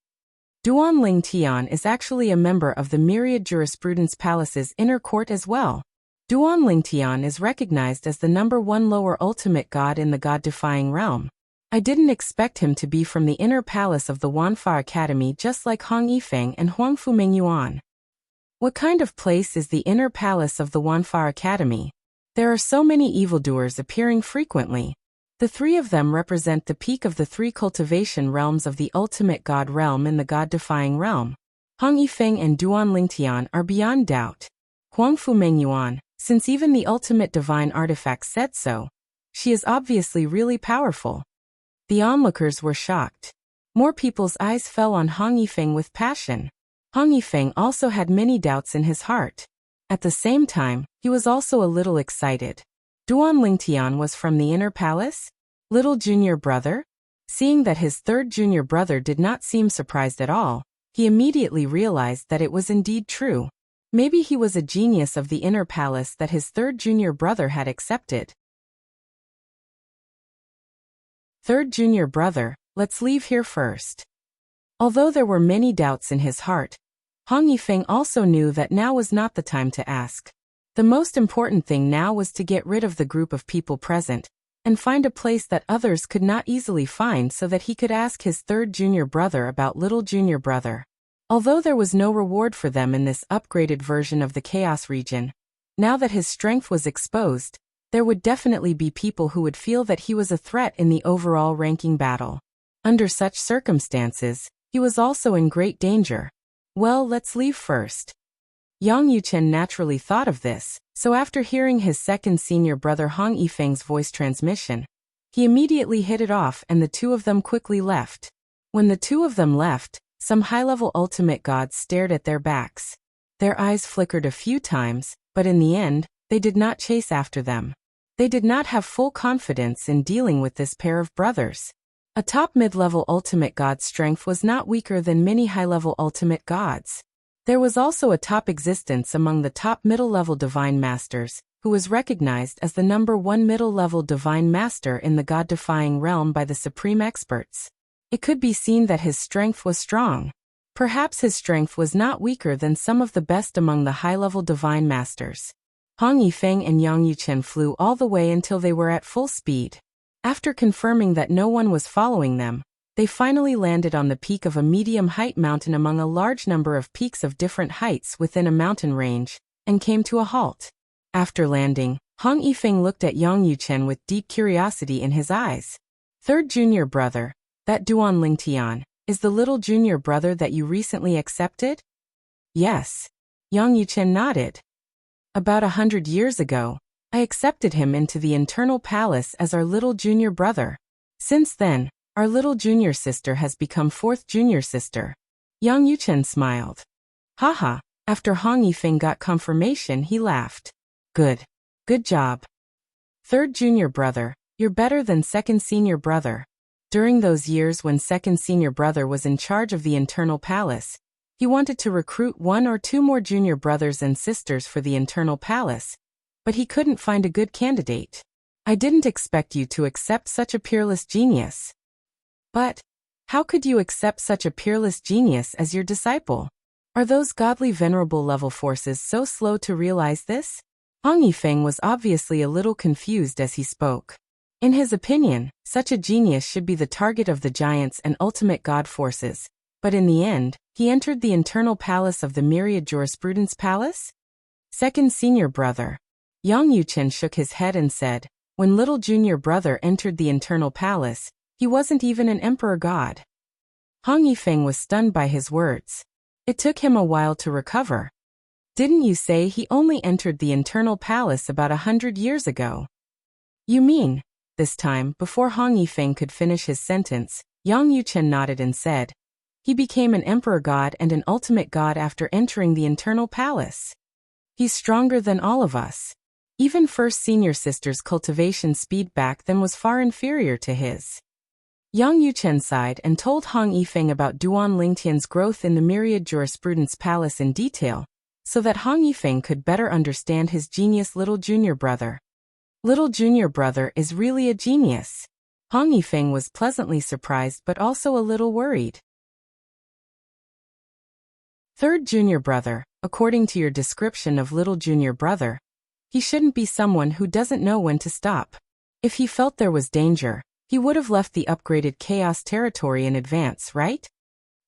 Duan Lingtian is actually a member of the Myriad Jurisprudence Palace's inner court as well. Duan Lingtian is recognized as the #1 lower ultimate god in the god-defying realm. I didn't expect him to be from the inner palace of the Wanfa Academy, just like Hong Yifeng and Huangfu Mengyuan. What kind of place is the inner palace of the Wanfa Academy? There are so many evildoers appearing frequently. The three of them represent the peak of the three cultivation realms of the ultimate god realm in the god-defying realm. Hong Yifeng and Duan Lingtian are beyond doubt. Huangfu Mengyuan, since even the ultimate divine artifact said so, she is obviously really powerful. The onlookers were shocked. More people's eyes fell on Hong Yifeng with passion. Hong Yifeng also had many doubts in his heart. At the same time, he was also a little excited. Duan Lingtian was from the inner palace? Little junior brother? Seeing that his third junior brother did not seem surprised at all, he immediately realized that it was indeed true. Maybe he was a genius of the inner palace that his third junior brother had accepted. Third junior brother, let's leave here first. Although there were many doubts in his heart, Hong Yifeng also knew that now was not the time to ask. The most important thing now was to get rid of the group of people present, and find a place that others could not easily find so that he could ask his third junior brother about little junior brother. Although there was no reward for them in this upgraded version of the Chaos region, now that his strength was exposed, there would definitely be people who would feel that he was a threat in the overall ranking battle. Under such circumstances, he was also in great danger. Well, let's leave first. Yang Yuchen naturally thought of this, so after hearing his second senior brother Hong Yifeng's voice transmission, he immediately hit it off and the two of them quickly left. When the two of them left, some high-level ultimate gods stared at their backs. Their eyes flickered a few times, but in the end, they did not chase after them. They did not have full confidence in dealing with this pair of brothers. A top mid-level ultimate god's strength was not weaker than many high-level ultimate gods. There was also a top existence among the top middle-level divine masters, who was recognized as the #1 middle-level divine master in the god-defying realm by the supreme experts. It could be seen that his strength was strong. Perhaps his strength was not weaker than some of the best among the high-level divine masters. Hong Yifeng and Yang Yuchen flew all the way until they were at full speed. After confirming that no one was following them, they finally landed on the peak of a medium-height mountain among a large number of peaks of different heights within a mountain range, and came to a halt. After landing, Hong Yifeng looked at Yang Yuchen with deep curiosity in his eyes. Third junior brother, that Duan Lingtian, is the little junior brother that you recently accepted? Yes. Yang Yuchen nodded. About 100 years ago, I accepted him into the internal palace as our little junior brother. Since then, our little junior sister has become fourth junior sister. Yang Yuchen smiled. Haha, after Hong Yifeng got confirmation, he laughed. Good. Good job. Third junior brother, you're better than second senior brother. During those years when second senior brother was in charge of the internal palace, he wanted to recruit 1 or 2 more junior brothers and sisters for the internal palace, but he couldn't find a good candidate. I didn't expect you to accept such a peerless genius. But, how could you accept such a peerless genius as your disciple? Are those godly venerable level forces so slow to realize this? Hong Yifeng was obviously a little confused as he spoke. In his opinion, such a genius should be the target of the giants and ultimate god forces, but in the end, he entered the internal palace of the Myriad Jurisprudence Palace? Second senior brother. Yang Yuchen shook his head and said, When little junior brother entered the internal palace, he wasn't even an emperor god. Hong Yifeng was stunned by his words. It took him a while to recover. Didn't you say he only entered the internal palace about 100 years ago? You mean, this time, before Hong Yifeng could finish his sentence, Yang Yuchen nodded and said, he became an emperor god and an ultimate god after entering the internal palace. He's stronger than all of us. Even first senior sister's cultivation speed back then was far inferior to his. Yang Yuchen sighed and told Hong Yifeng about Duan Lingtian's growth in the Myriad Jurisprudence Palace in detail, so that Hong Yifeng could better understand his genius little junior brother. Little junior brother is really a genius. Hong Yifeng was pleasantly surprised but also a little worried. Third junior brother, according to your description of little junior brother, he shouldn't be someone who doesn't know when to stop. If he felt there was danger, he would have left the upgraded chaos territory in advance, right?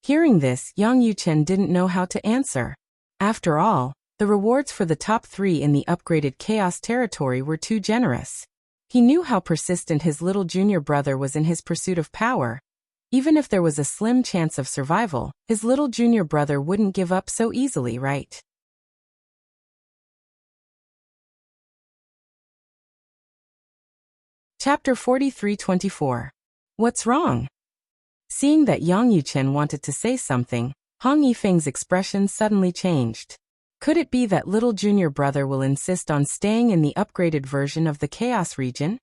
Hearing this, Yang Yuchen didn't know how to answer. After all, the rewards for the top 3 in the upgraded chaos territory were too generous. He knew how persistent his little junior brother was in his pursuit of power. Even if there was a slim chance of survival, his little junior brother wouldn't give up so easily, right? Chapter 43-24. What's wrong? Seeing that Yang Yuchen wanted to say something, Hong Yifeng's expression suddenly changed. Could it be that little junior brother will insist on staying in the upgraded version of the Chaos region?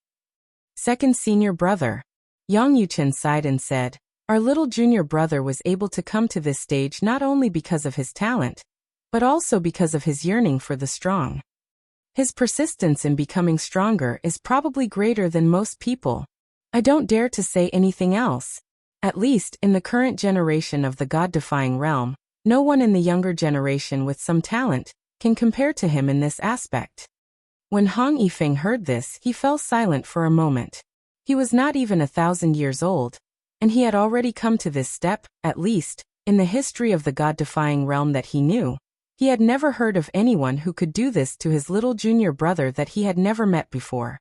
Second senior brother. Yang Yuchen sighed and said, our little junior brother was able to come to this stage not only because of his talent, but also because of his yearning for the strong. His persistence in becoming stronger is probably greater than most people. I don't dare to say anything else. At least, in the current generation of the God-defying realm, no one in the younger generation with some talent can compare to him in this aspect. When Hong Yifeng heard this, he fell silent for a moment. He was not even 1,000 years old, and he had already come to this step, at least, in the history of the God-defying realm that he knew. He had never heard of anyone who could do this to his little junior brother that he had never met before.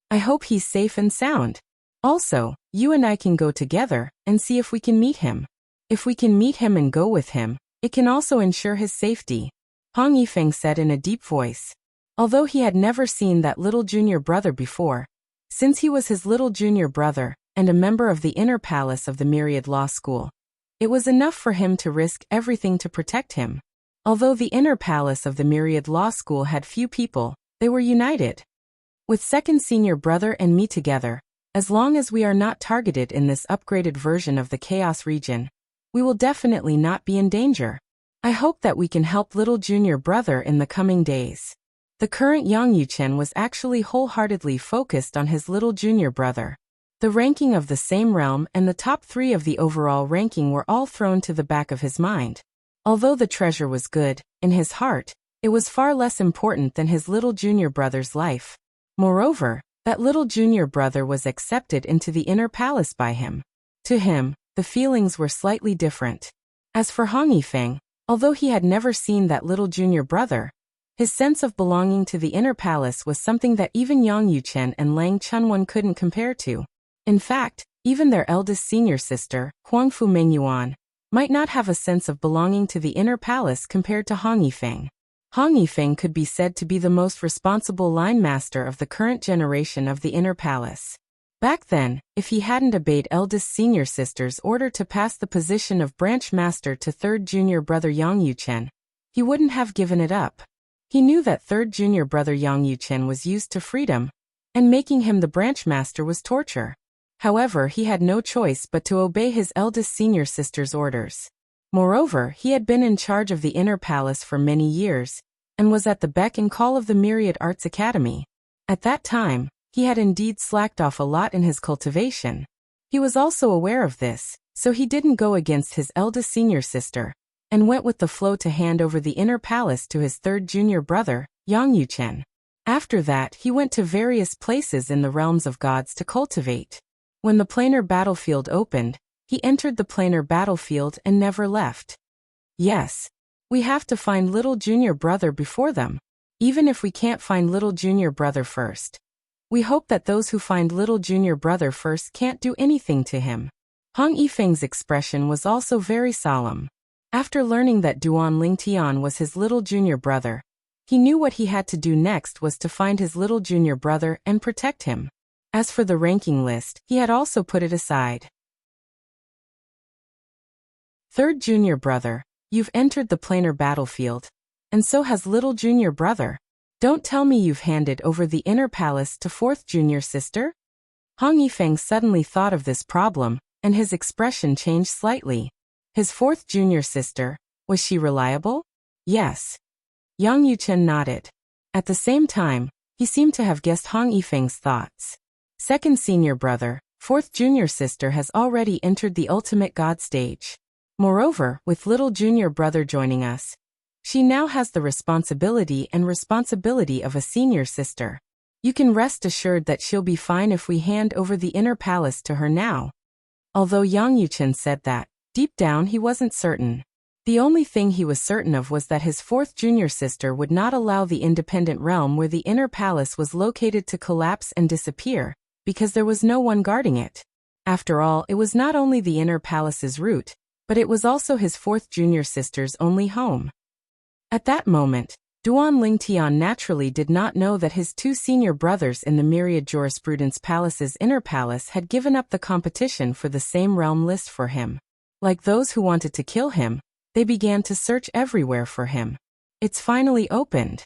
I hope he's safe and sound. Also, you and I can go together and see if we can meet him. If we can meet him and go with him, it can also ensure his safety, Hong Yifeng said in a deep voice. Although he had never seen that little junior brother before, since he was his little junior brother and a member of the inner palace of the Myriad Law School, it was enough for him to risk everything to protect him. Although the inner palace of the Myriad Law School had few people, they were united. With second senior brother and me together, as long as we are not targeted in this upgraded version of the Chaos region, we will definitely not be in danger. I hope that we can help little junior brother in the coming days. The current Yang Yuchen was actually wholeheartedly focused on his little junior brother. The ranking of the same realm and the top 3 of the overall ranking were all thrown to the back of his mind. Although the treasure was good, in his heart, it was far less important than his little junior brother's life. Moreover, that little junior brother was accepted into the inner palace by him. To him, the feelings were slightly different. As for Hong Yifeng, although he had never seen that little junior brother, his sense of belonging to the inner palace was something that even Yang Yuchen and Lang Chunwan couldn't compare to. In fact, even their eldest senior sister, Huangfu Mengyuan, might not have a sense of belonging to the inner palace compared to Hong Yifeng. Hong Yifeng could be said to be the most responsible line master of the current generation of the inner palace. Back then, if he hadn't obeyed eldest senior sister's order to pass the position of branch master to third junior brother Yang Yuchen, he wouldn't have given it up. He knew that third junior brother Yang Yuchen was used to freedom, and making him the branch master was torture. However, he had no choice but to obey his eldest senior sister's orders. Moreover, he had been in charge of the inner palace for many years, and was at the beck and call of the Myriad Arts Academy. At that time, he had indeed slacked off a lot in his cultivation. He was also aware of this, so he didn't go against his eldest senior sister, and went with the flow to hand over the inner palace to his third junior brother, Yang Yuchen. After that, he went to various places in the realms of gods to cultivate. When the planar battlefield opened, he entered the planar battlefield and never left. Yes, we have to find little junior brother before them. Even if we can't find little junior brother first, We hope that those who find little junior brother first can't do anything to him. Hong Yifeng's expression was also very solemn. After learning that Duan Lingtian was his little junior brother, he knew what he had to do next was to find his little junior brother and protect him. As for the ranking list, he had also put it aside. Third junior brother, you've entered the planar battlefield. And so has little junior brother. Don't tell me you've handed over the inner palace to fourth junior sister? Hong Yifeng suddenly thought of this problem, and his expression changed slightly. His fourth junior sister, was she reliable? Yes. Yang Yuchen nodded. At the same time, he seemed to have guessed Hong Yifeng's thoughts. Second senior brother, fourth junior sister has already entered the ultimate god stage. Moreover, with little junior brother joining us, she now has the responsibility of a senior sister. You can rest assured that she'll be fine if we hand over the inner palace to her now. Although Yang Yuchen said that, deep down he wasn't certain. The only thing he was certain of was that his fourth junior sister would not allow the independent realm where the inner palace was located to collapse and disappear, because there was no one guarding it. After all, it was not only the inner palace's root, but it was also his fourth junior sister's only home. At that moment, Duan Lingtian naturally did not know that his two senior brothers in the Myriad Jurisprudence Palace's inner palace had given up the competition for the same realm list for him. Like those who wanted to kill him, they began to search everywhere for him. It's finally opened.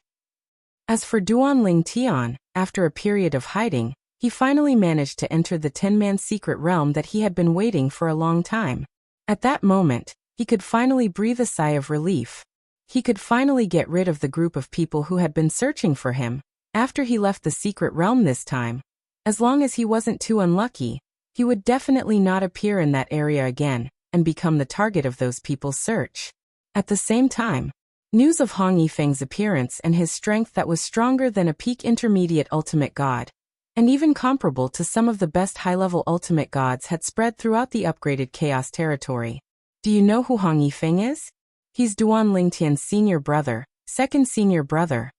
As for Duan Lingtian, after a period of hiding, he finally managed to enter the 10-man secret realm that he had been waiting for a long time. At that moment, he could finally breathe a sigh of relief. He could finally get rid of the group of people who had been searching for him. After he left the secret realm this time, as long as he wasn't too unlucky, he would definitely not appear in that area again and become the target of those people's search. At the same time, news of Hong Yifeng's appearance and his strength that was stronger than a peak intermediate ultimate god, and even comparable to some of the best high-level ultimate gods, had spread throughout the upgraded Chaos territory. Do you know who Hong Yifeng is? He's Duan Lingtian's senior brother, second senior brother.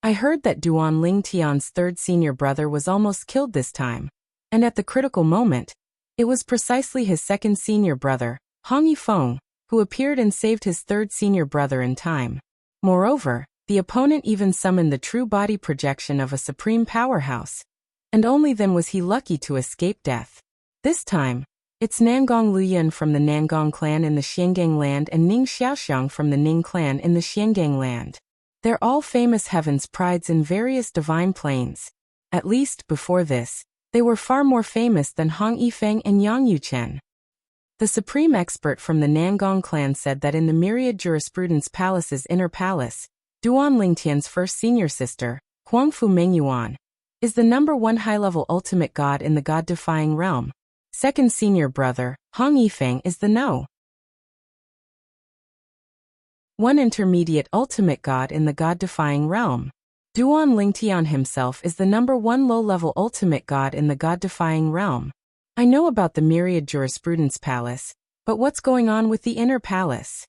I heard that Duan Lingtian's third senior brother was almost killed this time, and at the critical moment, it was precisely his second senior brother, Hong Yifeng, who appeared and saved his third senior brother in time. Moreover, the opponent even summoned the true body projection of a supreme powerhouse, and only then was he lucky to escape death. This time, it's Nangong Luyan from the Nangong clan in the Xiangang land and Ning Xiaoxiang from the Ning clan in the Xiangang land. They're all famous heavens prides in various divine planes. At least, before this, they were far more famous than Hong Yifeng and Yang Yuchen. The supreme expert from the Nangong clan said that in the Myriad Jurisprudence Palace's inner palace, Duan Lingtian's first senior sister, Huangfu Mengyuan, is the #1 high-level ultimate god in the god-defying realm. Second senior brother, Hong Yifeng, is the #1 intermediate ultimate god in the god-defying realm. Duan Lingtian himself is the #1 low-level ultimate god in the god-defying realm. I know about the Myriad Jurisprudence Palace, but what's going on with the inner palace?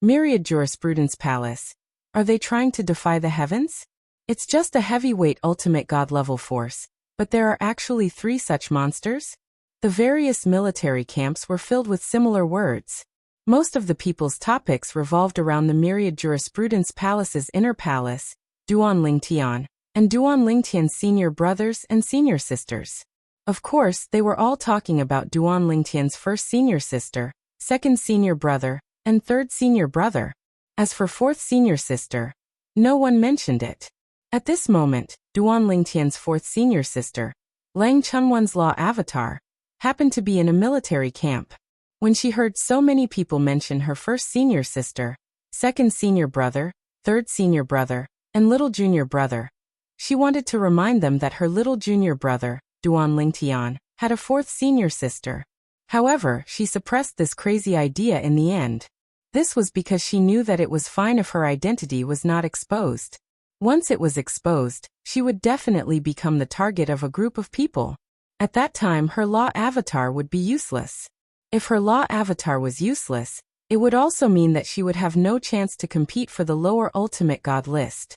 Myriad Jurisprudence Palace. Are they trying to defy the heavens? It's just a heavyweight ultimate god-level force, but there are actually 3 such monsters? The various military camps were filled with similar words. Most of the people's topics revolved around the Myriad Jurisprudence Palace's inner palace, Duan Lingtian, and Duan Lingtian's senior brothers and senior sisters. Of course, they were all talking about Duan Lingtian's first senior sister, second senior brother, and third senior brother. As for fourth senior sister, no one mentioned it. At this moment, Duan Lingtian's fourth senior sister, Lang Chunwan's law avatar, happened to be in a military camp. When she heard so many people mention her first senior sister, second senior brother, third senior brother, and little junior brother, she wanted to remind them that her little junior brother, Duan Lingtian, had a fourth senior sister. However, she suppressed this crazy idea in the end. This was because she knew that it was fine if her identity was not exposed. Once it was exposed, she would definitely become the target of a group of people. At that time, her law avatar would be useless. If her law avatar was useless, it would also mean that she would have no chance to compete for the lower ultimate god list.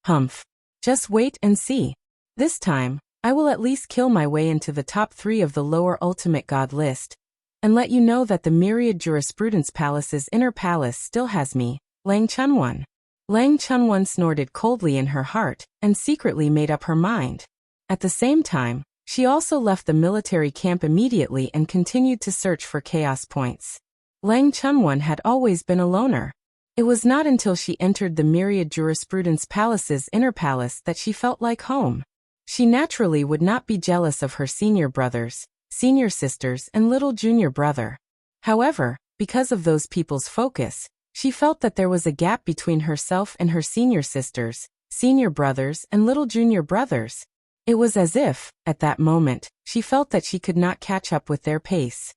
Humph. Just wait and see. This time, I will at least kill my way into the top 3 of the lower ultimate god list, and let you know that the myriad jurisprudence palace's inner palace still has me, Lang Chunwon. Lang Chunwon snorted coldly in her heart, and secretly made up her mind. At the same time, she also left the military camp immediately and continued to search for chaos points. Lang Chunwon had always been a loner. It was not until she entered the myriad jurisprudence palace's inner palace that she felt like home. She naturally would not be jealous of her senior brothers, senior sisters, and little junior brother. However, because of those people's focus, she felt that there was a gap between herself and her senior sisters, senior brothers, and little junior brothers. It was as if, at that moment, she felt that she could not catch up with their pace.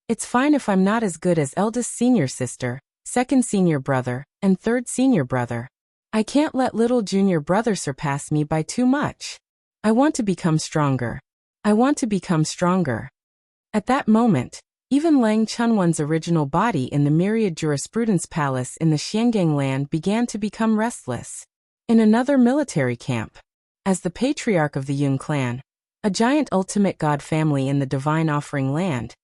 It's fine if I'm not as good as eldest senior sister, second senior brother, and third senior brother. I can't let little junior brother surpass me by too much. I want to become stronger. I want to become stronger. At that moment, even Lang Chunwon's original body in the myriad jurisprudence palace in the Xiangang land began to become restless. In another military camp, as the patriarch of the Yun clan, a giant ultimate god family in the divine offering land,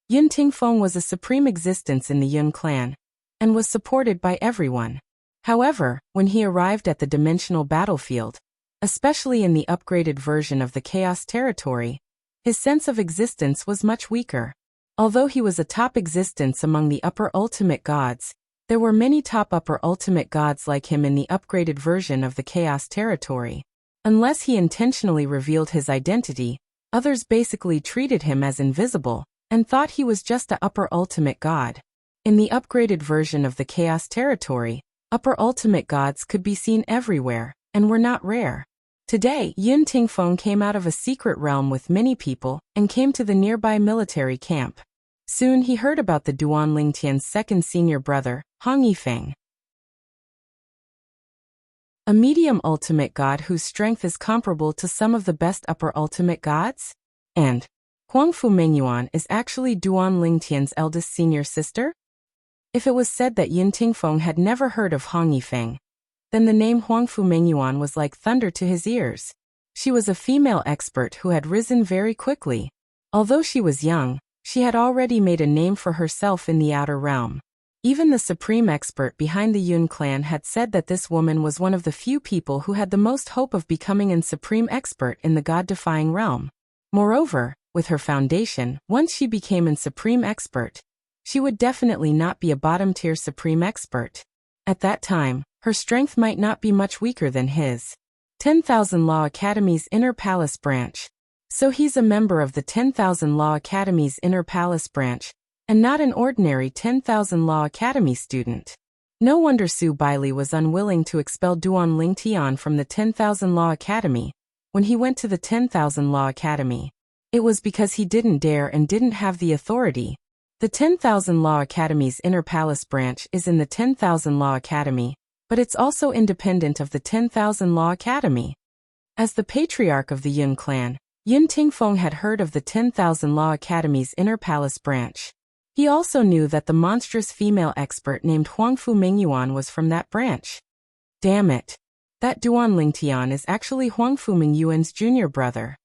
Yun Tingfeng was a supreme existence in the Yun clan, and was supported by everyone. However, when he arrived at the dimensional battlefield, especially in the upgraded version of the Chaos Territory, his sense of existence was much weaker. Although he was a top existence among the upper ultimate gods, there were many top upper ultimate gods like him in the upgraded version of the Chaos Territory. Unless he intentionally revealed his identity, others basically treated him as invisible, and thought he was just a upper ultimate god. In the upgraded version of the Chaos Territory, upper ultimate gods could be seen everywhere, and were not rare. Today, Yun Tingfeng came out of a secret realm with many people, and came to the nearby military camp. Soon he heard about the Duan Lingtian's second senior brother, Hong Yifeng, a medium ultimate god whose strength is comparable to some of the best upper ultimate gods? And Huangfu Mengyuan is actually Duan Lingtian's eldest senior sister? If it was said that Yun Tingfeng had never heard of Hong Yifeng, then the name Huangfu Mengyuan was like thunder to his ears. She was a female expert who had risen very quickly. Although she was young, she had already made a name for herself in the outer realm. Even the supreme expert behind the Yun clan had said that this woman was one of the few people who had the most hope of becoming an supreme expert in the god-defying realm. Moreover, with her foundation, once she became an supreme expert, she would definitely not be a bottom-tier supreme expert. At that time, her strength might not be much weaker than his. 10,000 Law Academy's Inner Palace Branch. So he's a member of the 10,000 Law Academy's Inner Palace Branch, and not an ordinary 10,000 Law Academy student. No wonder Su Bailey was unwilling to expel Duan Lingtian from the 10,000 Law Academy when he went to the 10,000 Law Academy. It was because he didn't dare and didn't have the authority. The 10,000 Law Academy's Inner Palace Branch is in the 10,000 Law Academy, but it's also independent of the 10,000 Law Academy. As the patriarch of the Yun clan, Yun Tingfeng had heard of the 10,000 Law Academy's Inner Palace Branch. He also knew that the monstrous female expert named Huangfu Mengyuan was from that branch. Damn it. That Duan Lingtian is actually Huangfu Mengyuan's junior brother.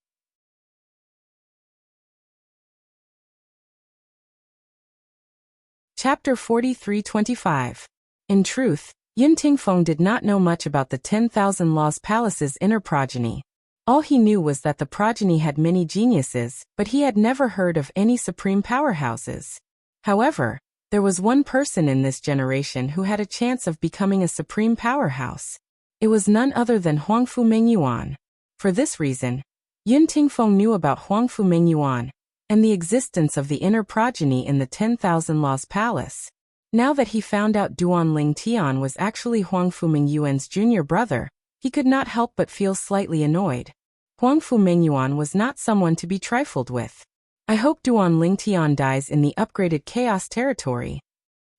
Chapter 43-25. In truth, Yun Tingfeng did not know much about the 10,000 Laws Palace's inner progeny. All he knew was that the progeny had many geniuses, but he had never heard of any supreme powerhouses. However, there was one person in this generation who had a chance of becoming a supreme powerhouse. It was none other than Huangfu Mengyuan. For this reason, Yun Tingfeng knew about Huangfu Mengyuan and the existence of the inner progeny in the 10,000 Laws Palace. Now that he found out Duan Lingtian was actually Huangfu Mengyuan's junior brother, he could not help but feel slightly annoyed. Huangfu Mengyuan was not someone to be trifled with. I hope Duan Lingtian dies in the upgraded Chaos Territory,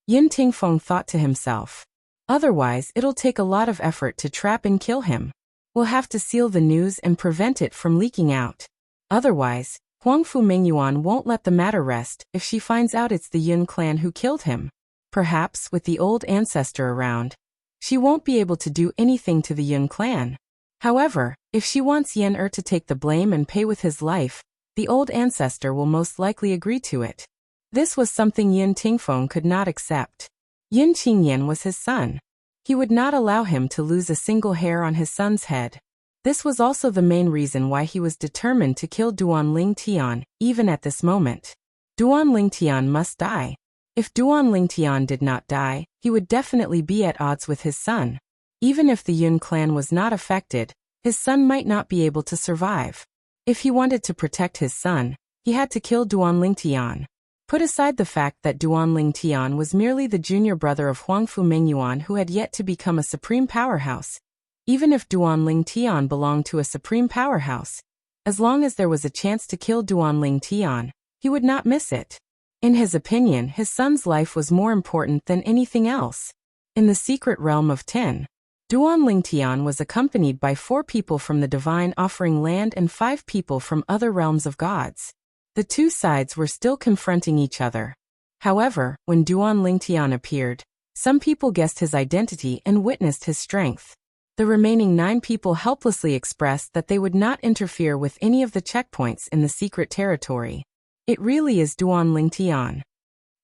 Yun Tingfeng thought to himself. Otherwise, it'll take a lot of effort to trap and kill him. We'll have to seal the news and prevent it from leaking out. Otherwise, Huangfu Mengyuan won't let the matter rest if she finds out it's the Yun clan who killed him. Perhaps, with the old ancestor around, she won't be able to do anything to the Yun clan. However, If she wants Yen to take the blame and pay with his life, the old ancestor will most likely agree to it. This was something Yin Tingfeng could not accept. Yin Qingyan was his son. He would not allow him to lose a single hair on his son's head. This was also the main reason why he was determined to kill Duan Lingtian, even at this moment. Duan Lingtian must die. If Duan Lingtian did not die, he would definitely be at odds with his son. Even if the Yun clan was not affected, his son might not be able to survive. If he wanted to protect his son, he had to kill Duan Lingtian. Put aside the fact that Duan Lingtian was merely the junior brother of Huangfu Mengyuan who had yet to become a supreme powerhouse. Even if Duan Lingtian belonged to a supreme powerhouse, as long as there was a chance to kill Duan Lingtian, he would not miss it. In his opinion, his son's life was more important than anything else. In the secret realm of Tin, Duan Lingtian was accompanied by 4 people from the divine offering land and 5 people from other realms of gods. The two sides were still confronting each other. However, when Duan Lingtian appeared, some people guessed his identity and witnessed his strength. The remaining 9 people helplessly expressed that they would not interfere with any of the checkpoints in the secret territory. It really is Duan Lingtian.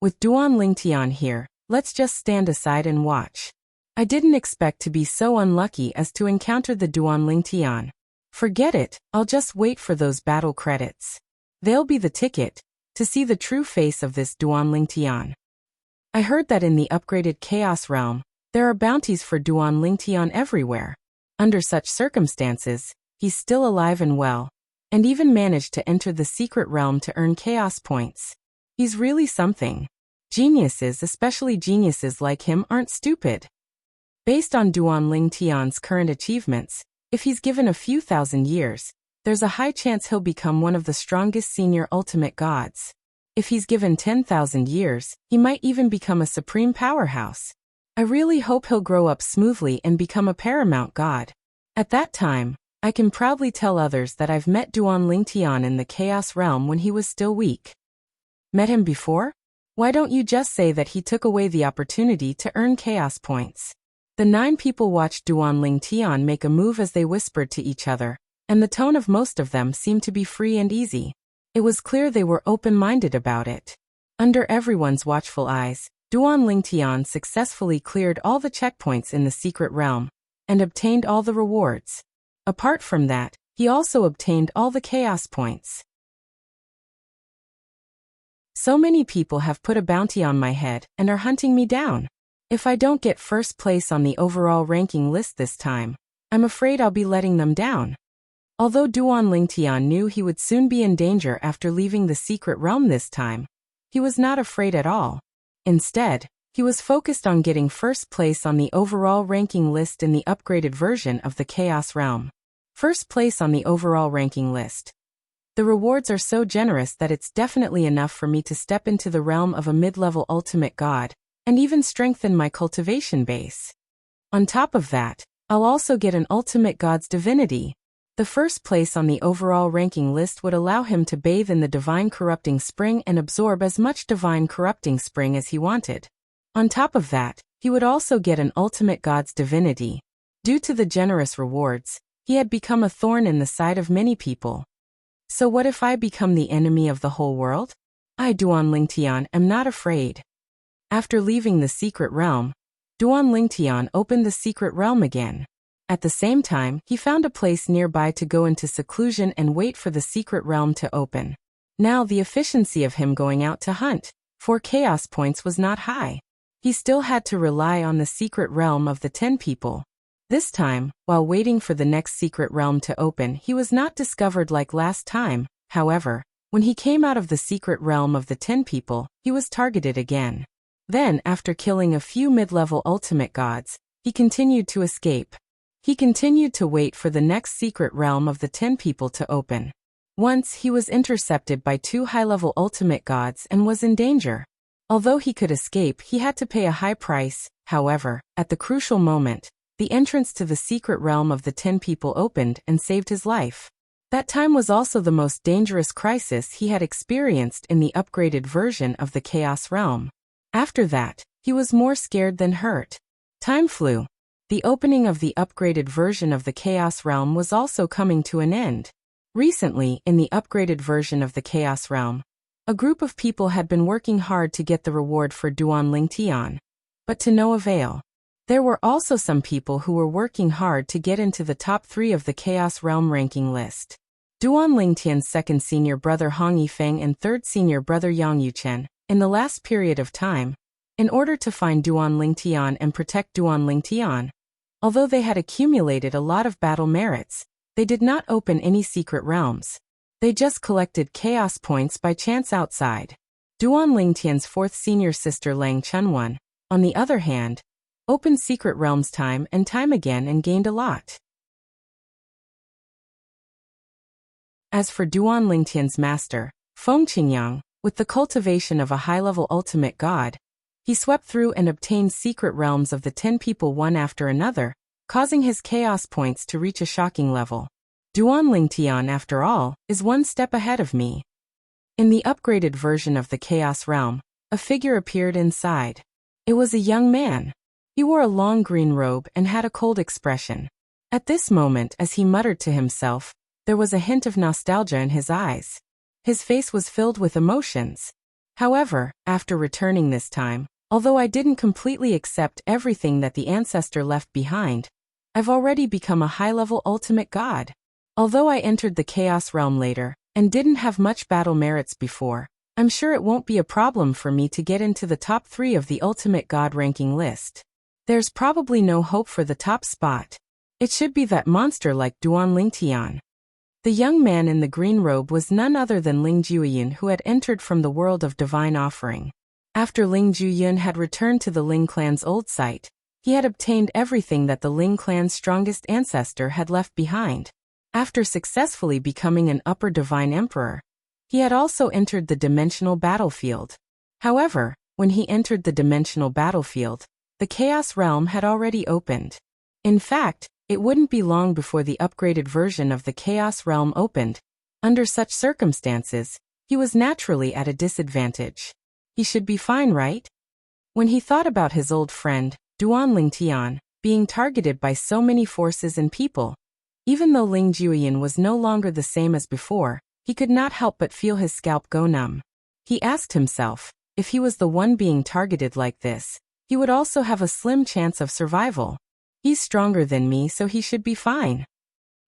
With Duan Lingtian here, let's just stand aside and watch. I didn't expect to be so unlucky as to encounter the Duan Lingtian. Forget it, I'll just wait for those battle credits. They'll be the ticket to see the true face of this Duan Lingtian. I heard that in the upgraded Chaos Realm, there are bounties for Duan Lingtian everywhere. Under such circumstances, he's still alive and well, and even managed to enter the secret realm to earn chaos points. He's really something. Geniuses, especially geniuses like him, aren't stupid. Based on Duan Lingtian's current achievements, if he's given a few thousand years, there's a high chance he'll become one of the strongest senior ultimate gods. If he's given 10,000 years, he might even become a supreme powerhouse. I really hope he'll grow up smoothly and become a paramount god. At that time, I can proudly tell others that I've met Duan Lingtian in the Chaos Realm when he was still weak. Met him before? Why don't you just say that he took away the opportunity to earn chaos points? The 9 people watched Duan Lingtian make a move as they whispered to each other, and the tone of most of them seemed to be free and easy. It was clear they were open-minded about it. Under everyone's watchful eyes, Duan Lingtian successfully cleared all the checkpoints in the secret realm, and obtained all the rewards. Apart from that, he also obtained all the chaos points. So many people have put a bounty on my head and are hunting me down. If I don't get first place on the overall ranking list this time, I'm afraid I'll be letting them down. Although Duan Lingtian knew he would soon be in danger after leaving the secret realm this time, he was not afraid at all. Instead, he was focused on getting first place on the overall ranking list in the upgraded version of the Chaos Realm. First place on the overall ranking list. The rewards are so generous that it's definitely enough for me to step into the realm of a mid-level ultimate god, and even strengthen my cultivation base. On top of that, I'll also get an ultimate god's divinity. The first place on the overall ranking list would allow him to bathe in the divine corrupting spring and absorb as much divine corrupting spring as he wanted. On top of that, he would also get an ultimate god's divinity. Due to the generous rewards, he had become a thorn in the side of many people. So what if I become the enemy of the whole world? I, Duan Lingtian, am not afraid. After leaving the secret realm, Duan Lingtian opened the secret realm again. At the same time, he found a place nearby to go into seclusion and wait for the secret realm to open. Now the efficiency of him going out to hunt for chaos points was not high. He still had to rely on the secret realm of the 10 people. This time, while waiting for the next secret realm to open, he was not discovered like last time. However, when he came out of the secret realm of the 10 people, he was targeted again. Then, after killing a few mid-level ultimate gods, he continued to escape. He continued to wait for the next secret realm of the 10 people to open. Once he was intercepted by 2 high-level ultimate gods and was in danger. Although he could escape, he had to pay a high price. However, at the crucial moment, the entrance to the secret realm of the 10 people opened and saved his life. That time was also the most dangerous crisis he had experienced in the upgraded version of the Chaos Realm. After that, he was more scared than hurt. Time flew. The opening of the upgraded version of the Chaos Realm was also coming to an end. Recently, in the upgraded version of the Chaos Realm, a group of people had been working hard to get the reward for Duan Lingtian, but to no avail. There were also some people who were working hard to get into the top 3 of the Chaos Realm ranking list. Duan Lingtian's second senior brother Hong Yifeng and third senior brother Yang Yuchen, in the last period of time, in order to find Duan Lingtian and protect Duan Lingtian. Although they had accumulated a lot of battle merits, they did not open any secret realms. They just collected chaos points by chance outside. Duan Lingtian's fourth senior sister Lang Chunwan, on the other hand, opened secret realms time and time again and gained a lot. As for Duan Lingtian's master, Feng Qingyang, with the cultivation of a high-level ultimate god, he swept through and obtained secret realms of the 10 people one after another, causing his chaos points to reach a shocking level. Duan Lingtian, after all, is one step ahead of me. In the upgraded version of the Chaos Realm, a figure appeared inside. It was a young man. He wore a long green robe and had a cold expression. At this moment, as he muttered to himself, there was a hint of nostalgia in his eyes. His face was filled with emotions. However, after returning this time, although I didn't completely accept everything that the ancestor left behind, I've already become a high-level ultimate god. Although I entered the Chaos Realm later, and didn't have much battle merits before, I'm sure it won't be a problem for me to get into the top 3 of the ultimate god ranking list. There's probably no hope for the top spot. It should be that monster like Duan Lingtian. The young man in the green robe was none other than Ling Jueyun, who had entered from the world of divine offering. After Ling Jueyun had returned to the Ling clan's old site, he had obtained everything that the Ling clan's strongest ancestor had left behind. After successfully becoming an upper divine emperor, he had also entered the dimensional battlefield. However, when he entered the dimensional battlefield, the Chaos Realm had already opened. In fact, it wouldn't be long before the upgraded version of the Chaos Realm opened. Under such circumstances, he was naturally at a disadvantage. He should be fine, right? When he thought about his old friend, Duan Lingtian, being targeted by so many forces and people, even though Ling Jueyun was no longer the same as before, he could not help but feel his scalp go numb. He asked himself, if he was the one being targeted like this, he would also have a slim chance of survival. He's stronger than me, so he should be fine.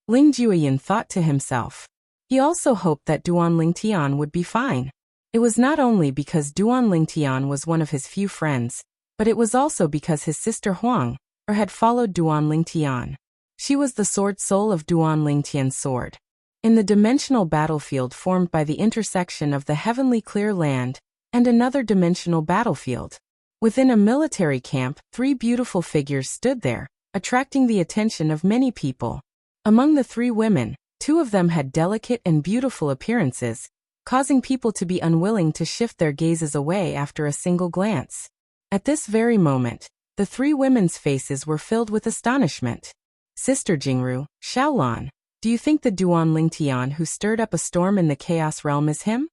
Ling Jueyun thought to himself. He also hoped that Duan Lingtian would be fine. It was not only because Duan Lingtian was one of his few friends, but it was also because his sister Huang, had followed Duan Lingtian. She was the sword soul of Duan Lingtian's sword. In the dimensional battlefield formed by the intersection of the heavenly clear land and another dimensional battlefield, within a military camp, 3 beautiful figures stood there, attracting the attention of many people. Among the 3 women, 2 of them had delicate and beautiful appearances, causing people to be unwilling to shift their gazes away after a single glance. At this very moment, the 3 women's faces were filled with astonishment. Sister Jingru, Xiaolan, do you think the Duan Lingtian who stirred up a storm in the Chaos Realm is him?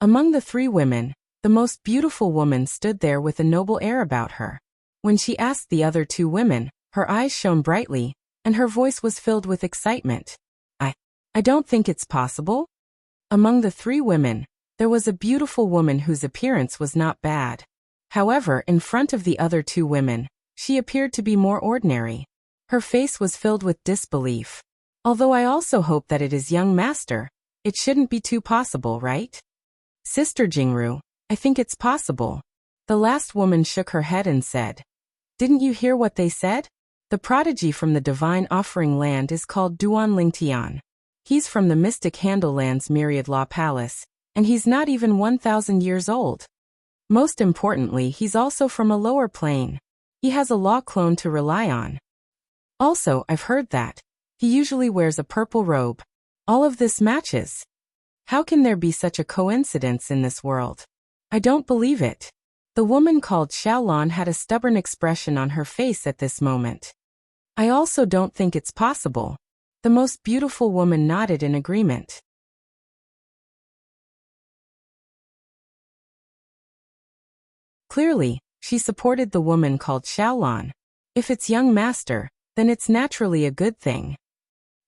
Among the 3 women, the most beautiful woman stood there with a noble air about her. When she asked the other 2 women, her eyes shone brightly, and her voice was filled with excitement. I don't think it's possible. Among the 3 women, there was a beautiful woman whose appearance was not bad. However, in front of the other 2 women, she appeared to be more ordinary. Her face was filled with disbelief. Although I also hope that it is young master, it shouldn't be too possible, right? Sister Jingru, I think it's possible. The last woman shook her head and said, didn't you hear what they said? The prodigy from the divine offering land is called Duan Lingtian. He's from the mystic Handle Land's myriad law palace, and he's not even 1,000 years old. Most importantly, he's also from a lower plane. He has a law clone to rely on. Also, I've heard that he usually wears a purple robe. All of this matches. How can there be such a coincidence in this world? I don't believe it. The woman called Xiaolan had a stubborn expression on her face at this moment. I also don't think it's possible. The most beautiful woman nodded in agreement. Clearly, she supported the woman called Xiaolan. If it's young master, then it's naturally a good thing.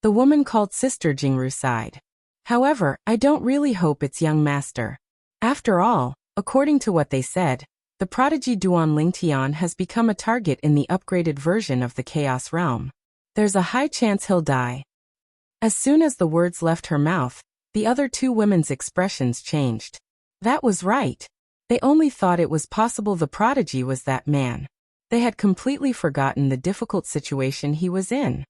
The woman called Sister Jingru sighed. However, I don't really hope it's young master. After all, according to what they said, the prodigy Duan Lingtian has become a target in the upgraded version of the Chaos Realm. There's a high chance he'll die. As soon as the words left her mouth, the other two women's expressions changed. That was right. They only thought it was possible the prodigy was that man. They had completely forgotten the difficult situation he was in.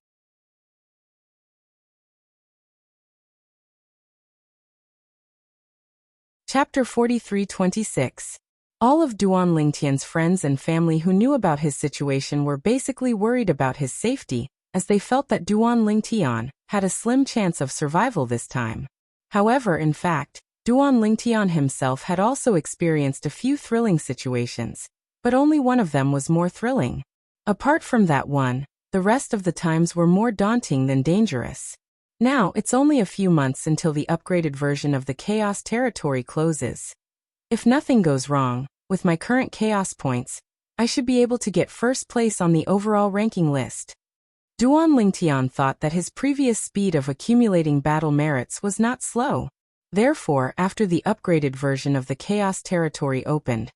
Chapter 43-26. All of Duan Lingtian's friends and family who knew about his situation were basically worried about his safety, as they felt that Duan Lingtian had a slim chance of survival this time. However, in fact, Duan Lingtian himself had also experienced a few thrilling situations, but only one of them was more thrilling. Apart from that one, the rest of the times were more daunting than dangerous. Now, it's only a few months until the upgraded version of the Chaos Territory closes. If nothing goes wrong, with my current Chaos points, I should be able to get first place on the overall ranking list. Duan Lingtian thought that his previous speed of accumulating battle merits was not slow. Therefore, after the upgraded version of the Chaos Territory opened,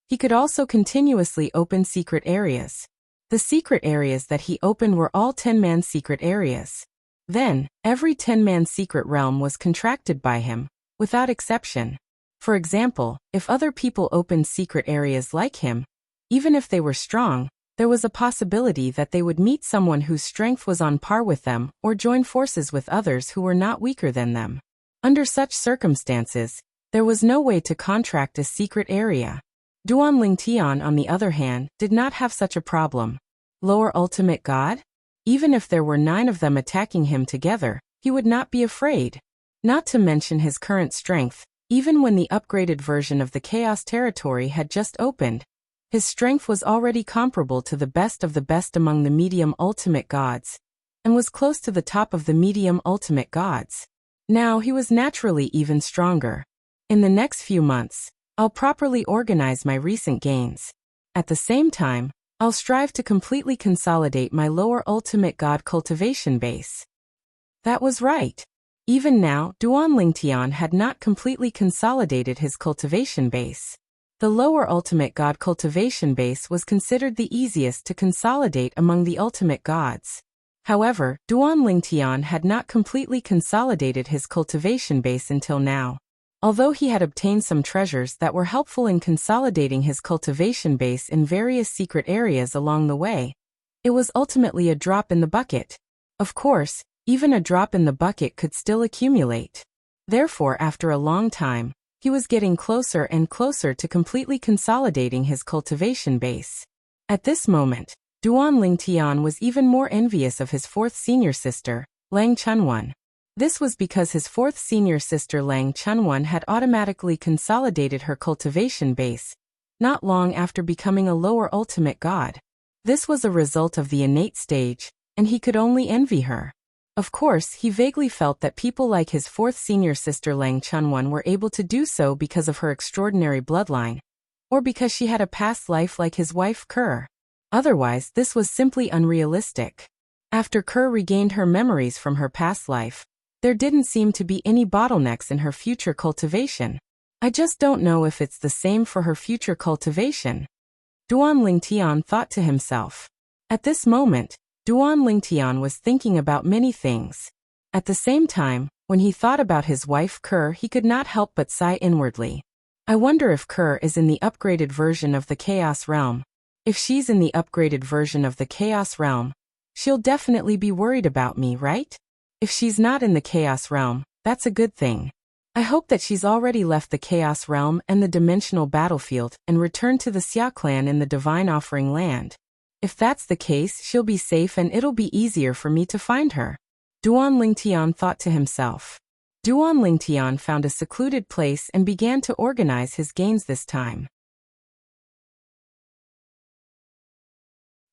he could also continuously open secret areas. The secret areas that he opened were all 10-man secret areas. Then, every 10-man secret realm was contracted by him, without exception. For example, if other people opened secret areas like him, even if they were strong, there was a possibility that they would meet someone whose strength was on par with them or join forces with others who were not weaker than them. Under such circumstances, there was no way to contract a secret area. Duan Lingtian, on the other hand, did not have such a problem. Lower Ultimate God? Even if there were 9 of them attacking him together, he would not be afraid. Not to mention his current strength, even when the upgraded version of the Chaos Territory had just opened, his strength was already comparable to the best of the best among the medium ultimate gods, and was close to the top of the medium ultimate gods. Now he was naturally even stronger. In the next few months, I'll properly organize my recent gains. At the same time, I'll strive to completely consolidate my lower ultimate god cultivation base. That was right. Even now, Duan Lingtian had not completely consolidated his cultivation base. The lower ultimate god cultivation base was considered the easiest to consolidate among the ultimate gods. However, Duan Lingtian had not completely consolidated his cultivation base until now. Although he had obtained some treasures that were helpful in consolidating his cultivation base in various secret areas along the way, it was ultimately a drop in the bucket. Of course, even a drop in the bucket could still accumulate. Therefore, after a long time, he was getting closer and closer to completely consolidating his cultivation base. At this moment, Duan Lingtian was even more envious of his 4th senior sister, Lang Chunwan. This was because his 4th senior sister Lang Chunwan had automatically consolidated her cultivation base, not long after becoming a lower ultimate god. This was a result of the innate stage, and he could only envy her. Of course, he vaguely felt that people like his 4th senior sister Lang Chunwan were able to do so because of her extraordinary bloodline, or because she had a past life like his wife Kerr. Otherwise, this was simply unrealistic. After Kerr regained her memories from her past life, there didn't seem to be any bottlenecks in her future cultivation. I just don't know if it's the same for her future cultivation. Duan Lingtian thought to himself. At this moment, Duan Lingtian was thinking about many things. At the same time, when he thought about his wife Kerr, he could not help but sigh inwardly. I wonder if Kerr is in the upgraded version of the Chaos Realm. If she's in the upgraded version of the Chaos Realm, she'll definitely be worried about me, right? If she's not in the Chaos Realm, that's a good thing. I hope that she's already left the Chaos Realm and the dimensional battlefield and returned to the Xia clan in the Divine Offering Land. If that's the case, she'll be safe and it'll be easier for me to find her. Duan Lingtian thought to himself. Duan Lingtian found a secluded place and began to organize his gains this time.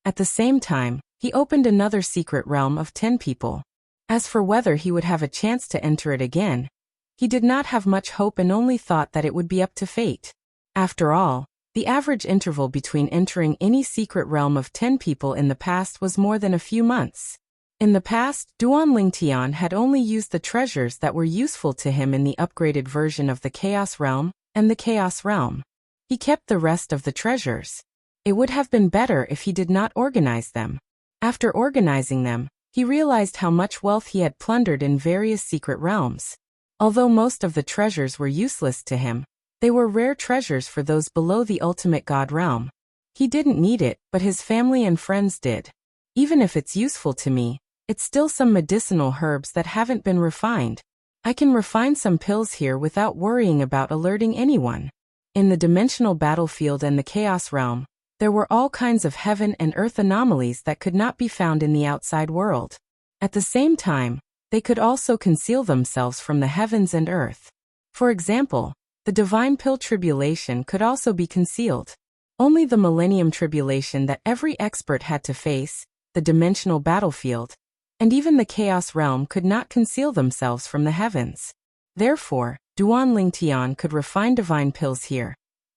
At the same time, he opened another secret realm of 10 people. As for whether he would have a chance to enter it again, he did not have much hope and only thought that it would be up to fate. After all, The average interval between entering any secret realm of 10 people in the past was more than a few months. In the past, Duan Lingtian had only used the treasures that were useful to him in the upgraded version of the Chaos Realm and the Chaos Realm. He kept the rest of the treasures. It would have been better if he did not organize them. After organizing them, he realized how much wealth he had plundered in various secret realms. Although most of the treasures were useless to him, they were rare treasures for those below the ultimate god realm. He didn't need it, but his family and friends did. Even if it's useful to me, it's still some medicinal herbs that haven't been refined. I can refine some pills here without worrying about alerting anyone. In the dimensional battlefield and the Chaos Realm, there were all kinds of heaven and earth anomalies that could not be found in the outside world. At the same time, they could also conceal themselves from the heavens and earth. For example, the Divine Pill Tribulation could also be concealed. Only the Millennium Tribulation that every expert had to face, the dimensional battlefield, and even the Chaos Realm could not conceal themselves from the heavens. Therefore, Duan Lingtian could refine divine pills here,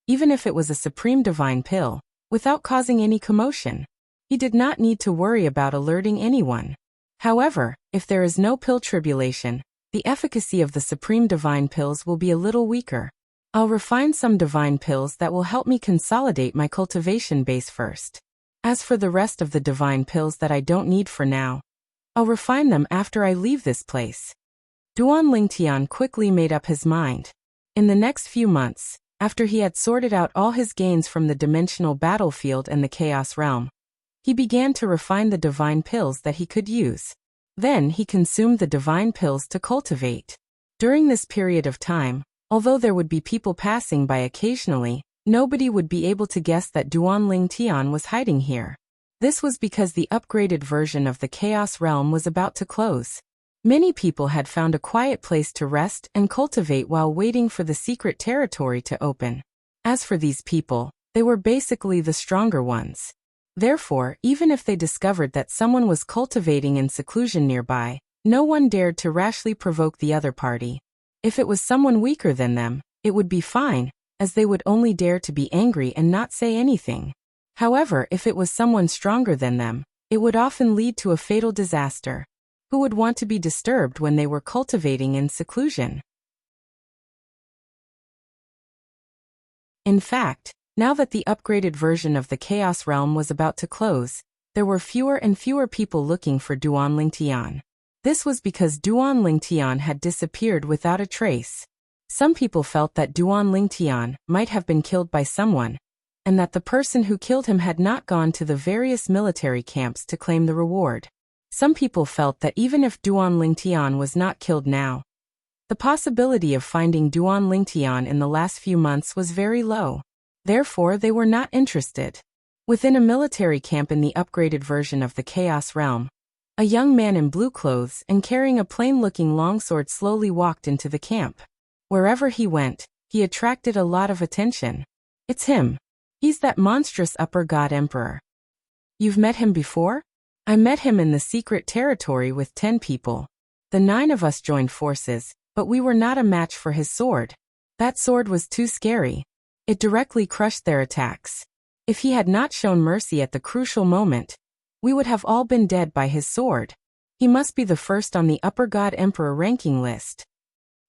even if it was a supreme divine pill, without causing any commotion. He did not need to worry about alerting anyone. However, if there is no pill tribulation, the efficacy of the supreme divine pills will be a little weaker. I'll refine some divine pills that will help me consolidate my cultivation base first. As for the rest of the divine pills that I don't need for now, I'll refine them after I leave this place. Duan Lingtian quickly made up his mind. In the next few months, after he had sorted out all his gains from the dimensional battlefield and the Chaos Realm, he began to refine the divine pills that he could use. Then he consumed the divine pills to cultivate. During this period of time, although there would be people passing by occasionally, nobody would be able to guess that Duan Lingtian was hiding here. This was because the upgraded version of the Chaos Realm was about to close. Many people had found a quiet place to rest and cultivate while waiting for the secret territory to open. As for these people, they were basically the stronger ones. Therefore, even if they discovered that someone was cultivating in seclusion nearby, no one dared to rashly provoke the other party. If it was someone weaker than them, it would be fine, as they would only dare to be angry and not say anything. However, if it was someone stronger than them, it would often lead to a fatal disaster. Who would want to be disturbed when they were cultivating in seclusion? In fact, now that the upgraded version of the Chaos Realm was about to close, there were fewer and fewer people looking for Duan Lingtian. This was because Duan Lingtian had disappeared without a trace. Some people felt that Duan Lingtian might have been killed by someone, and that the person who killed him had not gone to the various military camps to claim the reward. Some people felt that even if Duan Lingtian was not killed now, the possibility of finding Duan Lingtian in the last few months was very low. Therefore, they were not interested. Within a military camp in the upgraded version of the Chaos Realm, a young man in blue clothes and carrying a plain-looking longsword slowly walked into the camp. Wherever he went, he attracted a lot of attention. It's him. He's that monstrous upper god emperor. You've met him before? I met him in the secret territory with 10 people. The 9 of us joined forces, but we were not a match for his sword. That sword was too scary. It directly crushed their attacks. If he had not shown mercy at the crucial moment, we would have all been dead by his sword. He must be the first on the upper god emperor ranking list.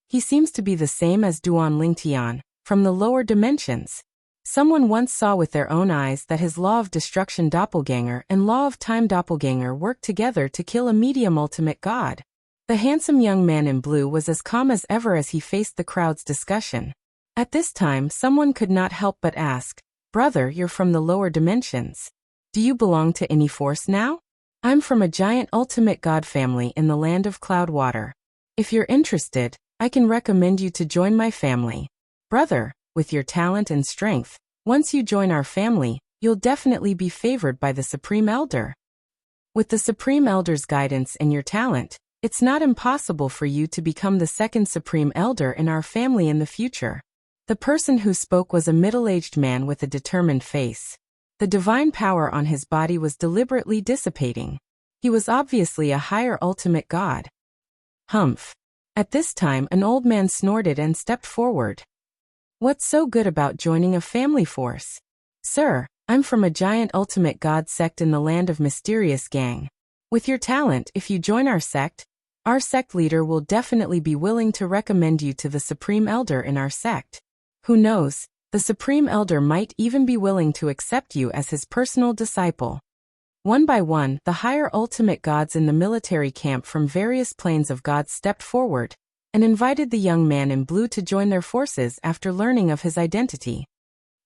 He seems to be the same as Duan Lingtian, from the lower dimensions. Someone once saw with their own eyes that his Law of Destruction doppelganger and Law of Time doppelganger worked together to kill a medium ultimate god. The handsome young man in blue was as calm as ever as he faced the crowd's discussion. At this time, someone could not help but ask, "Brother, you're from the lower dimensions. Do you belong to any force now?" "I'm from a giant ultimate god family in the land of Cloudwater. If you're interested, I can recommend you to join my family. Brother, with your talent and strength, once you join our family, you'll definitely be favored by the Supreme Elder. With the Supreme Elder's guidance and your talent, it's not impossible for you to become the second Supreme Elder in our family in the future." The person who spoke was a middle-aged man with a determined face. The divine power on his body was deliberately dissipating. He was obviously a higher ultimate god. Humph. At this time, an old man snorted and stepped forward. What's so good about joining a family force? Sir, I'm from a giant ultimate god sect in the land of mysterious gang. With your talent, if you join our sect leader will definitely be willing to recommend you to the Supreme Elder in our sect. Who knows, the Supreme Elder might even be willing to accept you as his personal disciple. One by one, the higher ultimate gods in the military camp from various planes of gods stepped forward and invited the young man in blue to join their forces after learning of his identity.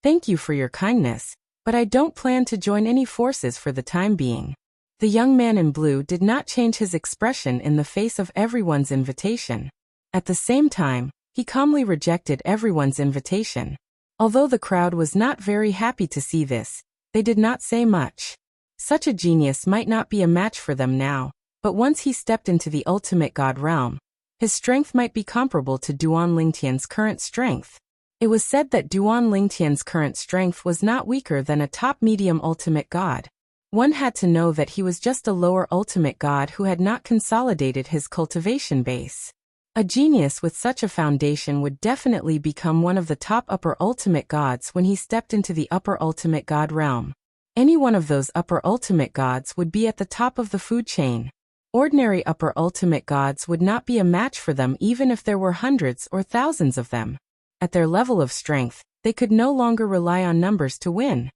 Thank you for your kindness, but I don't plan to join any forces for the time being. The young man in blue did not change his expression in the face of everyone's invitation. At the same time, he calmly rejected everyone's invitation. Although the crowd was not very happy to see this, they did not say much. Such a genius might not be a match for them now, but once he stepped into the ultimate god realm, his strength might be comparable to Duan Lingtian's current strength. It was said that Duan Lingtian's current strength was not weaker than a top medium ultimate god. One had to know that he was just a lower ultimate god who had not consolidated his cultivation base. A genius with such a foundation would definitely become one of the top upper ultimate gods when he stepped into the upper ultimate god realm. Any one of those upper ultimate gods would be at the top of the food chain. Ordinary upper ultimate gods would not be a match for them even if there were hundreds or thousands of them. At their level of strength, they could no longer rely on numbers to win.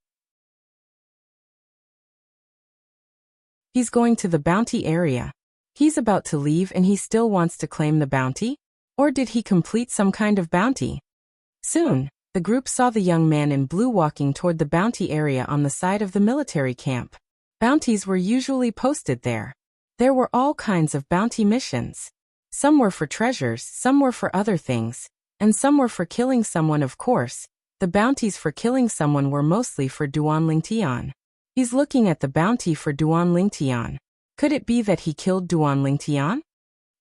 He's going to the bounty area. He's about to leave and he still wants to claim the bounty? Or did he complete some kind of bounty? Soon, the group saw the young man in blue walking toward the bounty area on the side of the military camp. Bounties were usually posted there. There were all kinds of bounty missions. Some were for treasures, some were for other things, and some were for killing someone. Of course, the bounties for killing someone were mostly for Duan Lingtian. He's looking at the bounty for Duan Lingtian. Could it be that he killed Duan Lingtian?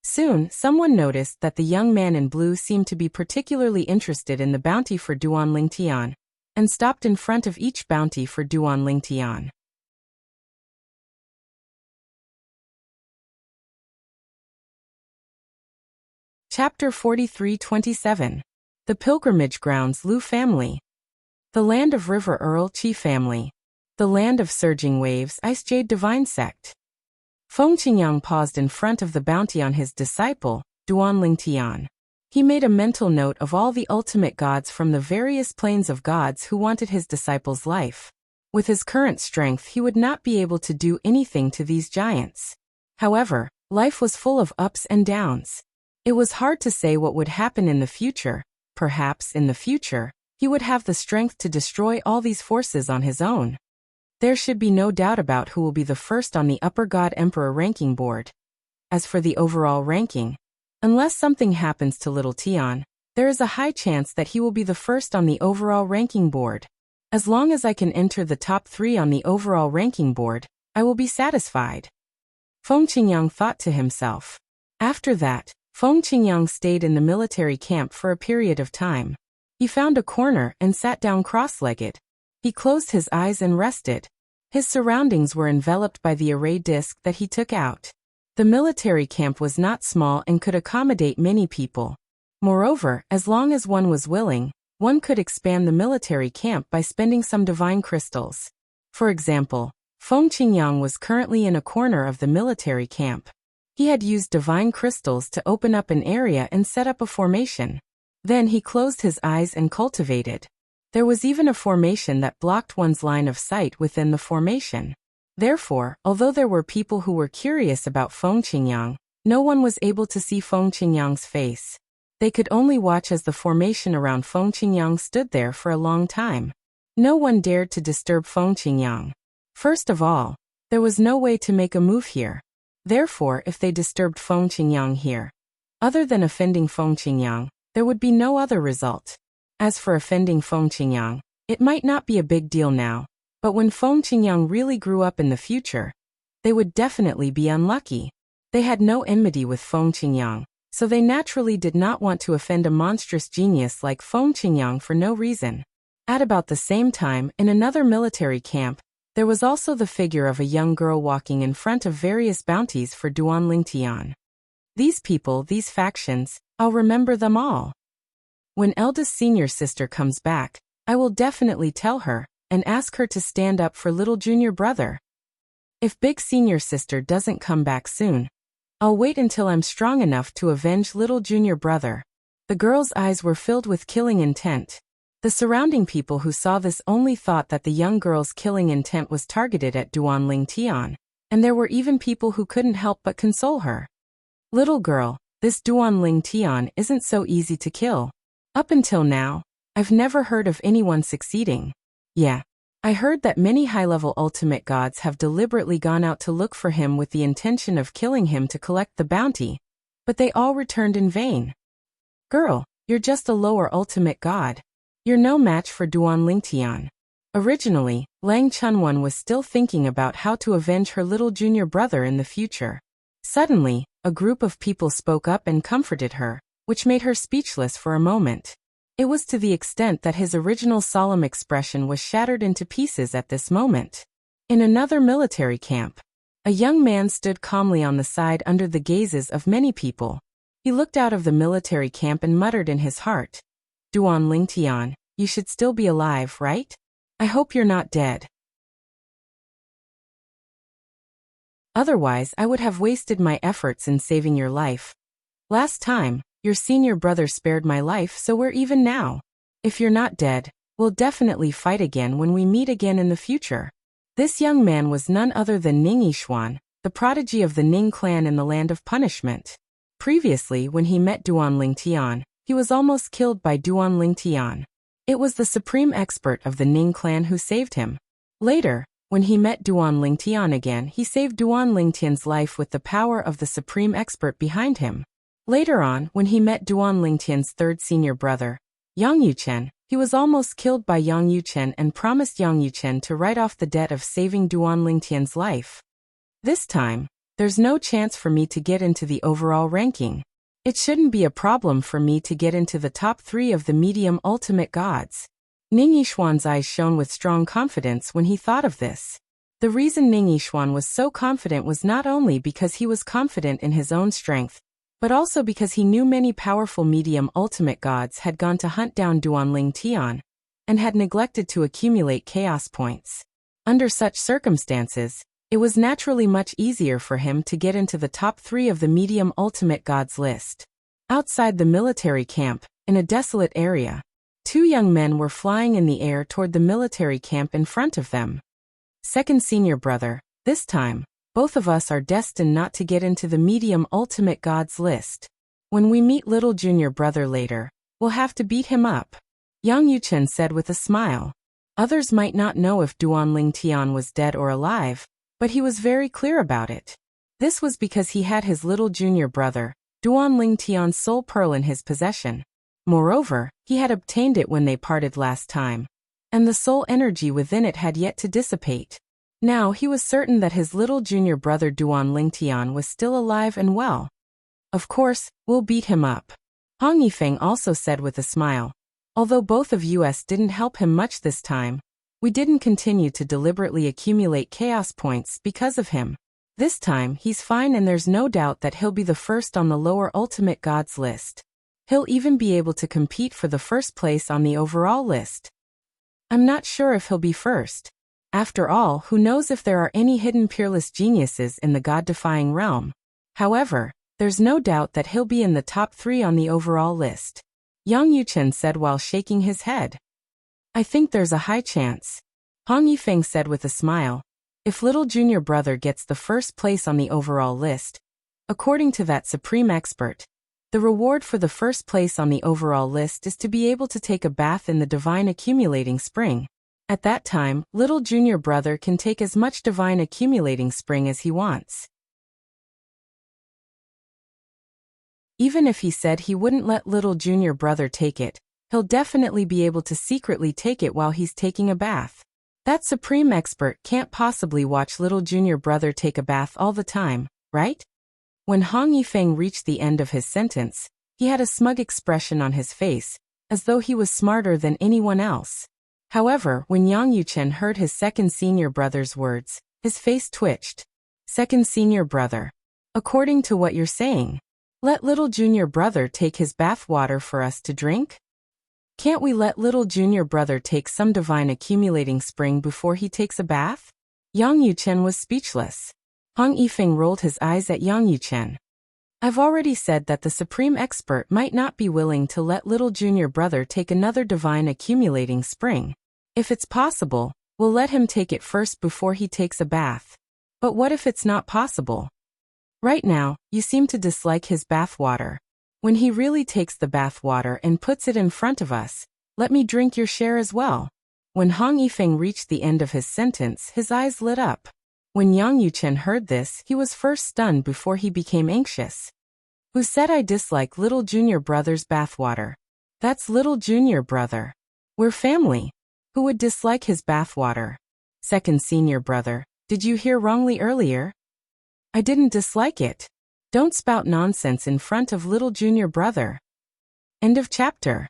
Soon, someone noticed that the young man in blue seemed to be particularly interested in the bounty for Duan Lingtian, and stopped in front of each bounty for Duan Lingtian. Chapter 43-27. The Pilgrimage Grounds Lu Family. The Land of River Earl Chi Family. The Land of Surging Waves Ice Jade Divine Sect. Feng Qingyang paused in front of the bounty on his disciple, Duan Lingtian. He made a mental note of all the ultimate gods from the various planes of gods who wanted his disciple's life. With his current strength he would not be able to do anything to these giants. However, life was full of ups and downs. It was hard to say what would happen in the future. Perhaps in the future, he would have the strength to destroy all these forces on his own. There should be no doubt about who will be the first on the Upper God Emperor ranking board. As for the overall ranking, unless something happens to Little Tian, there is a high chance that he will be the first on the overall ranking board. As long as I can enter the top 3 on the overall ranking board, I will be satisfied. Feng Qingyang thought to himself. After that, Feng Qingyang stayed in the military camp for a period of time. He found a corner and sat down cross-legged. He closed his eyes and rested. His surroundings were enveloped by the array disc that he took out. The military camp was not small and could accommodate many people. Moreover, as long as one was willing, one could expand the military camp by spending some divine crystals. For example, Feng Qingyang was currently in a corner of the military camp. He had used divine crystals to open up an area and set up a formation. Then he closed his eyes and cultivated. There was even a formation that blocked one's line of sight within the formation. Therefore, although there were people who were curious about Feng Qingyang, no one was able to see Feng Qingyang's face. They could only watch as the formation around Feng Qingyang stood there for a long time. No one dared to disturb Feng Qingyang. First of all, there was no way to make a move here. Therefore, if they disturbed Feng Qingyang here, other than offending Feng Qingyang, there would be no other result. As for offending Feng Qingyang, it might not be a big deal now, but when Feng Qingyang really grew up in the future, they would definitely be unlucky. They had no enmity with Feng Qingyang, so they naturally did not want to offend a monstrous genius like Feng Qingyang for no reason. At about the same time, in another military camp, there was also the figure of a young girl walking in front of various bounties for Duan Lingtian. These people, these factions, I'll remember them all. When eldest senior sister comes back, I will definitely tell her, and ask her to stand up for little junior brother. If big senior sister doesn't come back soon, I'll wait until I'm strong enough to avenge little junior brother. The girl's eyes were filled with killing intent. The surrounding people who saw this only thought that the young girl's killing intent was targeted at Duan Ling Tian, and there were even people who couldn't help but console her. Little girl, this Duan Ling Tian isn't so easy to kill. Up until now, I've never heard of anyone succeeding. Yeah. I heard that many high-level ultimate gods have deliberately gone out to look for him with the intention of killing him to collect the bounty, but they all returned in vain. Girl, you're just a lower ultimate god. You're no match for Duan Lingtian. Originally, Lang Chunwan was still thinking about how to avenge her little junior brother in the future. Suddenly, a group of people spoke up and comforted her, which made her speechless for a moment. It was to the extent that his original solemn expression was shattered into pieces at this moment. In another military camp, a young man stood calmly on the side under the gazes of many people. He looked out of the military camp and muttered in his heart, Duan Lingtian, you should still be alive, right? I hope you're not dead. Otherwise, I would have wasted my efforts in saving your life. Last time, your senior brother spared my life, so we're even now. If you're not dead, we'll definitely fight again when we meet again in the future. This young man was none other than Ning Yishuan, the prodigy of the Ning clan in the land of punishment. Previously, when he met Duan Lingtian, he was almost killed by Duan Lingtian. It was the supreme expert of the Ning clan who saved him. Later, when he met Duan Lingtian again, he saved Duan Lingtian's life with the power of the supreme expert behind him. Later on, when he met Duan Lingtian's third senior brother, Yang Yuchen, he was almost killed by Yang Yuchen and promised Yang Yuchen to write off the debt of saving Duan Lingtian's life. This time, there's no chance for me to get into the overall ranking. It shouldn't be a problem for me to get into the top 3 of the medium ultimate gods. Ning Yishuan's eyes shone with strong confidence when he thought of this. The reason Ning Yishuan was so confident was not only because he was confident in his own strength, but also because he knew many powerful medium ultimate gods had gone to hunt down Duan Lingtian, and had neglected to accumulate chaos points. Under such circumstances, it was naturally much easier for him to get into the top 3 of the medium ultimate gods list. Outside the military camp, in a desolate area, 2 young men were flying in the air toward the military camp in front of them. Second senior brother, this time, both of us are destined not to get into the medium ultimate gods list. When we meet little junior brother later, we'll have to beat him up. Yang Yuchen said with a smile. Others might not know if Duan Lingtian was dead or alive, but he was very clear about it. This was because he had his little junior brother, Duan Lingtian's soul pearl in his possession. Moreover, he had obtained it when they parted last time, and the soul energy within it had yet to dissipate. Now he was certain that his little junior brother Duan Lingtian was still alive and well. Of course, we'll beat him up. Hong Yifeng also said with a smile. Although both of us didn't help him much this time, we didn't continue to deliberately accumulate chaos points because of him. This time he's fine and there's no doubt that he'll be the first on the lower ultimate gods list. He'll even be able to compete for the first place on the overall list. I'm not sure if he'll be first. After all, who knows if there are any hidden peerless geniuses in the god-defying realm. However, there's no doubt that he'll be in the top 3 on the overall list. Yang Yuchen said while shaking his head. I think there's a high chance. Hong Yifeng said with a smile. If little junior brother gets the first place on the overall list, according to that supreme expert, the reward for the first place on the overall list is to be able to take a bath in the divine accumulating spring. At that time, little junior brother can take as much divine accumulating spring as he wants. Even if he said he wouldn't let little junior brother take it, he'll definitely be able to secretly take it while he's taking a bath. That supreme expert can't possibly watch little junior brother take a bath all the time, right? When Hong Yifeng reached the end of his sentence, he had a smug expression on his face, as though he was smarter than anyone else. However, when Yang Yuchen heard his second senior brother's words, his face twitched. Second senior brother. According to what you're saying, let little junior brother take his bath water for us to drink? Can't we let little junior brother take some divine accumulating spring before he takes a bath? Yang Yuchen was speechless. Hong Yifeng rolled his eyes at Yang Yuchen. I've already said that the supreme expert might not be willing to let little junior brother take another divine accumulating spring. If it's possible, we'll let him take it first before he takes a bath. But what if it's not possible? Right now, you seem to dislike his bath water. When he really takes the bath water and puts it in front of us, let me drink your share as well. When Hong Yifeng reached the end of his sentence, his eyes lit up. When Yang Yuchen heard this, he was first stunned before he became anxious. Who said I dislike little junior brother's bathwater? That's little junior brother. We're family. Who would dislike his bathwater? Second senior brother, did you hear wrongly earlier? I didn't dislike it. Don't spout nonsense in front of little junior brother. End of chapter.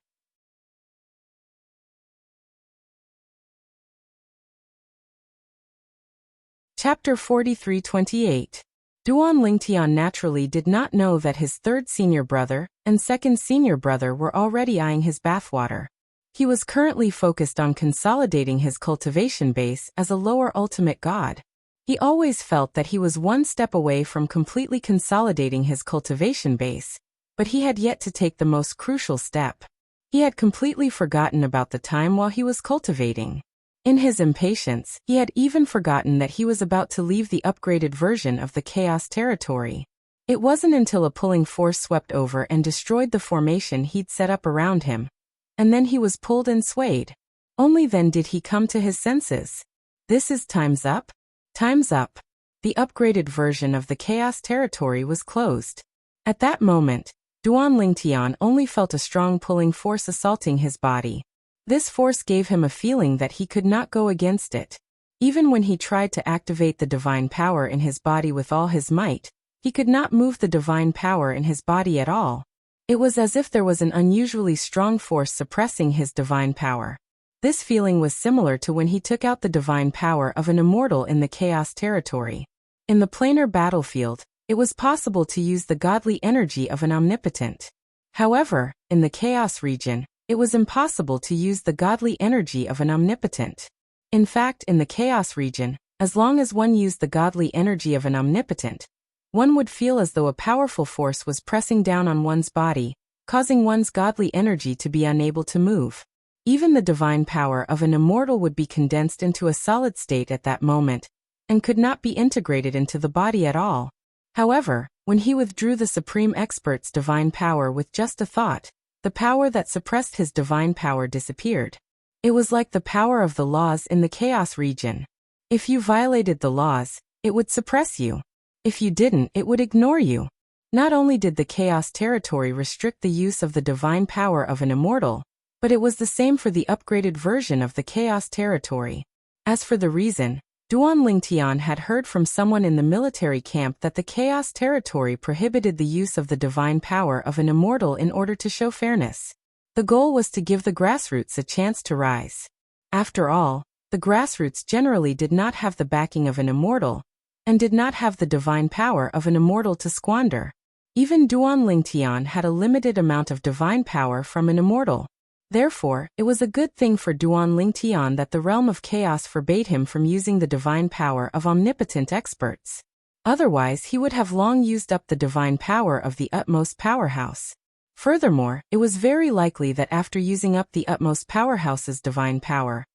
Chapter 43-28. Duan Lingtian naturally did not know that his third senior brother and second senior brother were already eyeing his bathwater. He was currently focused on consolidating his cultivation base as a lower ultimate god. He always felt that he was one step away from completely consolidating his cultivation base, but he had yet to take the most crucial step. He had completely forgotten about the time while he was cultivating. In his impatience, he had even forgotten that he was about to leave the upgraded version of the Chaos Territory. It wasn't until a pulling force swept over and destroyed the formation he'd set up around him, and then he was pulled and swayed. Only then did he come to his senses. This is time's up? Time's up. The upgraded version of the Chaos Territory was closed. At that moment, Duan Lingtian only felt a strong pulling force assaulting his body. This force gave him a feeling that he could not go against it. Even when he tried to activate the divine power in his body with all his might, he could not move the divine power in his body at all. It was as if there was an unusually strong force suppressing his divine power. This feeling was similar to when he took out the divine power of an immortal in the Chaos Territory. In the planar battlefield, it was possible to use the godly energy of an omnipotent. However, in the Chaos region, it was impossible to use the godly energy of an omnipotent. In fact, in the Chaos region, as long as one used the godly energy of an omnipotent, one would feel as though a powerful force was pressing down on one's body, causing one's godly energy to be unable to move. Even the divine power of an immortal would be condensed into a solid state at that moment, and could not be integrated into the body at all. However, when he withdrew the supreme expert's divine power with just a thought, the power that suppressed his divine power disappeared. It was like the power of the laws in the Chaos region. If you violated the laws, it would suppress you. If you didn't, it would ignore you. Not only did the Chaos Territory restrict the use of the divine power of an immortal, but it was the same for the upgraded version of the Chaos Territory. As for the reason, Duan Lingtian had heard from someone in the military camp that the Chaos Territory prohibited the use of the divine power of an immortal in order to show fairness. The goal was to give the grassroots a chance to rise. After all, the grassroots generally did not have the backing of an immortal, and did not have the divine power of an immortal to squander. Even Duan Lingtian had a limited amount of divine power from an immortal. Therefore, it was a good thing for Duan Lingtian that the realm of chaos forbade him from using the divine power of omnipotent experts. Otherwise, he would have long used up the divine power of the utmost powerhouse. Furthermore, it was very likely that after using up the utmost powerhouse's divine power,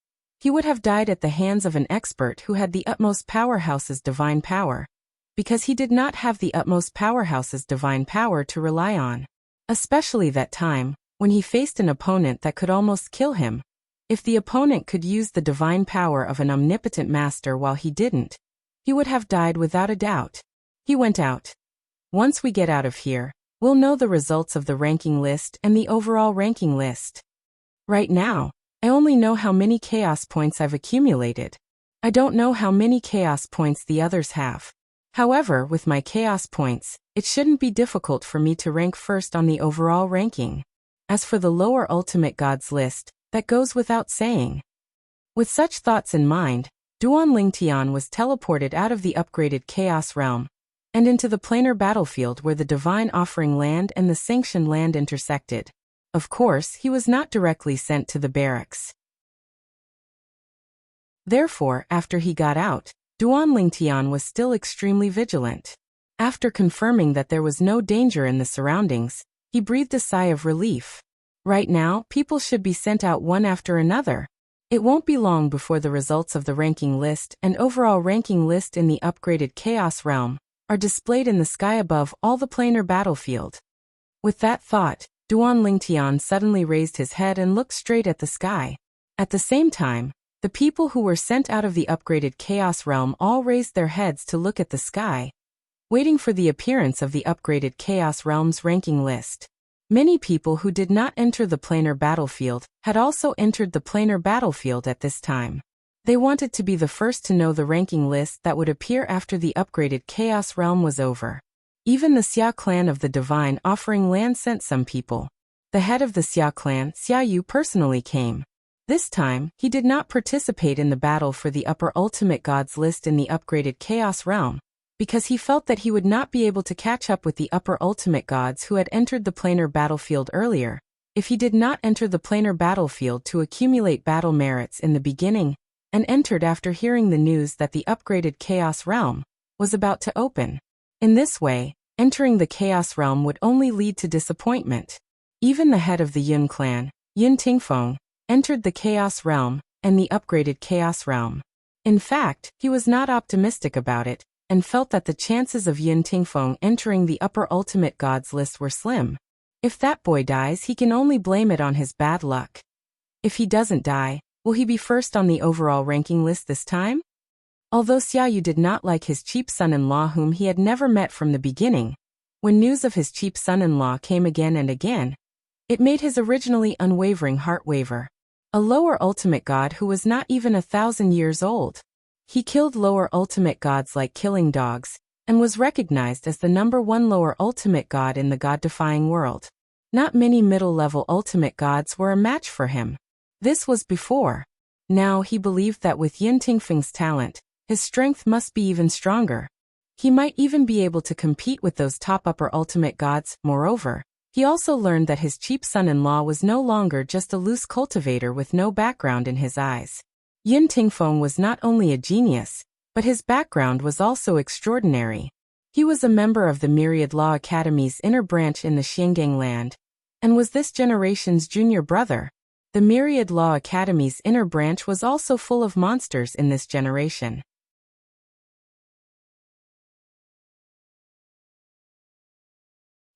he would have died at the hands of an expert who had the utmost powerhouse's divine power, because he did not have the utmost powerhouse's divine power to rely on. Especially that time, when he faced an opponent that could almost kill him. If the opponent could use the divine power of an omnipotent master while he didn't, he would have died without a doubt. He went out. Once we get out of here, we'll know the results of the ranking list and the overall ranking list. Right now, I only know how many chaos points I've accumulated. I don't know how many chaos points the others have. However, with my chaos points, it shouldn't be difficult for me to rank first on the overall ranking. As for the lower ultimate gods list, that goes without saying. With such thoughts in mind, Duan Lingtian was teleported out of the upgraded Chaos realm, and into the planar battlefield where the divine offering land and the sanctioned land intersected. Of course, he was not directly sent to the barracks. Therefore, after he got out, Duan Lingtian was still extremely vigilant. After confirming that there was no danger in the surroundings, he breathed a sigh of relief. Right now, people should be sent out one after another. It won't be long before the results of the ranking list and overall ranking list in the upgraded Chaos Realm are displayed in the sky above all the planar battlefield. With that thought, Duan Lingtian suddenly raised his head and looked straight at the sky. At the same time, the people who were sent out of the upgraded Chaos Realm all raised their heads to look at the sky, waiting for the appearance of the upgraded Chaos Realm's ranking list. Many people who did not enter the planar battlefield had also entered the planar battlefield at this time. They wanted to be the first to know the ranking list that would appear after the upgraded Chaos Realm was over. Even the Xia clan of the Divine Offering Land sent some people. The head of the Xia clan, Xia Yu, personally came. This time, he did not participate in the battle for the upper ultimate gods list in the upgraded Chaos Realm, because he felt that he would not be able to catch up with the upper ultimate gods who had entered the planar battlefield earlier, if he did not enter the planar battlefield to accumulate battle merits in the beginning, and entered after hearing the news that the upgraded Chaos Realm was about to open. In this way, entering the Chaos Realm would only lead to disappointment. Even the head of the Yun clan, Yun Tingfeng, entered the Chaos Realm and the upgraded Chaos Realm. In fact, he was not optimistic about it, and felt that the chances of Yun Tingfeng entering the upper ultimate gods list were slim. If that boy dies, he can only blame it on his bad luck. If he doesn't die, will he be first on the overall ranking list this time? Although Xia Yu did not like his cheap son-in-law whom he had never met from the beginning, when news of his cheap son-in-law came again and again, it made his originally unwavering heart waver. A lower ultimate god who was not even 1,000 years old. He killed lower ultimate gods like killing dogs, and was recognized as the #1 lower ultimate god in the god-defying world. Not many middle-level ultimate gods were a match for him. This was before. Now he believed that with Yun Tingfeng's talent, his strength must be even stronger. He might even be able to compete with those top upper ultimate gods. Moreover, he also learned that his cheap son-in-law was no longer just a loose cultivator with no background in his eyes. Yun Tingfeng was not only a genius, but his background was also extraordinary. He was a member of the Myriad Law Academy's inner branch in the Xiangang land, and was this generation's junior brother. The Myriad Law Academy's inner branch was also full of monsters in this generation.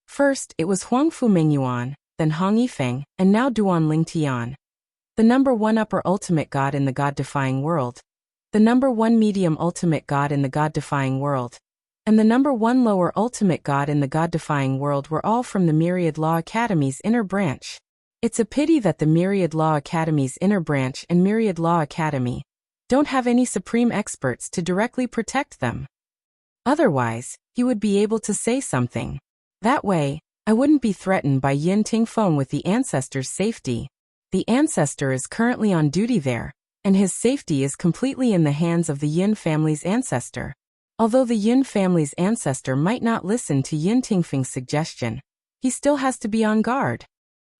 First, it was Huangfu Mingyuan, then Hong Yifeng, and now Duan Lingtian. The #1 upper ultimate god in the god-defying world, the #1 medium ultimate god in the god-defying world, and the #1 lower ultimate god in the god-defying world were all from the Myriad Law Academy's inner branch. It's a pity that the Myriad Law Academy's inner branch and Myriad Law Academy don't have any supreme experts to directly protect them. Otherwise, he would be able to say something. That way, I wouldn't be threatened by Yun Tingfeng with the ancestor's safety. The ancestor is currently on duty there, and his safety is completely in the hands of the Yun family's ancestor. Although the Yun family's ancestor might not listen to Yun Tingfeng's suggestion, he still has to be on guard.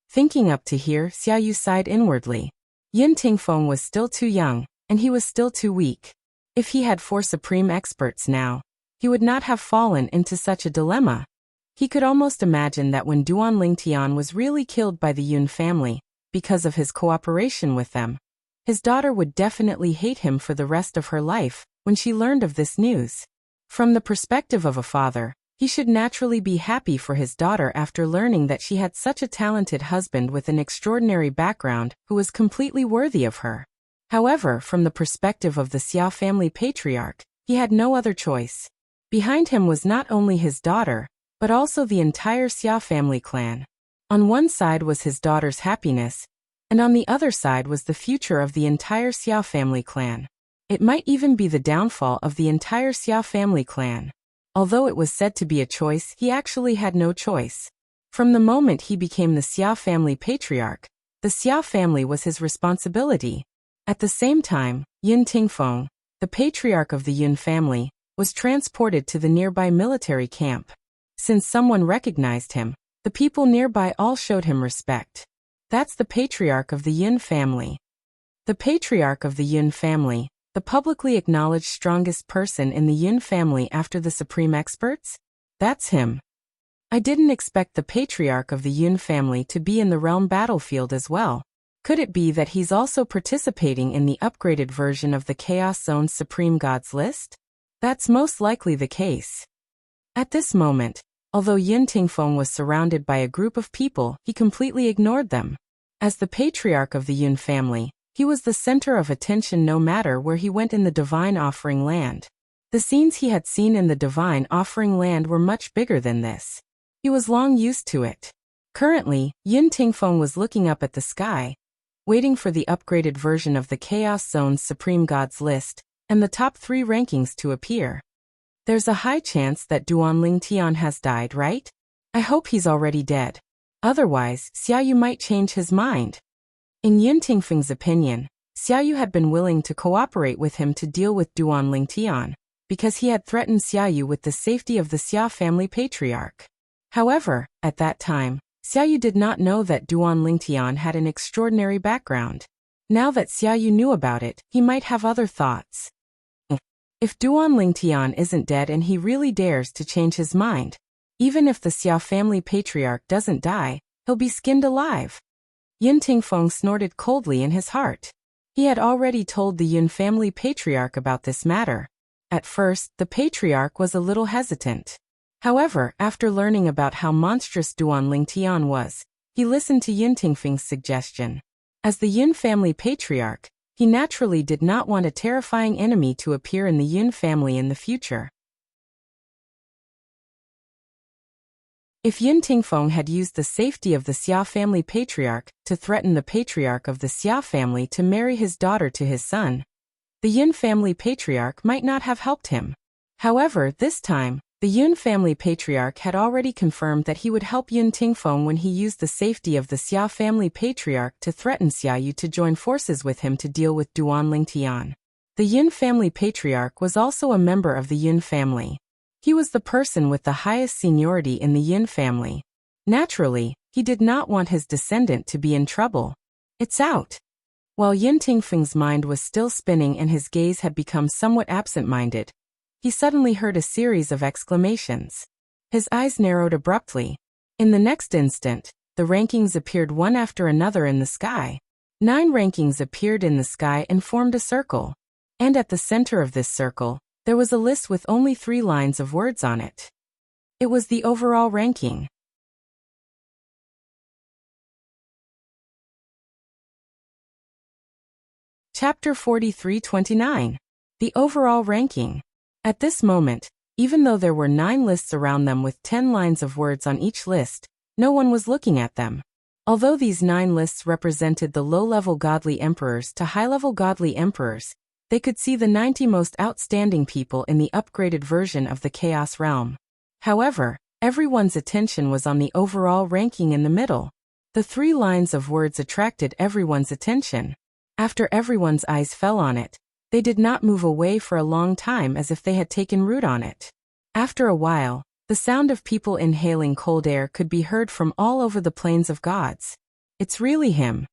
Thinking up to here, Xia Yu sighed inwardly. Yun Tingfeng was still too young, and he was still too weak. If he had 4 supreme experts now, he would not have fallen into such a dilemma. He could almost imagine that when Duan Lingtian was really killed by the Yun family, because of his cooperation with them, his daughter would definitely hate him for the rest of her life when she learned of this news. From the perspective of a father, he should naturally be happy for his daughter after learning that she had such a talented husband with an extraordinary background who was completely worthy of her. However, from the perspective of the Xia family patriarch, he had no other choice. Behind him was not only his daughter, but also the entire Xia family clan. On one side was his daughter's happiness, and on the other side was the future of the entire Xia family clan. It might even be the downfall of the entire Xia family clan. Although it was said to be a choice, he actually had no choice. From the moment he became the Xia family patriarch, the Xia family was his responsibility. At the same time, Yun Tingfeng, the patriarch of the Yun family, was transported to the nearby military camp. Since someone recognized him, The people nearby all showed him respect. That's the patriarch of the Yin family. The patriarch of the Yin family, the publicly acknowledged strongest person in the Yin family after the supreme experts? That's him. I didn't expect the patriarch of the Yin family to be in the realm battlefield as well. Could it be that he's also participating in the upgraded version of the Chaos Zone's Supreme Gods list? That's most likely the case. At this moment, although Yin Tingfeng was surrounded by a group of people, he completely ignored them. As the patriarch of the Yin family, he was the center of attention no matter where he went in the Divine Offering Land. The scenes he had seen in the Divine Offering Land were much bigger than this. He was long used to it. Currently, Yin Tingfeng was looking up at the sky, waiting for the upgraded version of the Chaos Zone's Supreme Gods list, and the top 3 rankings to appear. There's a high chance that Duanling Tian has died, right? I hope he's already dead. Otherwise, Xiaoyu might change his mind. In Yin Tingfeng's opinion, Xiaoyu had been willing to cooperate with him to deal with Duanling Tian, because he had threatened Xiaoyu with the safety of the Xia family patriarch. However, at that time, Xiaoyu did not know that Duanling Tian had an extraordinary background. Now that Xiaoyu knew about it, he might have other thoughts. If Duanling Tian isn't dead and he really dares to change his mind, even if the Xia family patriarch doesn't die, he'll be skinned alive. Yin Tingfeng snorted coldly in his heart. He had already told the Yin family patriarch about this matter. At first, the patriarch was a little hesitant. However, after learning about how monstrous Duanling Tian was, he listened to Yin Tingfeng's suggestion. As the Yin family patriarch, he naturally did not want a terrifying enemy to appear in the Yin family in the future. If Yin Tingfeng had used the safety of the Xia family patriarch to threaten the patriarch of the Xia family to marry his daughter to his son, the Yin family patriarch might not have helped him. However, this time, the Yin family patriarch had already confirmed that he would help Yin Tingfeng when he used the safety of the Xia family patriarch to threaten Xiaoyu to join forces with him to deal with Duanling Tian. The Yin family patriarch was also a member of the Yin family. He was the person with the highest seniority in the Yin family. Naturally, he did not want his descendant to be in trouble. It's out. While Yin Tingfeng's mind was still spinning and his gaze had become somewhat absent-minded, he suddenly heard a series of exclamations. His eyes narrowed abruptly. In the next instant, the rankings appeared one after another in the sky. 9 rankings appeared in the sky and formed a circle. And at the center of this circle, there was a list with only 3 lines of words on it. It was the overall ranking. Chapter 43-29. The overall ranking. At this moment, even though there were 9 lists around them with 10 lines of words on each list, no one was looking at them. Although these 9 lists represented the low-level godly emperors to high-level godly emperors, they could see the 90 most outstanding people in the upgraded version of the Chaos Realm. However, everyone's attention was on the overall ranking in the middle. The 3 lines of words attracted everyone's attention. After everyone's eyes fell on it, they did not move away for a long time as if they had taken root on it. After a while, the sound of people inhaling cold air could be heard from all over the plains of gods. It's really him.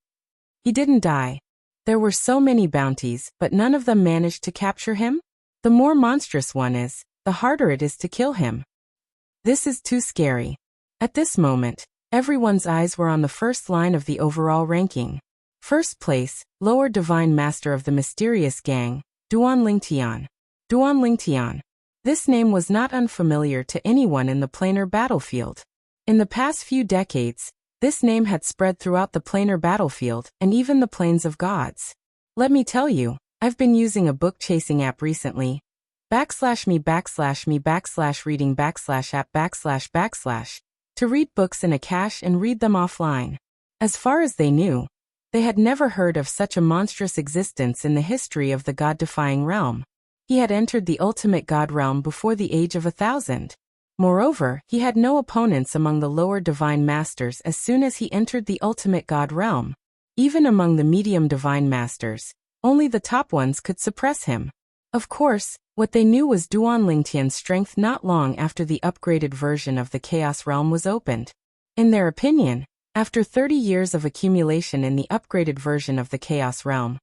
He didn't die. There were so many bounties, but none of them managed to capture him? The more monstrous one is, the harder it is to kill him. This is too scary. At this moment, everyone's eyes were on the first line of the overall ranking. First place, Lower Divine Master of the Mysterious Gang, Duanling Tian. Duanling Tian. This name was not unfamiliar to anyone in the planar battlefield. In the past few decades, this name had spread throughout the planar battlefield and even the plains of gods. Let me tell you, I've been using a book-chasing app recently. /me/reading/app// to read books in a cache and read them offline. As far as they knew, they had never heard of such a monstrous existence in the history of the god-defying realm. He had entered the ultimate god realm before the age of 1,000. Moreover, he had no opponents among the lower divine masters as soon as he entered the ultimate god realm. Even among the medium divine masters, only the top ones could suppress him. Of course, what they knew was Duanling Tian's strength not long after the upgraded version of the Chaos Realm was opened. In their opinion, after 30 years of accumulation in the upgraded version of the Chaos Realm,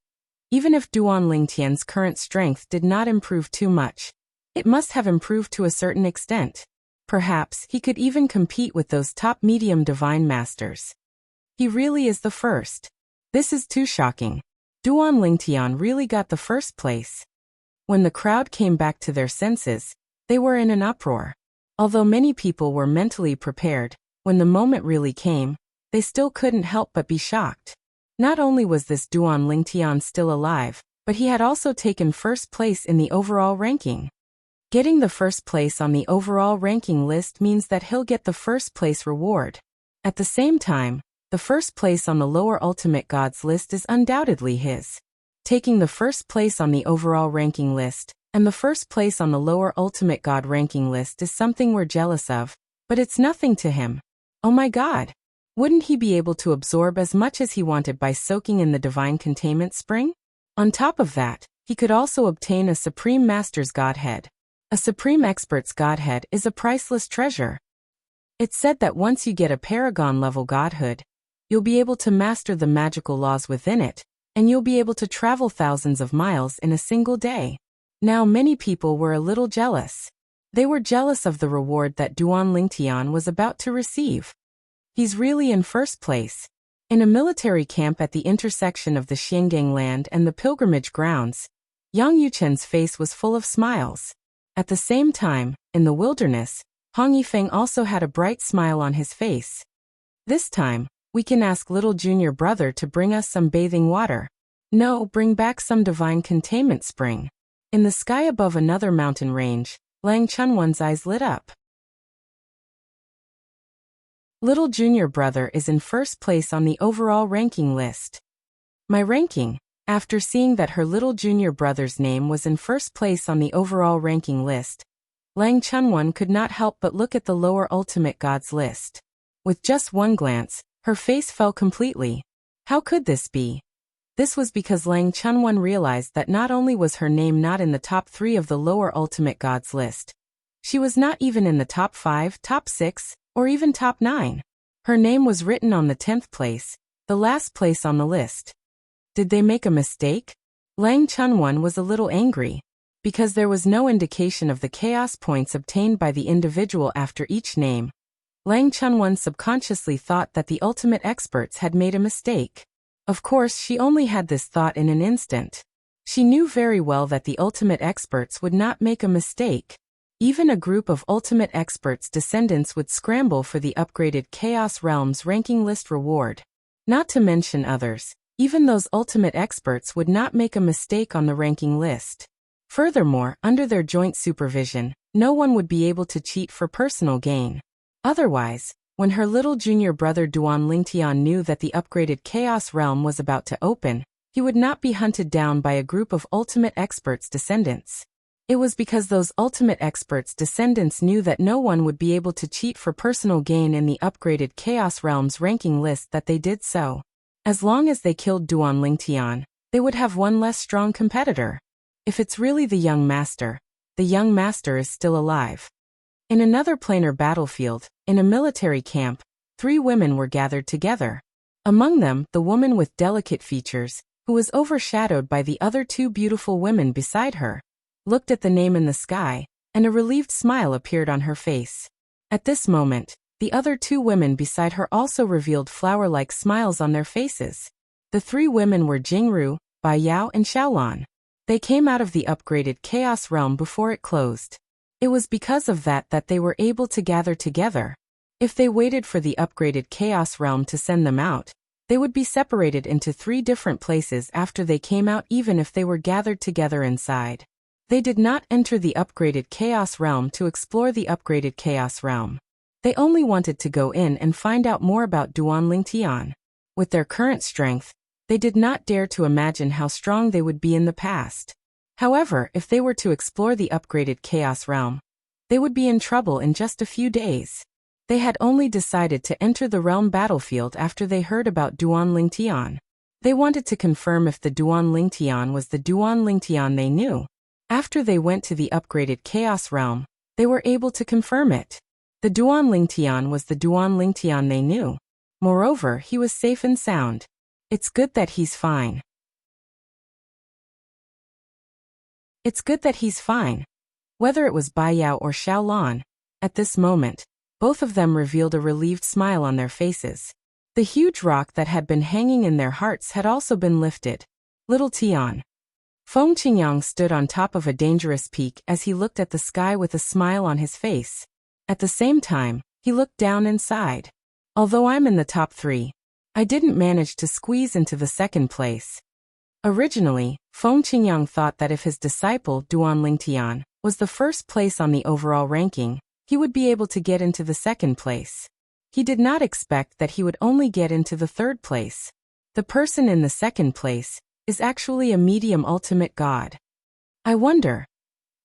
even if Duan Lingtian's current strength did not improve too much, it must have improved to a certain extent. Perhaps he could even compete with those top medium divine masters. He really is the first. This is too shocking. Duan Lingtian really got the first place. When the crowd came back to their senses, they were in an uproar. Although many people were mentally prepared, when the moment really came, they still couldn't help but be shocked. Not only was this Duan Lingtian still alive, but he had also taken first place in the overall ranking. Getting the first place on the overall ranking list means that he'll get the first place reward. At the same time, the first place on the lower ultimate gods list is undoubtedly his. Taking the first place on the overall ranking list, and the first place on the lower ultimate god ranking list is something we're jealous of, but it's nothing to him. Oh my god! Wouldn't he be able to absorb as much as he wanted by soaking in the divine containment spring? On top of that, he could also obtain a Supreme Master's Godhead. A Supreme Expert's Godhead is a priceless treasure. It's said that once you get a Paragon-level Godhood, you'll be able to master the magical laws within it, and you'll be able to travel thousands of miles in a single day. Now many people were a little jealous. They were jealous of the reward that Duan Lingtian was about to receive. He's really in first place. In a military camp at the intersection of the Xiangang land and the pilgrimage grounds, Yang Yuchen's face was full of smiles. At the same time, in the wilderness, Hong Yifeng also had a bright smile on his face. This time, we can ask little junior brother to bring us some bathing water. No, bring back some divine containment spring. In the sky above another mountain range, Lang Chunwan's eyes lit up. Little junior brother is in first place on the overall ranking list. My ranking. After seeing that her little junior brother's name was in first place on the overall ranking list, Lang Chunwan could not help but look at the lower ultimate gods list. With just one glance, her face fell completely. How could this be? This was because Lang Chunwan realized that not only was her name not in the top 3 of the lower ultimate gods list, she was not even in the top 5, top 6, or even top 9. Her name was written on the 10th place, the last place on the list. Did they make a mistake? Lang Chunwan was a little angry, because there was no indication of the chaos points obtained by the individual after each name. Lang Chunwan subconsciously thought that the ultimate experts had made a mistake. Of course, she only had this thought in an instant. She knew very well that the ultimate experts would not make a mistake. Even a group of ultimate experts' descendants would scramble for the upgraded Chaos Realms ranking list reward. Not to mention others, even those ultimate experts would not make a mistake on the ranking list. Furthermore, under their joint supervision, no one would be able to cheat for personal gain. Otherwise, when her little junior brother Duan Lingtian knew that the upgraded Chaos Realm was about to open, he would not be hunted down by a group of ultimate experts' descendants. It was because those ultimate experts' descendants knew that no one would be able to cheat for personal gain in the upgraded Chaos Realms ranking list that they did so. As long as they killed Duan Lingtian, they would have one less strong competitor. If it's really the young master is still alive. In another planar battlefield, in a military camp, 3 women were gathered together. Among them, the woman with delicate features, who was overshadowed by the other 2 beautiful women beside her, looked at the name in the sky, and a relieved smile appeared on her face. At this moment, the other 2 women beside her also revealed flower-like smiles on their faces. The 3 women were Jingru, Bai Yao and Xiaolan. They came out of the upgraded Chaos Realm before it closed. It was because of that they were able to gather together. If they waited for the upgraded Chaos Realm to send them out, they would be separated into 3 different places after they came out even if they were gathered together inside. They did not enter the upgraded Chaos Realm to explore the upgraded Chaos Realm. They only wanted to go in and find out more about Duan Lingtian. With their current strength, they did not dare to imagine how strong they would be in the past. However, if they were to explore the upgraded Chaos Realm, they would be in trouble in just a few days. They had only decided to enter the realm battlefield after they heard about Duan Lingtian. They wanted to confirm if the Duan Lingtian was the Duan Lingtian they knew. After they went to the upgraded Chaos Realm, they were able to confirm it. The Duan Lingtian was the Duan Lingtian they knew. Moreover, he was safe and sound. It's good that he's fine. It's good that he's fine. Whether it was Bai Yao or Xiaolan, at this moment, both of them revealed a relieved smile on their faces. The huge rock that had been hanging in their hearts had also been lifted. Little Tian. Feng Qingyang stood on top of a dangerous peak as he looked at the sky with a smile on his face. At the same time, he looked down and sighed. Although I'm in the top 3, I didn't manage to squeeze into the second place. Originally, Feng Qingyang thought that if his disciple Duan Lingtian was the first place on the overall ranking, he would be able to get into the second place. He did not expect that he would only get into the third place. The person in the second place is actually a medium ultimate god. I wonder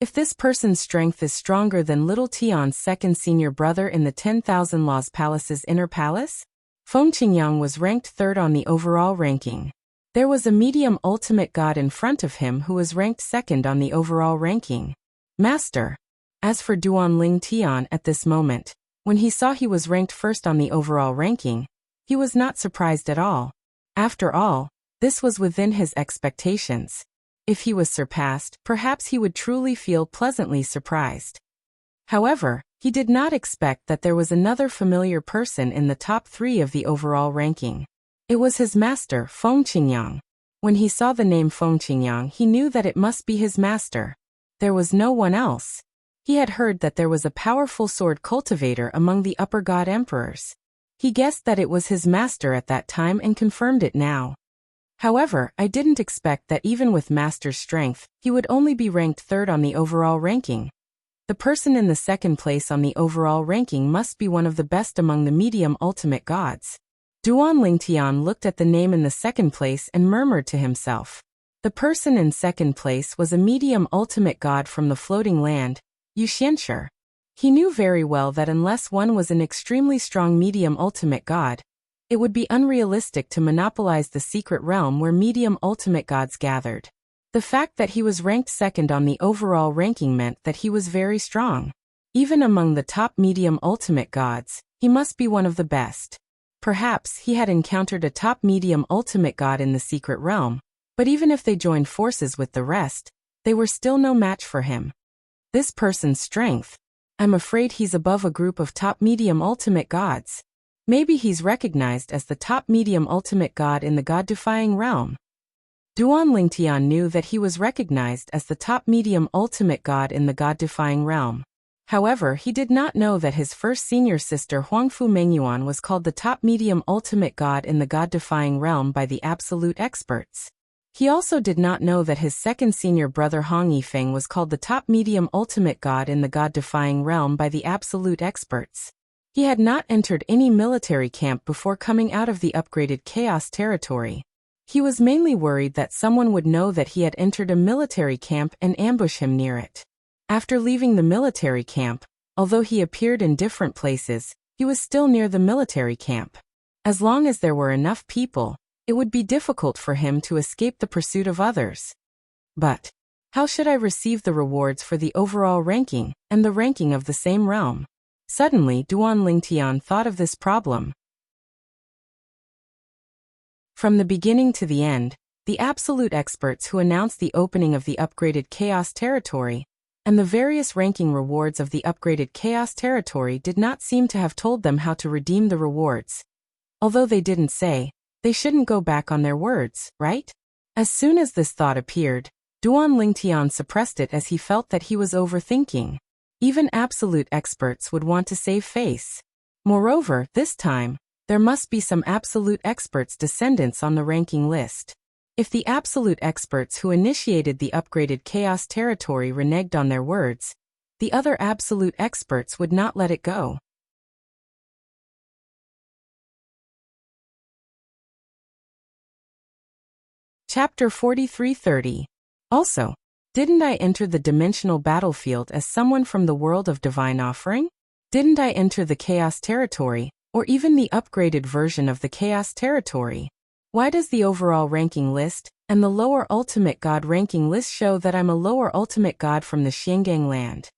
if this person's strength is stronger than Little Tian's second senior brother in the 10,000 Laws Palace's inner palace? Feng Qingyang was ranked third on the overall ranking. There was a medium ultimate god in front of him who was ranked second on the overall ranking. Master. As for Duan Ling Tian at this moment, when he saw he was ranked first on the overall ranking, he was not surprised at all. After all, this was within his expectations. If he was surpassed, perhaps he would truly feel pleasantly surprised. However, he did not expect that there was another familiar person in the top 3 of the overall ranking. It was his master, Feng Qingyang. When he saw the name Feng Qingyang, he knew that it must be his master. There was no one else. He had heard that there was a powerful sword cultivator among the upper god emperors. He guessed that it was his master at that time and confirmed it now. However, I didn't expect that even with master's strength, he would only be ranked third on the overall ranking. The person in the second place on the overall ranking must be one of the best among the medium ultimate gods. Duan Lingtian looked at the name in the second place and murmured to himself. The person in second place was a medium ultimate god from the floating land, Yuxianshi. He knew very well that unless one was an extremely strong medium ultimate god, it would be unrealistic to monopolize the secret realm where medium ultimate gods gathered. The fact that he was ranked second on the overall ranking meant that he was very strong. Even among the top medium ultimate gods, he must be one of the best. Perhaps he had encountered a top medium ultimate god in the secret realm, but even if they joined forces with the rest, they were still no match for him. This person's strength, I'm afraid he's above a group of top medium ultimate gods. Maybe he's recognized as the top medium ultimate god in the god-defying realm. Duan Lingtian knew that he was recognized as the top medium ultimate god in the god-defying realm. However, he did not know that his first senior sister Huangfu Mengyuan was called the top medium ultimate god in the god-defying realm by the absolute experts. He also did not know that his second senior brother Hong Yifeng was called the top medium ultimate god in the god-defying realm by the absolute experts. He had not entered any military camp before coming out of the upgraded chaos territory. He was mainly worried that someone would know that he had entered a military camp and ambush him near it. After leaving the military camp, although he appeared in different places, he was still near the military camp. As long as there were enough people, it would be difficult for him to escape the pursuit of others. But how should I receive the rewards for the overall ranking and the ranking of the same realm? Suddenly, Duan Lingtian thought of this problem. From the beginning to the end, the absolute experts who announced the opening of the upgraded chaos territory and the various ranking rewards of the upgraded chaos territory did not seem to have told them how to redeem the rewards. Although they didn't say, they shouldn't go back on their words, right? As soon as this thought appeared, Duan Lingtian suppressed it as he felt that he was overthinking. Even absolute experts would want to save face. Moreover, this time, there must be some absolute experts' descendants on the ranking list. If the absolute experts who initiated the upgraded chaos territory reneged on their words, the other absolute experts would not let it go. Chapter 43:30. Also, didn't I enter the dimensional battlefield as someone from the world of divine offering? Didn't I enter the chaos territory, or even the upgraded version of the chaos territory? Why does the overall ranking list and the lower ultimate god ranking list show that I'm a lower ultimate god from the Xiangang land?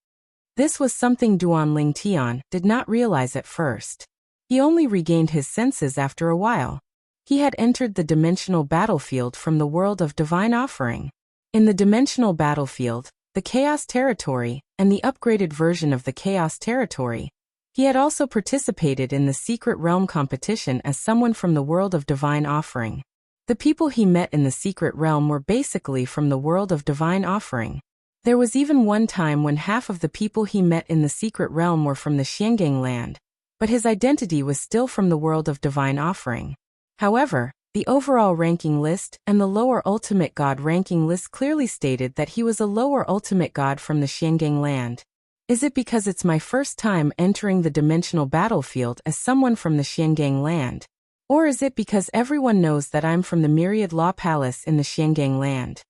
This was something Duan Lingtian did not realize at first. He only regained his senses after a while. He had entered the dimensional battlefield from the world of divine offering. In the dimensional battlefield, the Chaos Territory, and the upgraded version of the Chaos Territory, he had also participated in the Secret Realm competition as someone from the world of divine offering. The people he met in the Secret Realm were basically from the world of divine offering. There was even one time when half of the people he met in the Secret Realm were from the Xiangang land, but his identity was still from the world of divine offering. However, the overall ranking list and the lower ultimate god ranking list clearly stated that he was a lower ultimate god from the Xiangang land. Is it because it's my first time entering the dimensional battlefield as someone from the Xiangang land? Or is it because everyone knows that I'm from the Myriad Law Palace in the Xiangang land?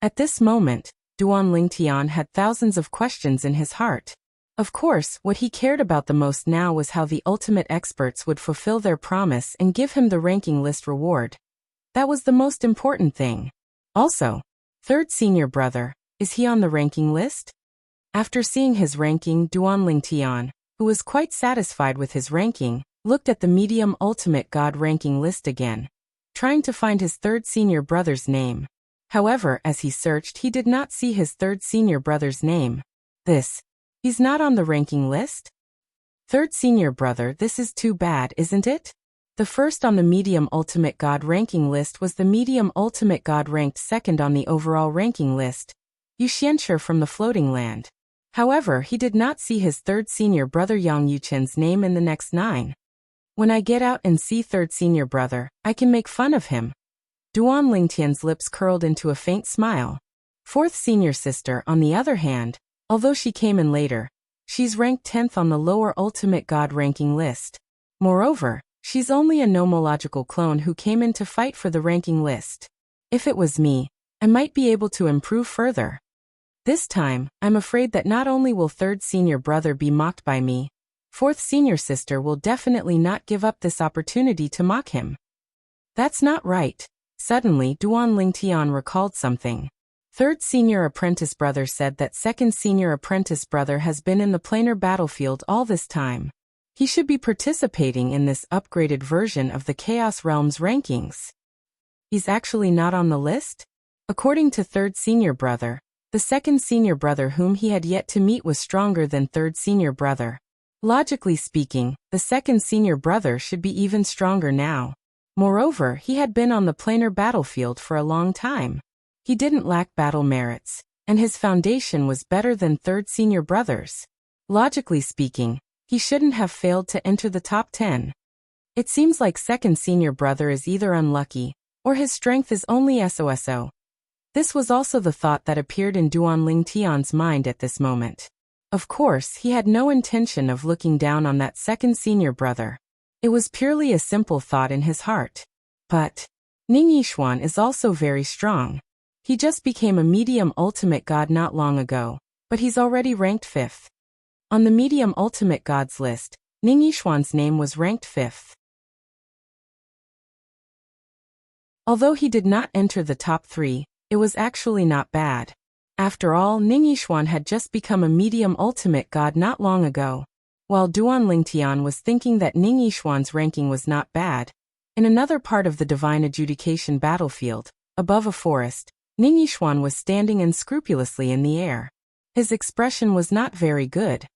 At this moment, Duan Lingtian had thousands of questions in his heart. Of course, what he cared about the most now was how the ultimate experts would fulfill their promise and give him the ranking list reward. That was the most important thing. Also, third senior brother, is he on the ranking list? After seeing his ranking, Duan Lingtian, who was quite satisfied with his ranking, looked at the medium ultimate god ranking list again, trying to find his third senior brother's name. However, as he searched, he did not see his third senior brother's name. He's not on the ranking list? Third senior brother, this is too bad, isn't it? The first on the medium ultimate god ranking list was the medium ultimate god ranked second on the overall ranking list, Yu Xianshi from the floating land. However, he did not see his third senior brother Yang Yuchen's name in the next 9. When I get out and see third senior brother, I can make fun of him. Duan Lingtian's lips curled into a faint smile. Fourth senior sister, on the other hand, although she came in later, she's ranked 10th on the lower ultimate god ranking list. Moreover, she's only a nomological clone who came in to fight for the ranking list. If it was me, I might be able to improve further. This time, I'm afraid that not only will third senior brother be mocked by me, fourth senior sister will definitely not give up this opportunity to mock him. That's not right. Suddenly, Duan Lingtian recalled something. Third senior apprentice brother said that second senior apprentice brother has been in the planar battlefield all this time. He should be participating in this upgraded version of the Chaos Realms rankings. He's actually not on the list? According to third senior brother, the second senior brother whom he had yet to meet was stronger than third senior brother. Logically speaking, the second senior brother should be even stronger now. Moreover, he had been on the planar battlefield for a long time. He didn't lack battle merits, and his foundation was better than third senior brother's. Logically speaking, he shouldn't have failed to enter the top 10. It seems like second senior brother is either unlucky, or his strength is only SOSO. This was also the thought that appeared in Duan Lingtian's mind at this moment. Of course, he had no intention of looking down on that second senior brother. It was purely a simple thought in his heart. But Ning Yixuan is also very strong. He just became a medium ultimate god not long ago, but he's already ranked 5th. On the medium ultimate gods list, Ning Yixuan's name was ranked 5th. Although he did not enter the top 3, it was actually not bad. After all, Ning Yixuan had just become a medium ultimate god not long ago. While Duan Lingtian was thinking that Ning Yixuan's ranking was not bad, in another part of the divine adjudication battlefield, above a forest, Ning Yixuan was standing unscrupulously in the air. His expression was not very good.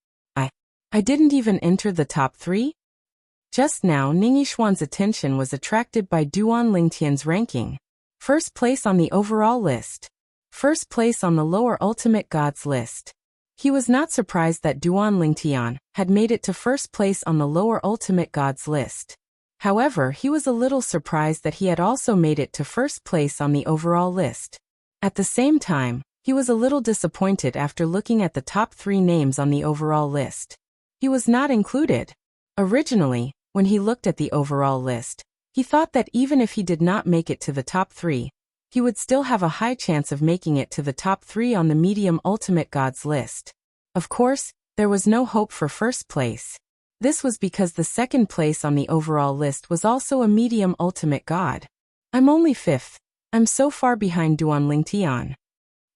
I didn't even enter the top 3? Just now Ning Yixuan's attention was attracted by Duan Lingtian's ranking. First place on the overall list. First place on the lower ultimate gods list. He was not surprised that Duan Lingtian had made it to first place on the lower ultimate gods list. However, he was a little surprised that he had also made it to first place on the overall list. At the same time, he was a little disappointed after looking at the top 3 names on the overall list. He was not included. Originally, when he looked at the overall list, he thought that even if he did not make it to the top 3, he would still have a high chance of making it to the top 3 on the medium ultimate gods list. Of course, there was no hope for first place. This was because the second place on the overall list was also a medium ultimate god. I'm only 5th. I'm so far behind Duan Lingtian.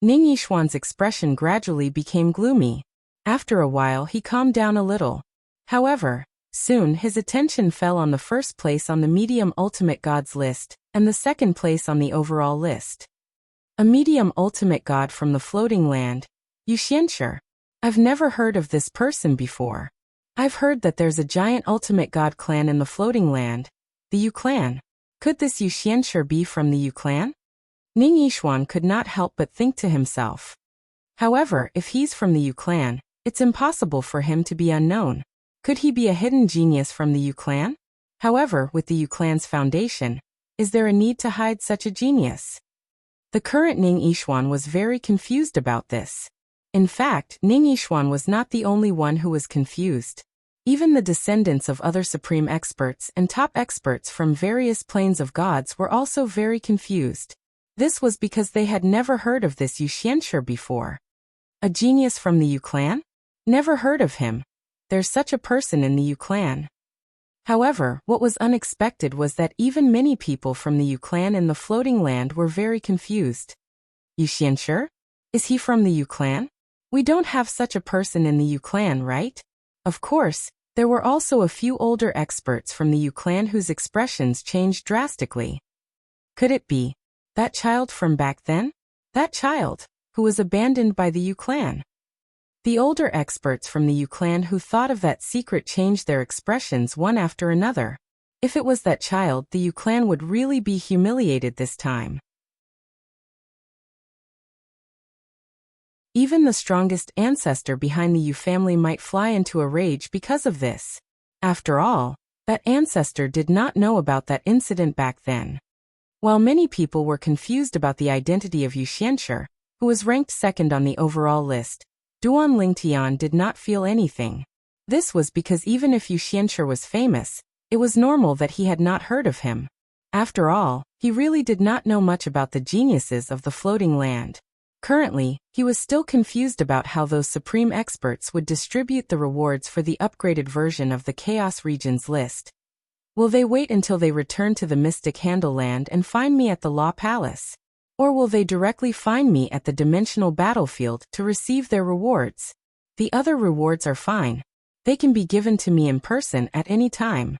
Ning Yixuan's expression gradually became gloomy. After a while he calmed down a little. However, soon his attention fell on the first place on the medium ultimate gods list, and the second place on the overall list. A medium ultimate god from the floating land, Wuxia. I've never heard of this person before. I've heard that there's a giant ultimate god clan in the floating land, the Yu clan. Could this Wuxia be from the Yu clan? Ning Yixuan could not help but think to himself. However, if he's from the Yu clan, it's impossible for him to be unknown. Could he be a hidden genius from the Yu clan? However, with the Yu clan's foundation, is there a need to hide such a genius? The current Ning Yixuan was very confused about this. In fact, Ning Yixuan was not the only one who was confused. Even the descendants of other supreme experts and top experts from various planes of gods were also very confused. This was because they had never heard of this Wuxia before. A genius from the Yu clan? Never heard of him. There's such a person in the Yu clan. However, what was unexpected was that even many people from the Yu clan in the floating land were very confused. Wuxia? Is he from the Yu clan? We don't have such a person in the Yu clan, right? Of course, there were also a few older experts from the Yu clan whose expressions changed drastically. Could it be that child from back then? That child who was abandoned by the Yu clan? The older experts from the Yu clan who thought of that secret changed their expressions one after another. If it was that child, the Yu clan would really be humiliated this time. Even the strongest ancestor behind the Yu family might fly into a rage because of this. After all, that ancestor did not know about that incident back then. While many people were confused about the identity of Wuxia, who was ranked second on the overall list, Duan Lingtian did not feel anything. This was because even if Wuxia was famous, it was normal that he had not heard of him. After all, he really did not know much about the geniuses of the floating land. Currently, he was still confused about how those supreme experts would distribute the rewards for the upgraded version of the Chaos Regions list. Will they wait until they return to the Mystic Handle Land and find me at the Law Palace? Or will they directly find me at the Dimensional Battlefield to receive their rewards? The other rewards are fine. They can be given to me in person at any time.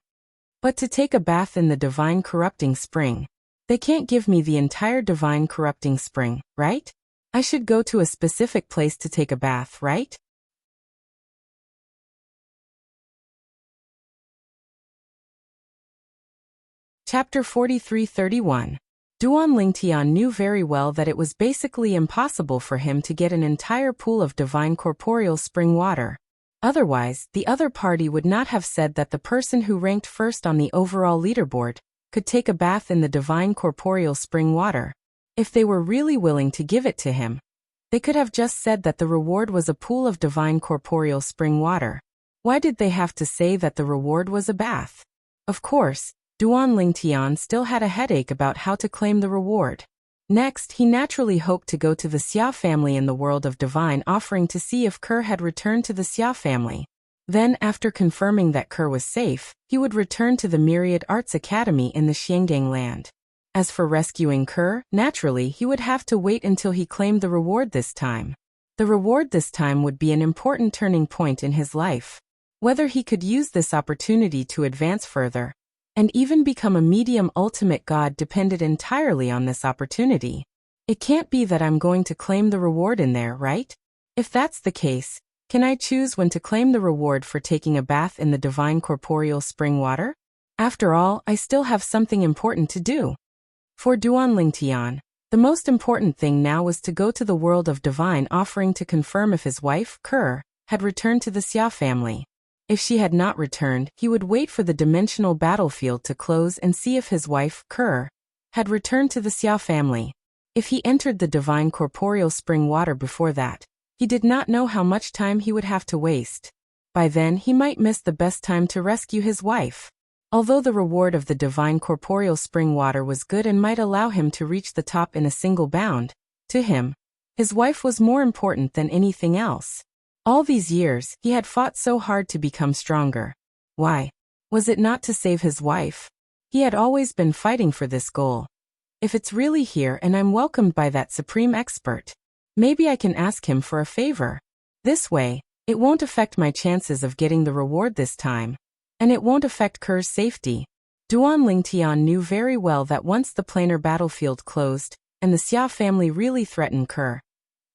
But to take a bath in the Divine Corrupting Spring, they can't give me the entire Divine Corrupting Spring, right? I should go to a specific place to take a bath, right? Chapter 43-31. Duan Lingtian knew very well that it was basically impossible for him to get an entire pool of divine corporeal spring water. Otherwise, the other party would not have said that the person who ranked first on the overall leaderboard could take a bath in the divine corporeal spring water. If they were really willing to give it to him, they could have just said that the reward was a pool of divine corporeal spring water. Why did they have to say that the reward was a bath? Of course, Duan Lingtian still had a headache about how to claim the reward. Next, he naturally hoped to go to the Xia family in the world of divine offering to see if Kerr had returned to the Xia family. Then, after confirming that Kerr was safe, he would return to the Myriad Arts Academy in the Xianggang land. As for rescuing Kerr, naturally he would have to wait until he claimed the reward this time. The reward this time would be an important turning point in his life. Whether he could use this opportunity to advance further and even become a medium ultimate god depended entirely on this opportunity. It can't be that I'm going to claim the reward in there, right? If that's the case, can I choose when to claim the reward for taking a bath in the divine corporeal spring water? After all, I still have something important to do. For Duan Lingtian, the most important thing now was to go to the world of divine offering to confirm if his wife, Kerr, had returned to the Xia family. If she had not returned, he would wait for the dimensional battlefield to close and see if his wife, Kerr, had returned to the Xia family. If he entered the divine corporeal spring water before that, he did not know how much time he would have to waste. By then he might miss the best time to rescue his wife. Although the reward of the divine corporeal spring water was good and might allow him to reach the top in a single bound, to him, his wife was more important than anything else. All these years, he had fought so hard to become stronger. Why? Was it not to save his wife? He had always been fighting for this goal. If it's really here and I'm welcomed by that supreme expert, maybe I can ask him for a favor. This way, It won't affect my chances of getting the reward this time. And it won't affect Ker's safety. Duan Lingtian knew very well that once the planar battlefield closed, and the Xia family really threatened Ker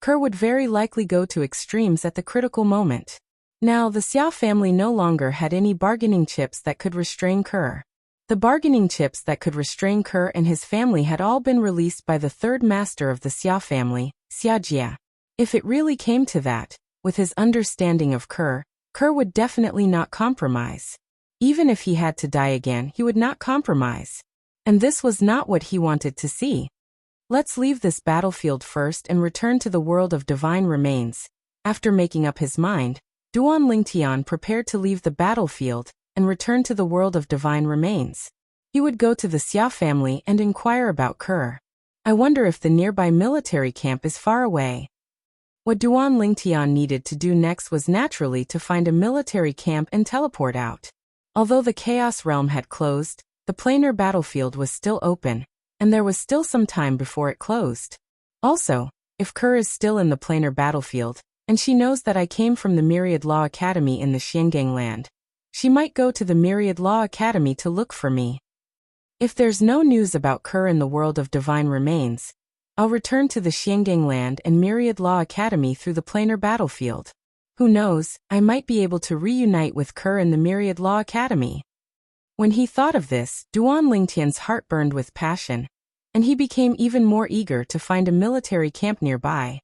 would very likely go to extremes at the critical moment. Now the Xia family no longer had any bargaining chips that could restrain Ker. The bargaining chips that could restrain Ker and his family had all been released by the third master of the Xia family, Xia Jia. If it really came to that, with his understanding of Ker would definitely not compromise. Even if he had to die again, he would not compromise. And this was not what he wanted to see. Let's leave this battlefield first and return to the world of divine remains. After making up his mind, Duan Lingtian prepared to leave the battlefield and return to the world of divine remains. He would go to the Xia family and inquire about Ker. I wonder if the nearby military camp is far away. What Duan Lingtian needed to do next was naturally to find a military camp and teleport out. Although the Chaos Realm had closed, the planar battlefield was still open, and there was still some time before it closed. Also, if Ker is still in the planar battlefield, and she knows that I came from the Myriad Law Academy in the Xiangang land, she might go to the Myriad Law Academy to look for me. If there's no news about Ker in the world of divine remains, I'll return to the Xiangang land and Myriad Law Academy through the planar battlefield. Who knows, I might be able to reunite with Ker in the Myriad Law Academy. When he thought of this, Duan Lingtian's heart burned with passion, and he became even more eager to find a military camp nearby.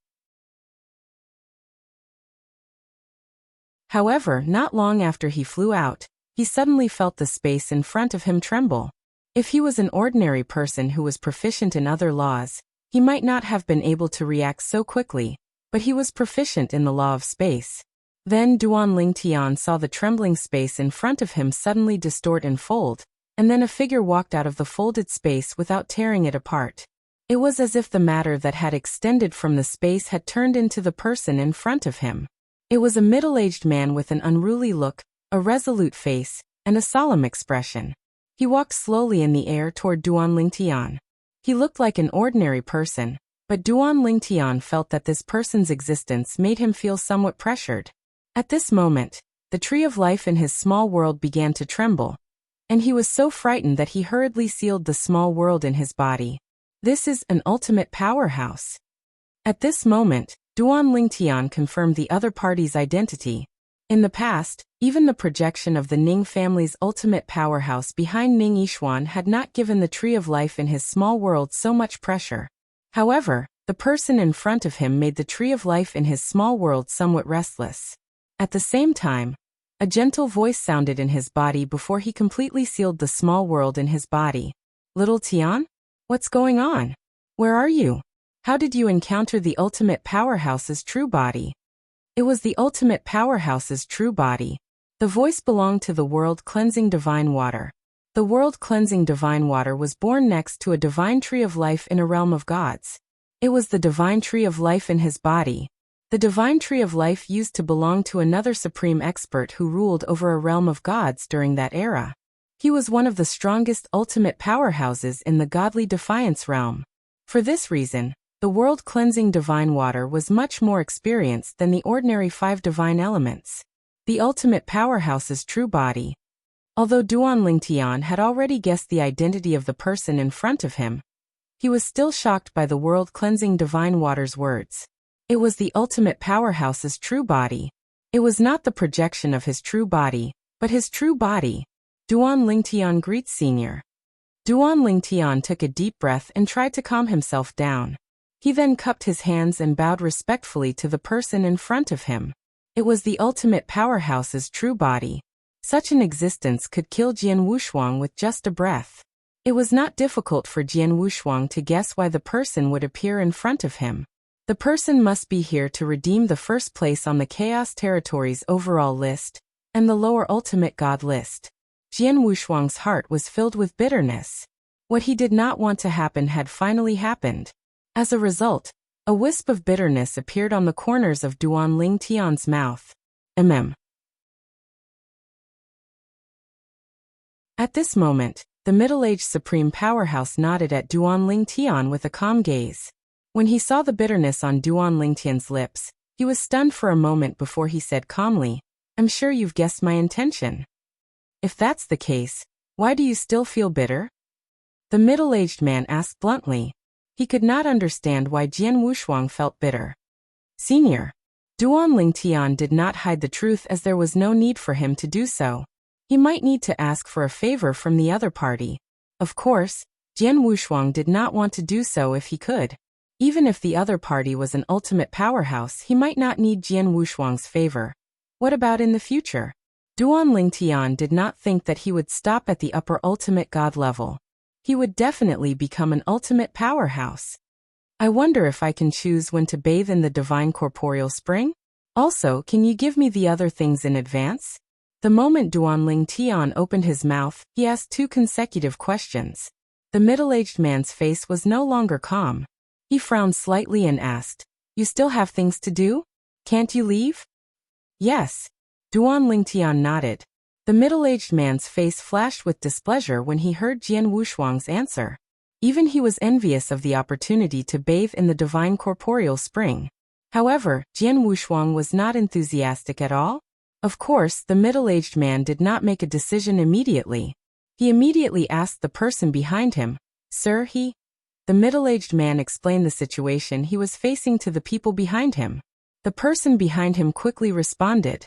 However, not long after he flew out, he suddenly felt the space in front of him tremble. If he was an ordinary person who was proficient in other laws, he might not have been able to react so quickly, but he was proficient in the law of space. Then Duan Lingtian saw the trembling space in front of him suddenly distort and fold, and then a figure walked out of the folded space without tearing it apart. It was as if the matter that had extended from the space had turned into the person in front of him. It was a middle-aged man with an unruly look, a resolute face, and a solemn expression. He walked slowly in the air toward Duan Lingtian. He looked like an ordinary person, but Duan Lingtian felt that this person's existence made him feel somewhat pressured. At this moment, the tree of life in his small world began to tremble, and he was so frightened that he hurriedly sealed the small world in his body. This is an ultimate powerhouse. At this moment, Duan Lingtian confirmed the other party's identity. In the past, even the projection of the Ning family's ultimate powerhouse behind Ning Yishuan had not given the tree of life in his small world so much pressure. However, the person in front of him made the tree of life in his small world somewhat restless. At the same time, a gentle voice sounded in his body before he completely sealed the small world in his body. Little Tian? What's going on? Where are you? How did you encounter the ultimate powerhouse's true body? It was the ultimate powerhouse's true body. The voice belonged to the world-cleansing divine water. The world-cleansing divine water was born next to a divine tree of life in a realm of gods. It was the divine tree of life in his body. The divine tree of life used to belong to another supreme expert who ruled over a realm of gods during that era. He was one of the strongest ultimate powerhouses in the godly defiance realm. For this reason, the world-cleansing divine water was much more experienced than the ordinary 5 divine elements. The ultimate powerhouse's true body. Although Duan Lingtian had already guessed the identity of the person in front of him, he was still shocked by the world-cleansing divine water's words. It was the ultimate powerhouse's true body. It was not the projection of his true body, but his true body. Duan Lingtian greets Senior. Duan Lingtian took a deep breath and tried to calm himself down. He then cupped his hands and bowed respectfully to the person in front of him. It was the ultimate powerhouse's true body. Such an existence could kill Jian Wushuang with just a breath. It was not difficult for Jian Wushuang to guess why the person would appear in front of him. The person must be here to redeem the first place on the Chaos Territories overall list, and the lower Ultimate God list. Jian Wushuang's heart was filled with bitterness. What he did not want to happen had finally happened. As a result, a wisp of bitterness appeared on the corners of Duan Lingtian's mouth. At this moment, the middle-aged supreme powerhouse nodded at Duan Lingtian with a calm gaze. When he saw the bitterness on Duan Lingtian's lips, He was stunned for a moment before he said calmly, "I'm sure you've guessed my intention." "If that's the case, why do you still feel bitter?" the middle-aged man asked bluntly. He could not understand why Jian Wushuang felt bitter. "Senior." Duan Lingtian did not hide the truth as there was no need for him to do so. He might need to ask for a favor from the other party. Of course, Jian Wushuang did not want to do so if he could. Even if the other party was an ultimate powerhouse, he might not need Jian Wushuang's favor. What about in the future? Duan Lingtian did not think that he would stop at the upper ultimate god level. He would definitely become an ultimate powerhouse. "I wonder if I can choose when to bathe in the divine corporeal spring? Also, can you give me the other things in advance?" The moment Duan Lingtian opened his mouth, he asked 2 consecutive questions. The middle-aged man's face was no longer calm. He frowned slightly and asked, "You still have things to do? Can't you leave?" "Yes." Duan Lingtian nodded. The middle-aged man's face flashed with displeasure when he heard Jian Wushuang's answer. Even he was envious of the opportunity to bathe in the divine corporeal spring. However, Jian Wushuang was not enthusiastic at all. Of course, the middle-aged man did not make a decision immediately. He immediately asked the person behind him, "Sir, The middle-aged man explained the situation he was facing to the people behind him. The person behind him quickly responded,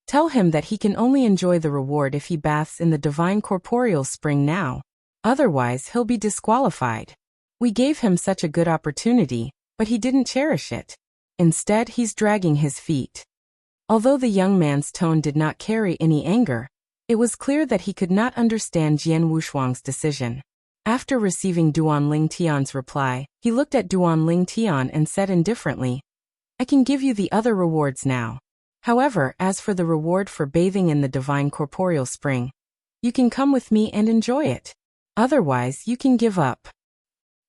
"Tell him that he can only enjoy the reward if he baths in the divine corporeal spring now. Otherwise, he'll be disqualified. We gave him such a good opportunity, but he didn't cherish it. Instead, he's dragging his feet." Although the young man's tone did not carry any anger, it was clear that he could not understand Jian Wushuang's decision. After receiving Duan Lingtian's reply, he looked at Duan Lingtian and said indifferently, "I can give you the other rewards now. However, as for the reward for bathing in the divine corporeal spring, you can come with me and enjoy it. Otherwise, you can give up.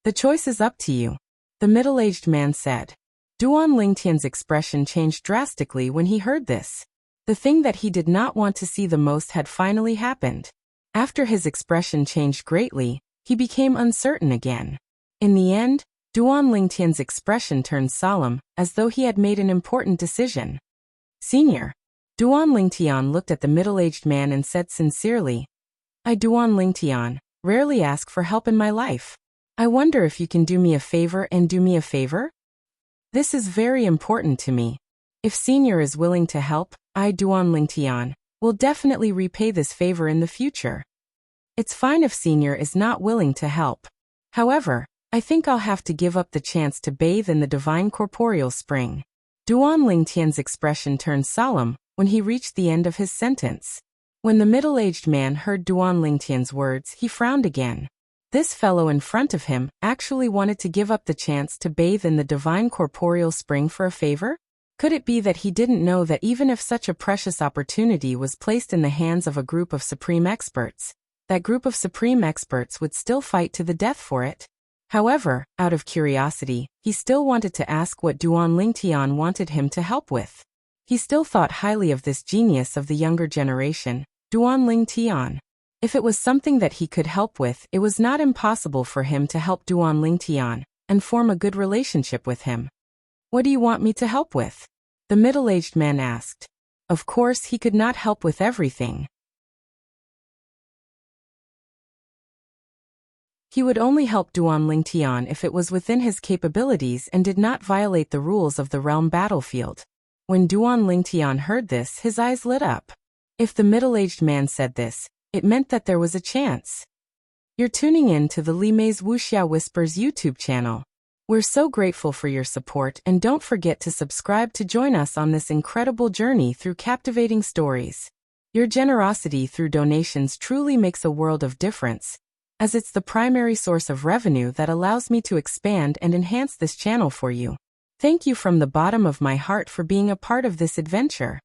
The choice is up to you," the middle-aged man said. Duan Lingtian's expression changed drastically when he heard this. The thing that he did not want to see the most had finally happened. After his expression changed greatly, he became uncertain again. In the end, Duan Lingtian's expression turned solemn, as though he had made an important decision. "Senior." Duan Lingtian looked at the middle-aged man and said sincerely, "I, Duan Lingtian, rarely ask for help in my life. I wonder if you can do me a favor and do me a favor? This is very important to me. If Senior is willing to help, I, Duan Lingtian, will definitely repay this favor in the future. It's fine if Senior is not willing to help. However, I think I'll have to give up the chance to bathe in the divine corporeal spring." Duan Lingtian's expression turned solemn when he reached the end of his sentence. When the middle-aged man heard Duan Lingtian's words, he frowned again. This fellow in front of him actually wanted to give up the chance to bathe in the divine corporeal spring for a favor? Could it be that he didn't know that even if such a precious opportunity was placed in the hands of a group of supreme experts, that group of supreme experts would still fight to the death for it? However, out of curiosity, he still wanted to ask what Duan Lingtian wanted him to help with. He still thought highly of this genius of the younger generation, Duan Lingtian. If it was something that he could help with, it was not impossible for him to help Duan Lingtian and form a good relationship with him. "What do you want me to help with?" the middle-aged man asked. Of course, he could not help with everything. He would only help Duan Lingtian if it was within his capabilities and did not violate the rules of the realm battlefield. When Duan Lingtian heard this, his eyes lit up. If the middle-aged man said this, it meant that there was a chance. You're tuning in to the Li Mei's Wuxia Whispers YouTube channel. We're so grateful for your support, and don't forget to subscribe to join us on this incredible journey through captivating stories. Your generosity through donations truly makes a world of difference, as it's the primary source of revenue that allows me to expand and enhance this channel for you. Thank you from the bottom of my heart for being a part of this adventure.